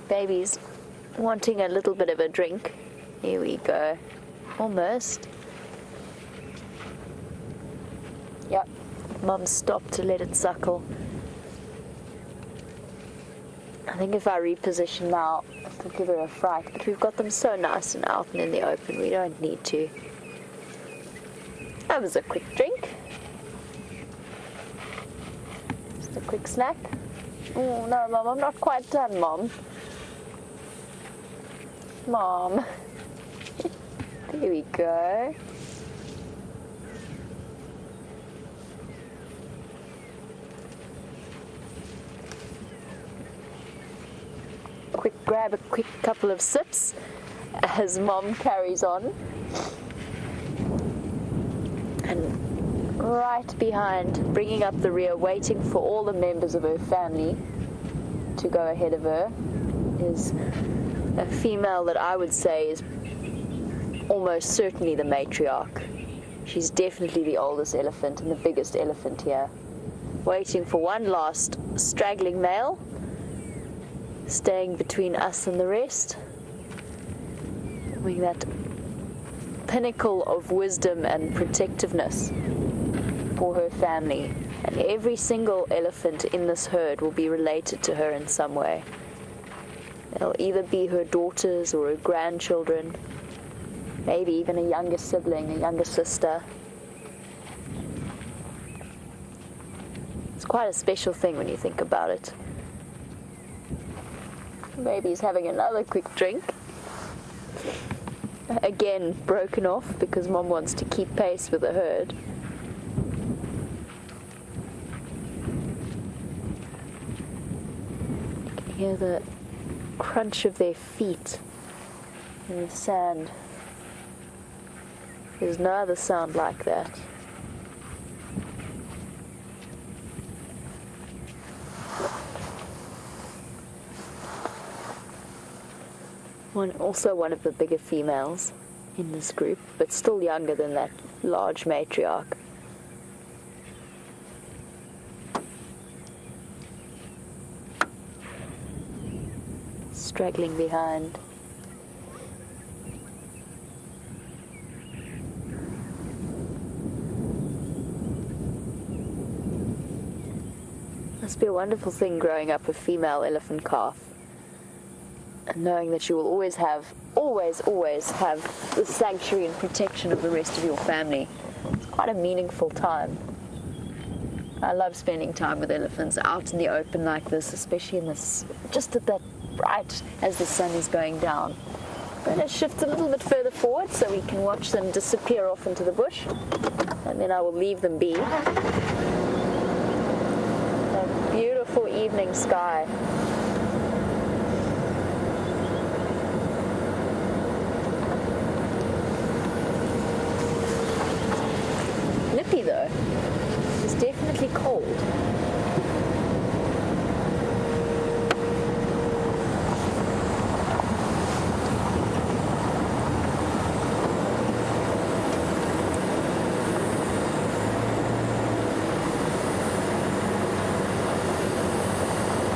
Baby's wanting a little bit of a drink. Here we go. Almost. Yep. Mum stopped to let it suckle. I think if I reposition now, it'll give her a fright. But we've got them so nice and out and in the open, we don't need to. That was a quick drink. Just a quick snack. Oh, no, Mum, I'm not quite done, Mom. Mom. There we go. Grab a quick couple of sips as Mom carries on. And right behind, bringing up the rear, waiting for all the members of her family to go ahead of her, is a female that I would say is almost certainly the matriarch. She's definitely the oldest elephant and the biggest elephant here. Waiting for one last straggling male, staying between us and the rest, being that pinnacle of wisdom and protectiveness for her family. And every single elephant in this herd will be related to her in some way. They'll either be her daughters or her grandchildren. maybe even a younger sibling, a younger sister. It's quite a special thing when you think about it. Baby's having another quick drink. Again, broken off because Mom wants to keep pace with the herd. You can hear the crunch of their feet in the sand. There's no other sound like that. Also one of the bigger females in this group, but still younger than that large matriarch. Straggling behind. Must be a wonderful thing growing up a female elephant calf. And knowing that you will always have the sanctuary and protection of the rest of your family. It's quite a meaningful time. I love spending time with elephants out in the open like this, especially in this, just at that right as the sun is going down. I'm going to shift a little bit further forward so we can watch them disappear off into the bush, and then I will leave them be. A beautiful evening sky. Nippy though, it's definitely cold.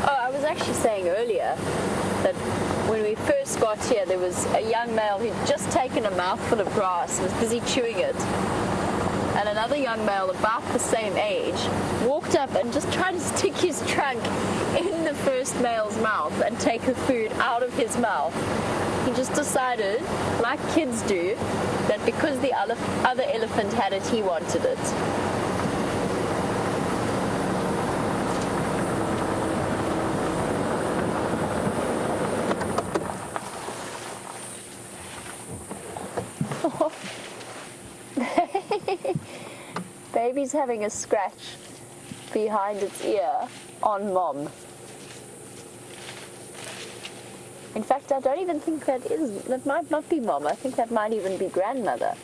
Oh, I was actually saying earlier that when we first got here there was a young male who'd just taken a mouthful of grass and was busy chewing it. And another young male about the same age walked up and just tried to stick his trunk in the first male's mouth and take the food out of his mouth. He just decided, like kids do, that because the other elephant had it, he wanted it. Baby's having a scratch behind its ear on Mom. In fact, I don't even think that might not be Mom. I think that might even be Grandmother.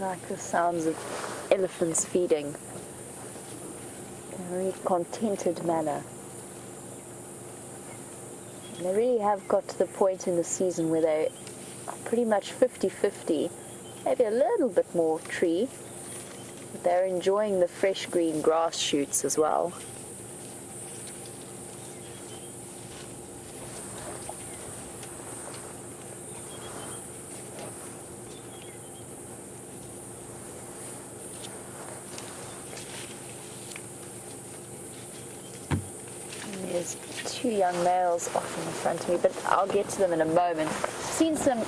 Like the sounds of elephants feeding in a very contented manner. And they really have got to the point in the season where they are pretty much 50-50, maybe a little bit more tree, but they're enjoying the fresh green grass shoots as well. There's two young males off in the front of me, but I'll get to them in a moment. Seen some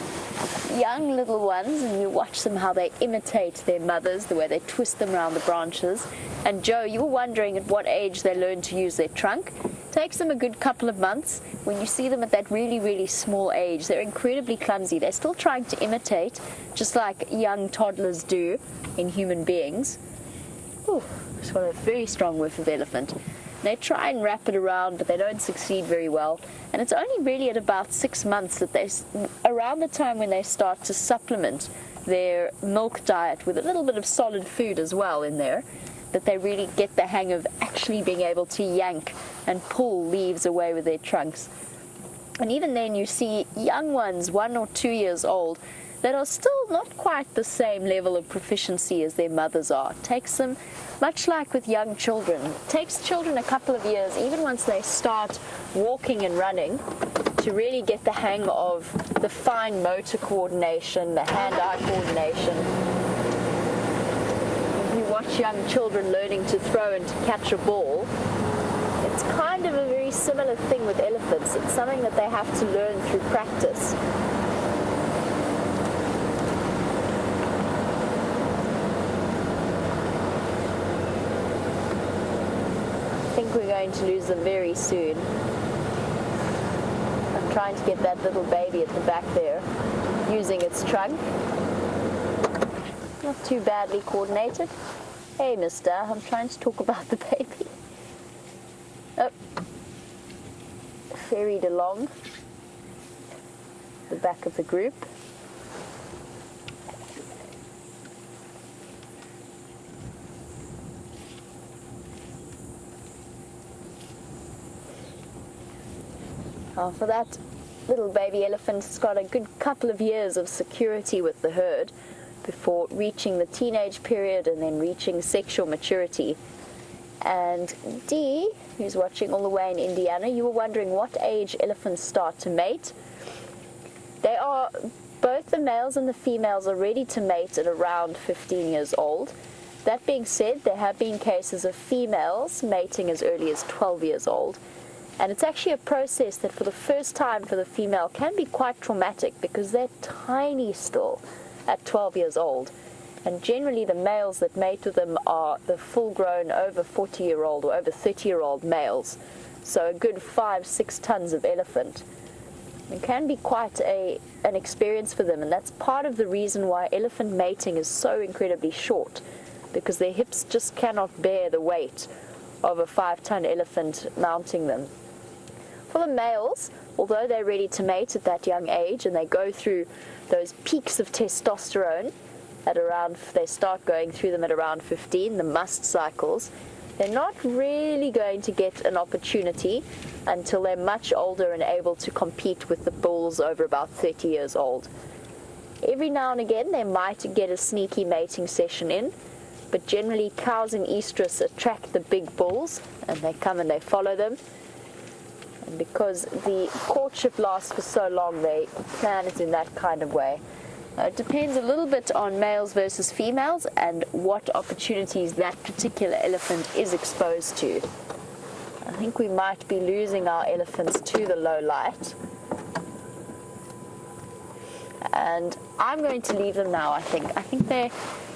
young little ones, and you watch them how they imitate their mothers, the way they twist them around the branches. And Joe, you were wondering at what age they learn to use their trunk. It takes them a good couple of months. When you see them at that really, really small age, they're incredibly clumsy. They're still trying to imitate, just like young toddlers do in human beings. Ooh, just got a very strong whiff of elephant. They try and wrap it around, but they don't succeed very well. And it's only really at about 6 months that around the time when they start to supplement their milk diet with a little bit of solid food as well in there, that they really get the hang of actually being able to yank and pull leaves away with their trunks. And even then you see young ones, 1 or 2 years old, that are still not quite the same level of proficiency as their mothers are. It takes them, much like with young children, it takes children a couple of years, even once they start walking and running, to really get the hang of the fine motor coordination, the hand-eye coordination. If you watch young children learning to throw and to catch a ball, it's kind of a very similar thing with elephants. It's something that they have to learn through practice. I think we're going to lose them very soon. I'm trying to get that little baby at the back there, using its trunk. Not too badly coordinated. Hey, mister, I'm trying to talk about the baby. Oh. Ferried along the back of the group. For that little baby elephant, it's got a good couple of years of security with the herd before reaching the teenage period and then reaching sexual maturity. And Dee, who's watching all the way in Indiana, you were wondering what age elephants start to mate. They are, both the males and the females are ready to mate at around 15 years old. That being said, there have been cases of females mating as early as 12 years old. And it's actually a process that for the first time for the female can be quite traumatic because they're tiny still at 12 years old. And generally the males that mate with them are the full-grown over 40-year-old or over 30-year-old males. So a good 5-6 tons of elephant. It can be quite an experience for them, and that's part of the reason why elephant mating is so incredibly short, because their hips just cannot bear the weight of a 5-ton elephant mounting them. For the males, although they're ready to mate at that young age and they go through those peaks of testosterone at around, they start going through them at around 15, the must cycles, they're not really going to get an opportunity until they're much older and able to compete with the bulls over about 30 years old. Every now and again they might get a sneaky mating session in, but generally cows in estrus attract the big bulls and they come and they follow them. And because the courtship lasts for so long, they plan it in that kind of way. It depends a little bit on males versus females and what opportunities that particular elephant is exposed to. I think we might be losing our elephants to the low light. And I'm going to leave them now, I think.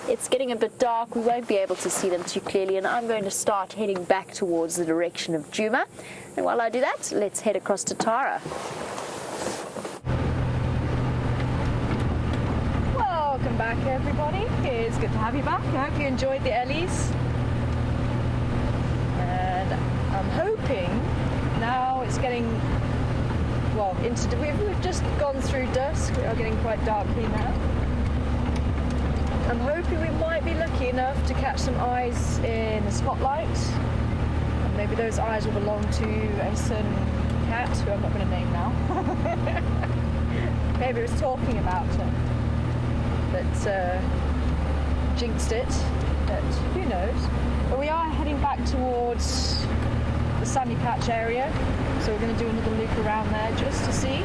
It's getting a bit dark, we won't be able to see them too clearly, and I'm going to start heading back towards the direction of Djuma. And while I do that, let's head across to Tara. Welcome back, everybody. It's good to have you back. I hope you enjoyed the Ellies. And I'm hoping now it's getting, well, we've just gone through dusk. We are getting quite dark here now. I'm hoping we might be lucky enough to catch some eyes in the spotlight. And maybe those eyes will belong to a certain cat who I'm not going to name now. Maybe it was talking about her. But jinxed it. But who knows? But we are heading back towards the sandy patch area. So we're going to do another loop around there just to see.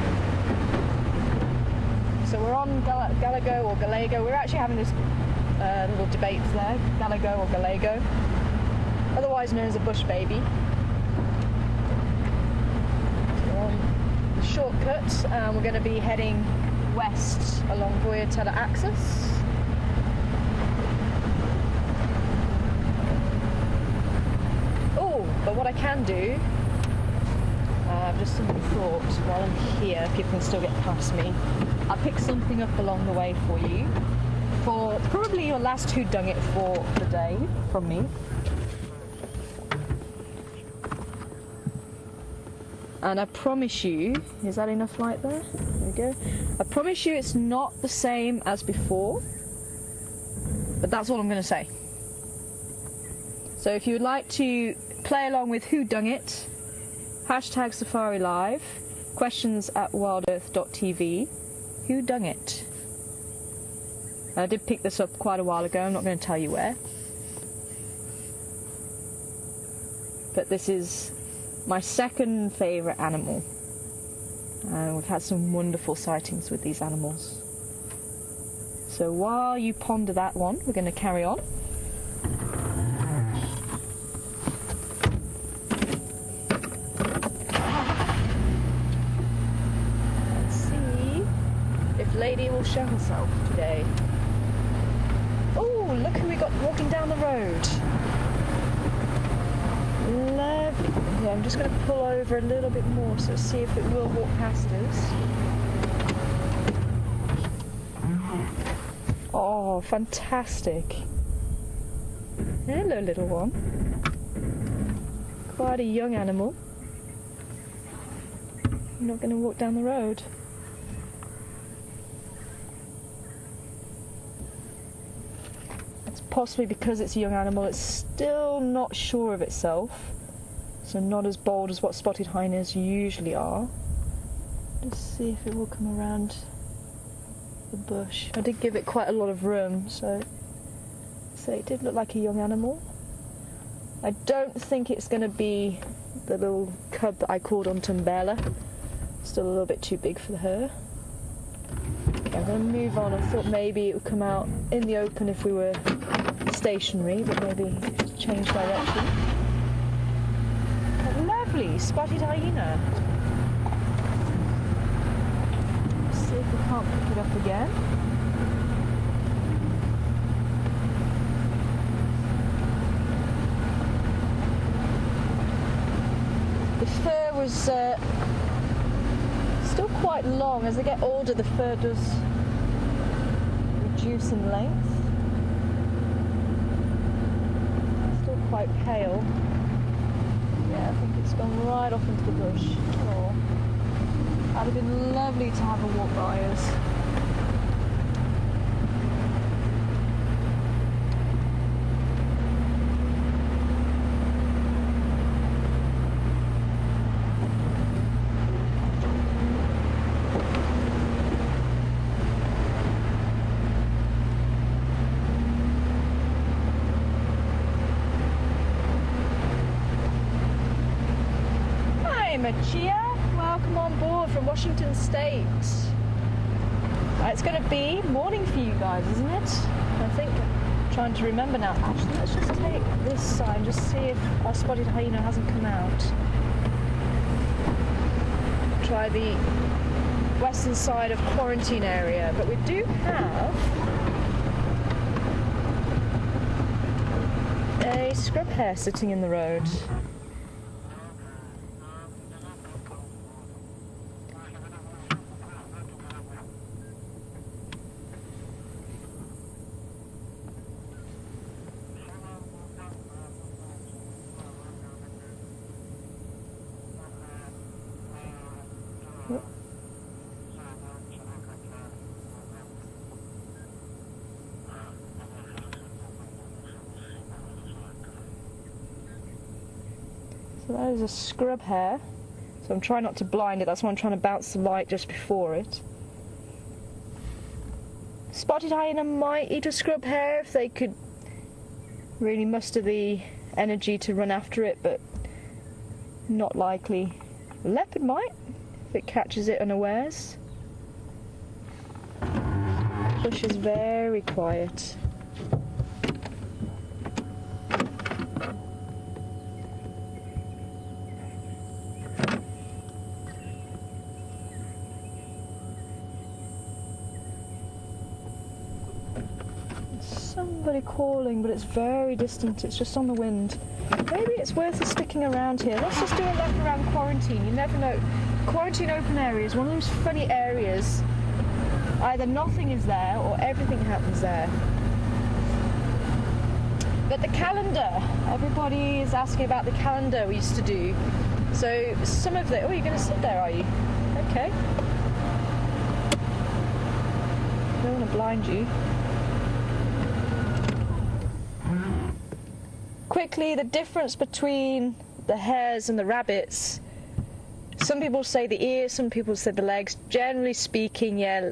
So we're on Galago or Gallego. We're actually having this little debate there, Galago or Gallego, otherwise known as a bush baby. So we're on the shortcut, and we're going to be heading west along Voyatella axis. Oh, but what I can do, just something thought while I'm here, people can still get past me. I'll pick something up along the way for you, for probably your last whodunit for the day from me. And I promise you, is that enough light there? There we go. I promise you it's not the same as before, but that's all I'm going to say. So if you would like to play along with whodunit, hashtag Safari Live, questions@wildearth.tv. Who dung it? I did pick this up quite a while ago, I'm not going to tell you where. But this is my second favourite animal. And we've had some wonderful sightings with these animals. So while you ponder that one, we're going to carry on. Let's see if Lady will show herself today. Oh, look who we got walking down the road. Lovely. Yeah, I'm just going to pull over a little bit more so see if it will walk past us. Oh, fantastic. Hello, little one. Quite a young animal. You're not going to walk down the road. It's possibly because it's a young animal, it's still not sure of itself. So not as bold as what spotted hyenas usually are. Just see if it will come around the bush. I did give it quite a lot of room, so it did look like a young animal. I don't think it's going to be the little cub that I called on Impala. Still a little bit too big for her. Okay, I'm going to move on. I thought maybe it would come out in the open if we were stationary, but maybe change direction. Lovely, spotted hyena. Let's see if we can't pick it up again. The fur was still quite long. As they get older, the fur does reduce in length. Still quite pale. Yeah, I think it's gone right off into the bush. Oh, that'd have been lovely to have a walk by us. Chia, welcome on board from Washington State. It's going to be morning for you guys, isn't it? I think I'm trying to remember now. Actually, let's just take this side and just see if our spotted hyena hasn't come out. Try the western side of quarantine area, but we do have a scrub hare sitting in the road. So that is a scrub hare. So I'm trying not to blind it, that's why I'm trying to bounce the light just before it. Spotted hyena might eat a scrub hare if they could really muster the energy to run after it, but not likely. Leopard might, if it catches it unawares. The bush is very quiet. Somebody calling, but it's very distant. It's just on the wind. Maybe it's worth us sticking around here. Let's just do a lap around quarantine. You never know. Quarantine open area is one of those funny areas. Either nothing is there or everything happens there. But the calendar. Everybody is asking about the calendar we used to do. So some of the... Oh, you're going to sit there, are you? Okay. Don't want to blind you. Quickly, the difference between the hares and the rabbits. Some people say the ears, some people say the legs. Generally speaking, yeah,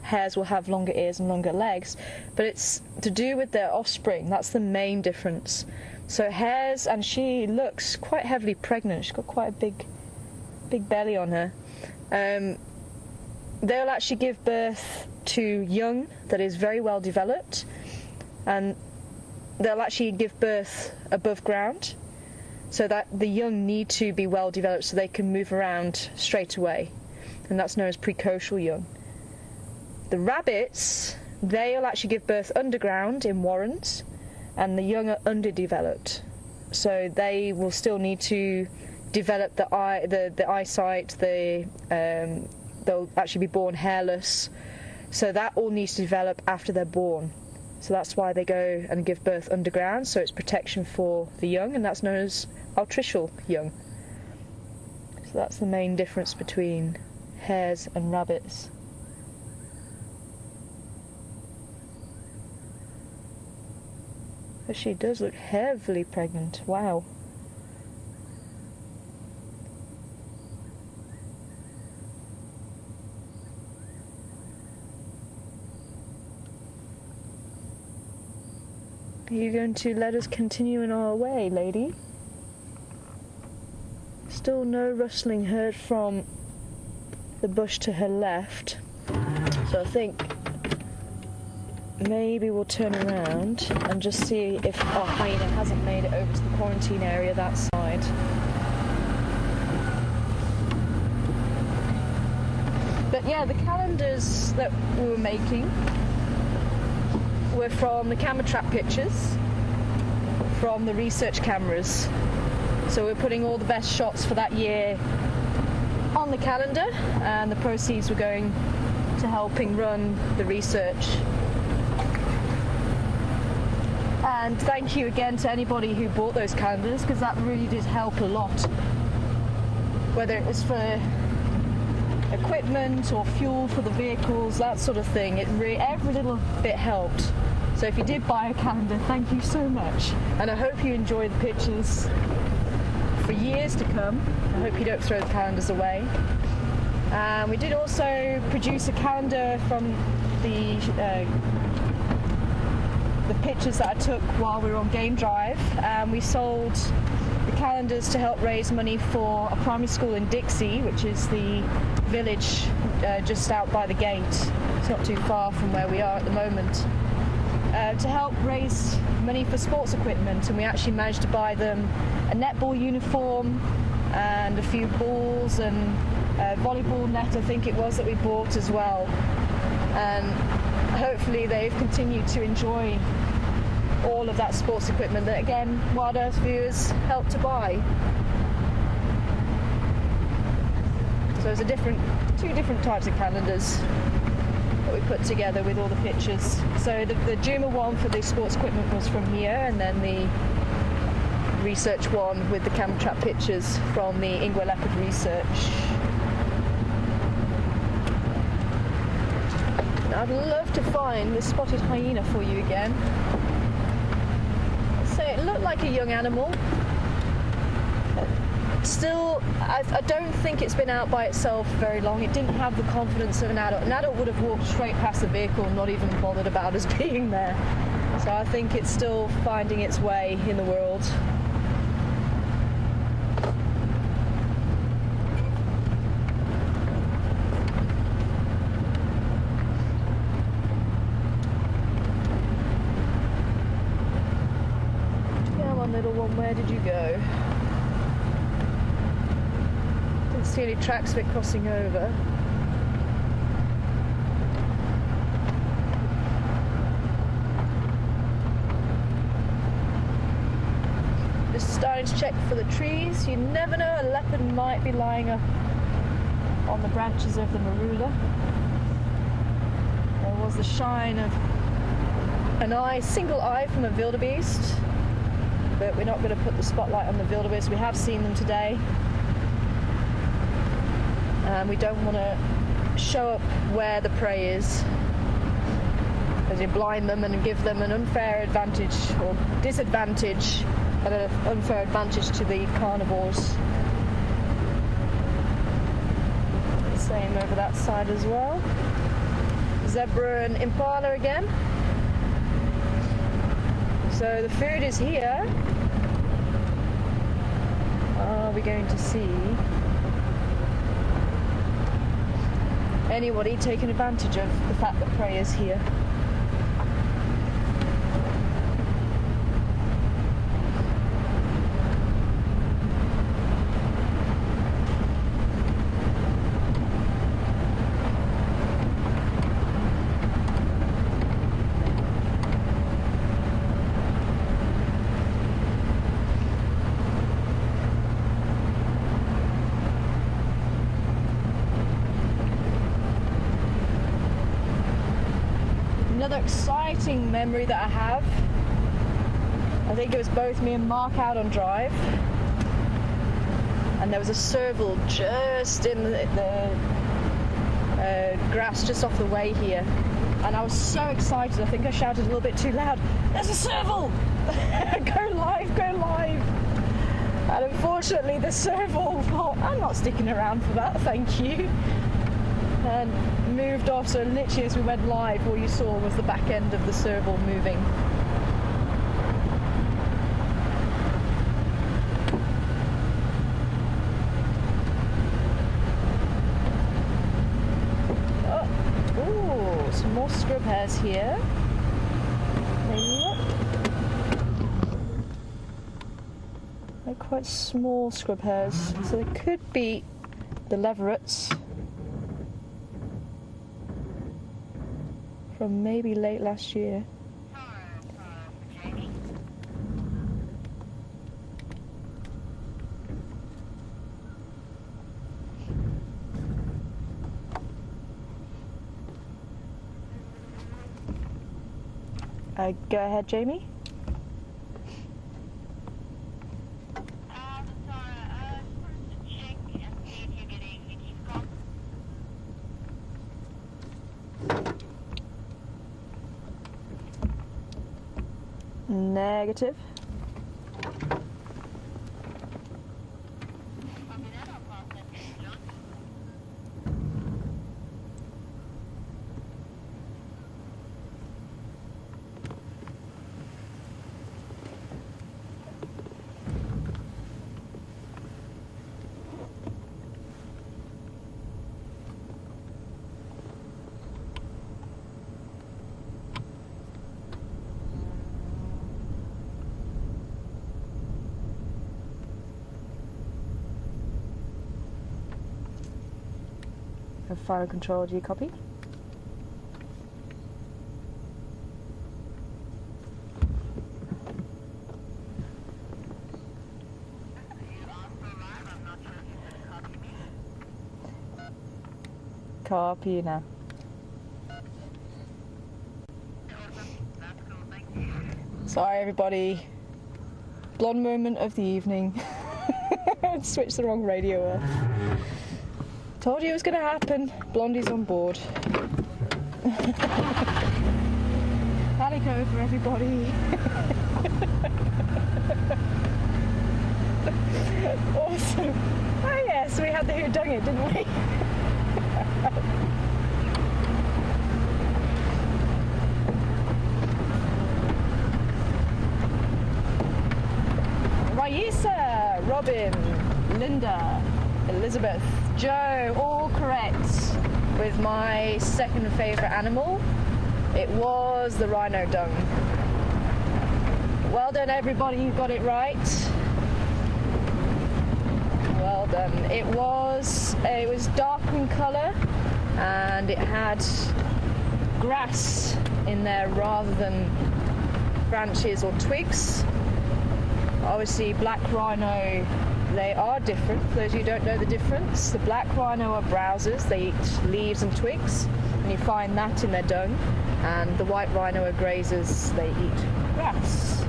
hares will have longer ears and longer legs, but it's to do with their offspring. That's the main difference. So hares, and she looks quite heavily pregnant. She's got quite a big belly on her. They'll actually give birth to young that is very well developed, and they'll actually give birth above ground, so that the young need to be well developed so they can move around straight away, and that's known as precocial young. The rabbits, they'll actually give birth underground in warrens, and the young are underdeveloped, so they will still need to develop the eyesight. They'll actually be born hairless, so that all needs to develop after they're born. So that's why they go and give birth underground, so it's protection for the young, and that's known as altricial young. So that's the main difference between hares and rabbits. But she does look heavily pregnant, wow. Are you going to let us continue in our way, lady? Still no rustling heard from the bush to her left, so I think maybe we'll turn around and just see if our hyena hasn't made it over to the quarantine area that side. But yeah, the calendars that we were making were from the camera trap pictures from the research cameras. So we're putting all the best shots for that year on the calendar, and the proceeds were going to helping run the research. And thank you again to anybody who bought those calendars, because that really did help a lot. Whether it was for equipment or fuel for the vehicles, that sort of thing, every little bit helped. So if you did buy a calendar, thank you so much, and I hope you enjoy the pictures for years to come. I hope you don't throw the calendars away. We did also produce a calendar from the pictures that I took while we were on game drive, and we sold the calendars to help raise money for a primary school in Dixie, which is the village just out by the gate. It's not too far from where we are at the moment. To help raise money for sports equipment, and we actually managed to buy them a netball uniform and a few balls and a volleyball net, I think it was, that we bought as well. And hopefully they've continued to enjoy all of that sports equipment that, again, WildEarth viewers helped to buy. So there's two different types of calendars that we put together with all the pictures. So the Juma one for the sports equipment was from here, and then the research one with the camera trap pictures from the Leopard research. Now I'd love to find the spotted hyena for you again. So it looked like a young animal. Still, I don't think it's been out by itself very long. It didn't have the confidence of an adult. An adult would have walked straight past the vehicle and not even bothered about us being there. So I think it's still finding its way in the world. Come on, little one, where did you go? See any tracks of it crossing over. Just starting to check for the trees. You never know, a leopard might be lying up on the branches of the marula. There was the shine of an eye, single eye from a wildebeest, but we're not going to put the spotlight on the wildebeest. We have seen them today. And we don't want to show up where the prey is, as you blind them and give them an unfair advantage or disadvantage, and an unfair advantage to the carnivores. Same over that side as well. Zebra and impala again. So the food is here. Are we going to see anybody taking advantage of the fact that prey is here? Another exciting memory that I have, I think it was both me and Mark out on drive, and there was a serval just in the grass just off the way here, and I was so excited, I think I shouted a little bit too loud, "There's a serval! Go live, go live!" And unfortunately the serval thought, "I'm not sticking around for that, thank you," and moved off. So literally as we went live, all you saw was the back end of the serval moving. Oh, some more scrub hares here. They're quite small scrub hares, so they could be the leverets from maybe late last year. Go ahead, Jamie. Negative. Final control, do you copy? Copy now. Sorry everybody, blonde moment of the evening. Switched the wrong radio off. Told you it was going to happen. Blondie's on board. Panic over, everybody. Awesome. Oh yes, we had the who done it, didn't we? Raisa, Robin, Linda, Elizabeth, Joe, all correct with my second favourite animal. It was the rhino dung. Well done everybody, you got it right. Well done. It was dark in colour and it had grass in there rather than branches or twigs. Obviously black rhino, they are different. For those of you who don't know the difference, the black rhino are browsers. They eat leaves and twigs, and you find that in their dung. And the white rhino are grazers. They eat grass.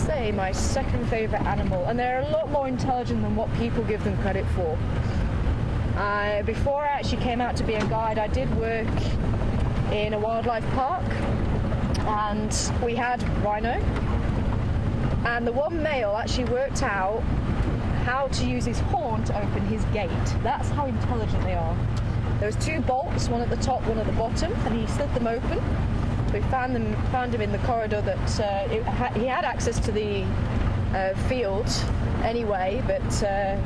Say my second favourite animal, and they're a lot more intelligent than what people give them credit for. Before I actually came out to be a guide, I did work in a wildlife park, and we had rhino. And the one male actually worked out how to use his horn to open his gate. That's how intelligent they are. There was 2 bolts, one at the top, one at the bottom, and he slid them open. We found him in the corridor that he had access to the field anyway, but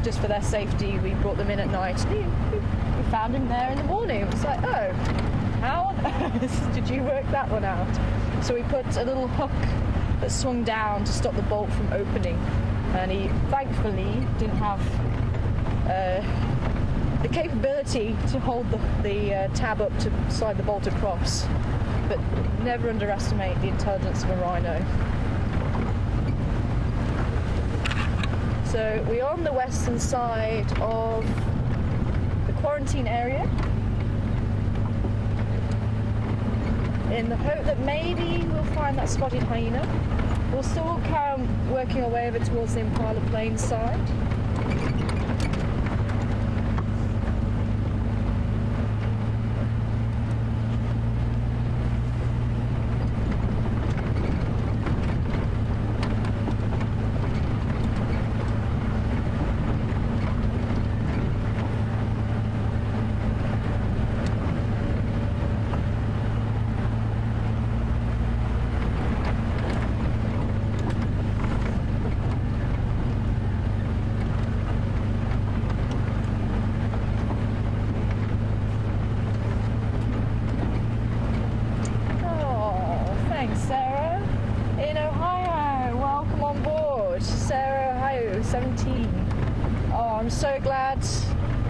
just for their safety, we brought them in at night. We found him there in the morning. It was like, oh, how on earth did you work that one out? So we put a little hook that swung down to stop the bolt from opening, and he thankfully didn't have the capability to hold the tab up to slide the bolt across. But never underestimate the intelligence of a rhino. So we're on the western side of the quarantine area, in the hope that maybe we'll find that spotted hyena. We'll still carry on working our way over towards the Impala Plains side. So glad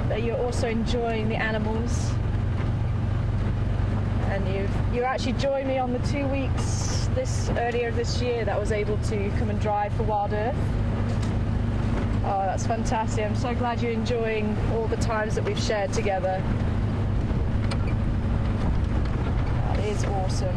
that you're also enjoying the animals, and you actually joined me on the 2 weeks earlier this year that I was able to come and drive for WildEarth. Oh, that's fantastic. I'm so glad you're enjoying all the times that we've shared together. That is awesome.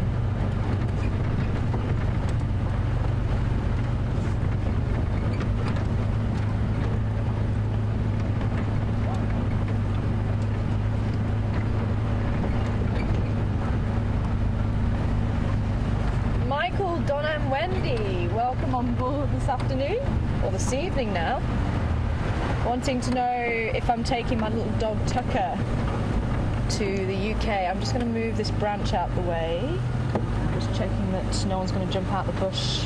Welcome on board this afternoon, or this evening now. Wanting to know if I'm taking my little dog Tucker to the UK. I'm just going to move this branch out the way. Just checking that no one's going to jump out the bush.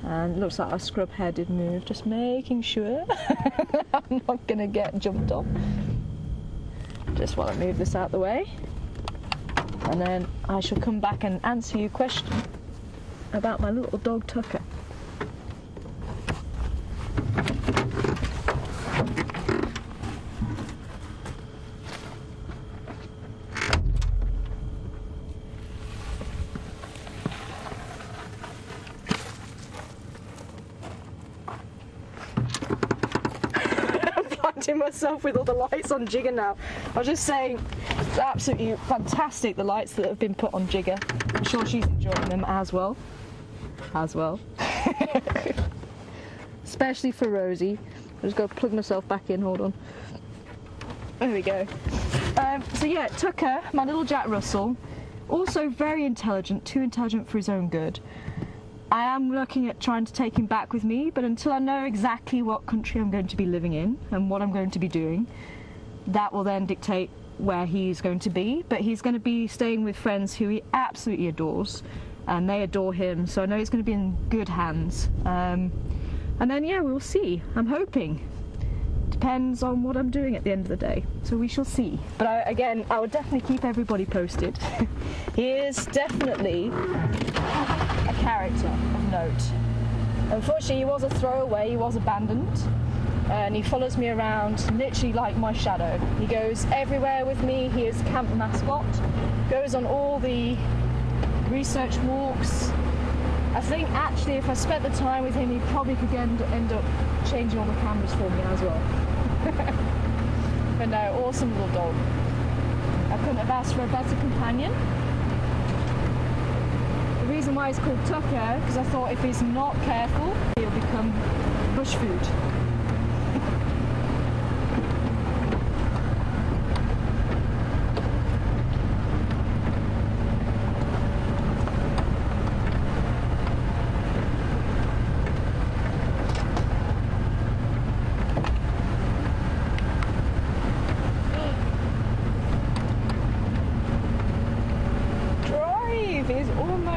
And it looks like our scrub hair did move, just making sure I'm not going to get jumped on. Just while I move this out the way. And then I shall come back and answer your question about my little dog Tucker. Myself with all the lights on Jigger now. I was just saying, it's absolutely fantastic, the lights that have been put on Jigger. I'm sure she's enjoying them as well. Especially for Rosie. I just got to plug myself back in, hold on. There we go. So yeah, Tucker, my little Jack Russell, also very intelligent, too intelligent for his own good. I am looking at trying to take him back with me, but until I know exactly what country I'm going to be living in and what I'm going to be doing, that will then dictate where he's going to be. But he's going to be staying with friends who he absolutely adores, and they adore him, so I know he's going to be in good hands. And then, yeah, we'll see. I'm hoping. Depends on what I'm doing at the end of the day, so we shall see. But I will definitely keep everybody posted. He is definitely a character of note. Unfortunately, he was a throwaway, he was abandoned, and he follows me around literally like my shadow. He goes everywhere with me. He is camp mascot, goes on all the research walks. I think actually if I spent the time with him, he probably could end up changing all the cameras for me as well. But no, awesome little dog. I couldn't have asked for a better companion. The reason why he's called Tucker, because I thought if he's not careful, he'll become bush food.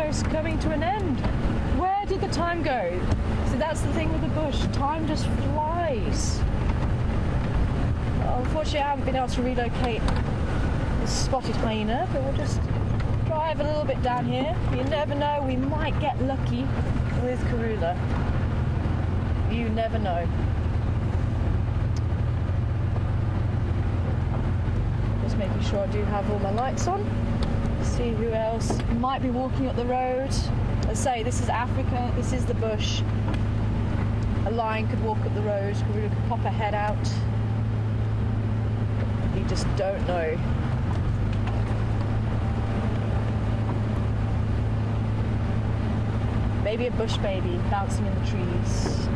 almost coming to an end. Where did the time go? So that's the thing with the bush, time just flies. Unfortunately, I haven't been able to relocate the spotted hyena, but we'll just drive a little bit down here. You never know, we might get lucky with Karula. You never know. Just making sure I do have all my lights on. See who else might be walking up the road. Let's say this is Africa, this is the bush. A lion could walk up the road, Karula could pop her head out. You just don't know. Maybe a bush baby bouncing in the trees.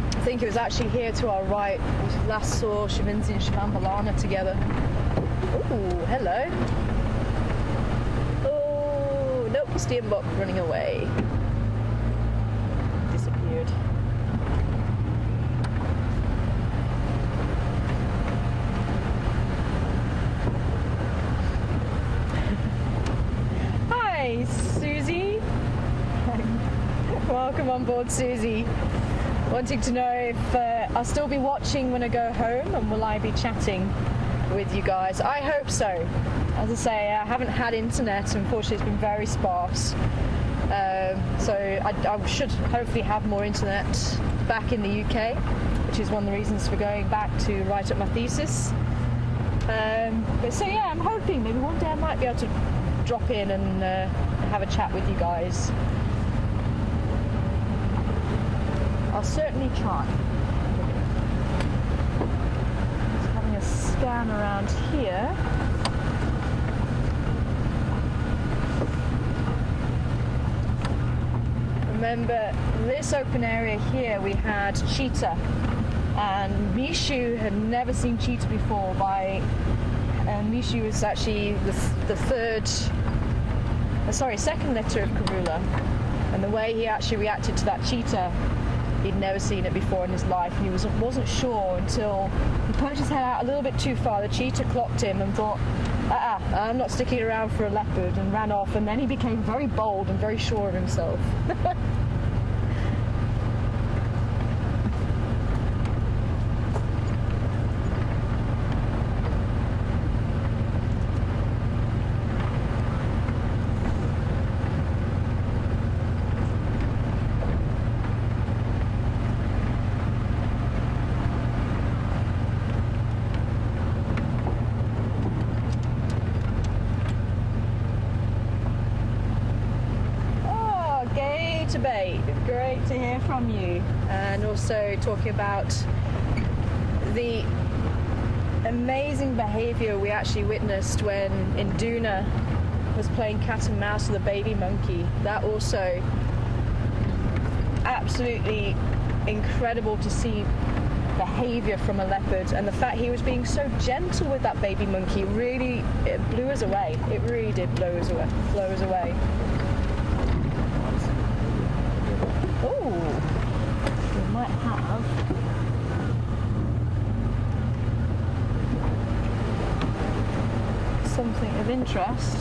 I think it was actually here to our right we last saw Shavinzi and Shivambalana together. Oh, hello. Oh, nope, Steenbok running away. Disappeared. Hi, Susie. Welcome on board, Susie. Wanting to know if I'll still be watching when I go home, and will I be chatting with you guys? I hope so. As I say, I haven't had internet. Unfortunately, it's been very sparse. So I should hopefully have more internet back in the UK, which is one of the reasons for going back to write up my thesis. But so yeah, I'm hoping maybe one day I might be able to drop in and have a chat with you guys. I'll certainly try. Just having a scan around here. Remember, this open area here we had cheetah, and Mishu had never seen cheetah before. And Mishu was actually the second litter of Karula, and the way he actually reacted to that cheetah, he'd never seen it before in his life, and he wasn't sure until he poked his head out a little bit too far. The cheetah clocked him and thought, I'm not sticking around for a leopard, and ran off, and then he became very bold and very sure of himself. Great to hear from you, and also talking about the amazing behaviour we actually witnessed when Induna was playing cat and mouse with a baby monkey. That also absolutely incredible to see behaviour from a leopard, and the fact he was being so gentle with that baby monkey really, it blew us away. It really did blow us away. Oh, we might have something of interest.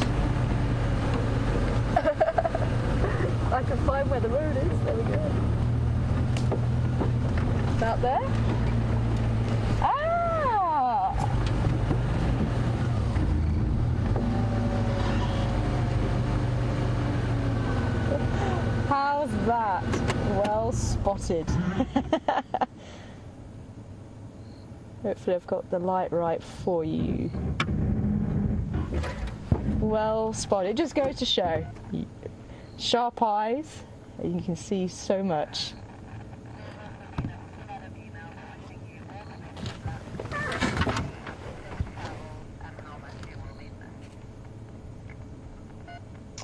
I can find where the road is. There we go. About there? Ah! How's that? Well spotted. Hopefully I've got the light right for you. Well spotted. It just goes to show. Sharp eyes, you can see so much.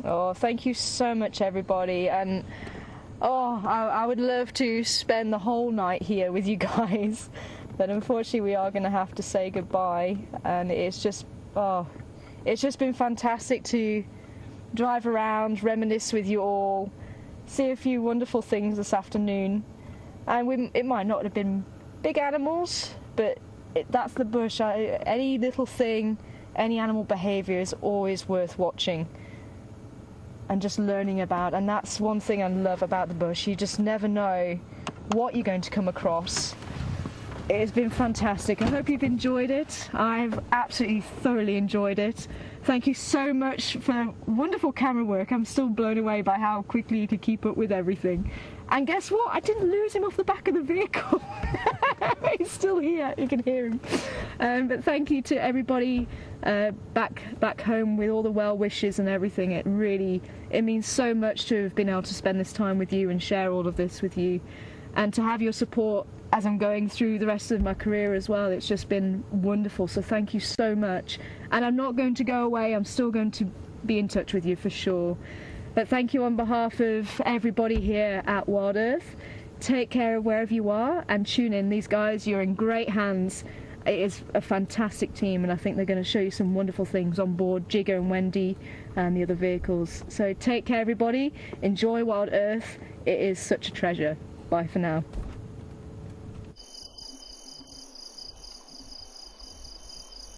Oh, thank you so much, everybody, and I would love to spend the whole night here with you guys, but unfortunately we are going to have to say goodbye. And it's just been fantastic to drive around, reminisce with you all, see a few wonderful things this afternoon. And it might not have been big animals, but that's the bush. Any little thing, any animal behaviour is always worth watching and just learning about. And that's one thing I love about the bush. You just never know what you're going to come across. It has been fantastic. I hope you've enjoyed it. I've absolutely thoroughly enjoyed it. Thank you so much for wonderful camera work. I'm still blown away by how quickly you could keep up with everything. And guess what? I didn't lose him off the back of the vehicle. He's still here. You can hear him. But thank you to everybody back home with all the well wishes and everything. It means so much to have been able to spend this time with you and share all of this with you, and to have your support as I'm going through the rest of my career as well. It's just been wonderful, so thank you so much. And I'm not going to go away, I'm still going to be in touch with you for sure. But thank you on behalf of everybody here at WildEarth. Take care of wherever you are and tune in. These guys, you're in great hands. It is a fantastic team, and I think they're going to show you some wonderful things on board Jigger and Wendy and the other vehicles. So take care everybody, enjoy WildEarth. It is such a treasure. Bye for now.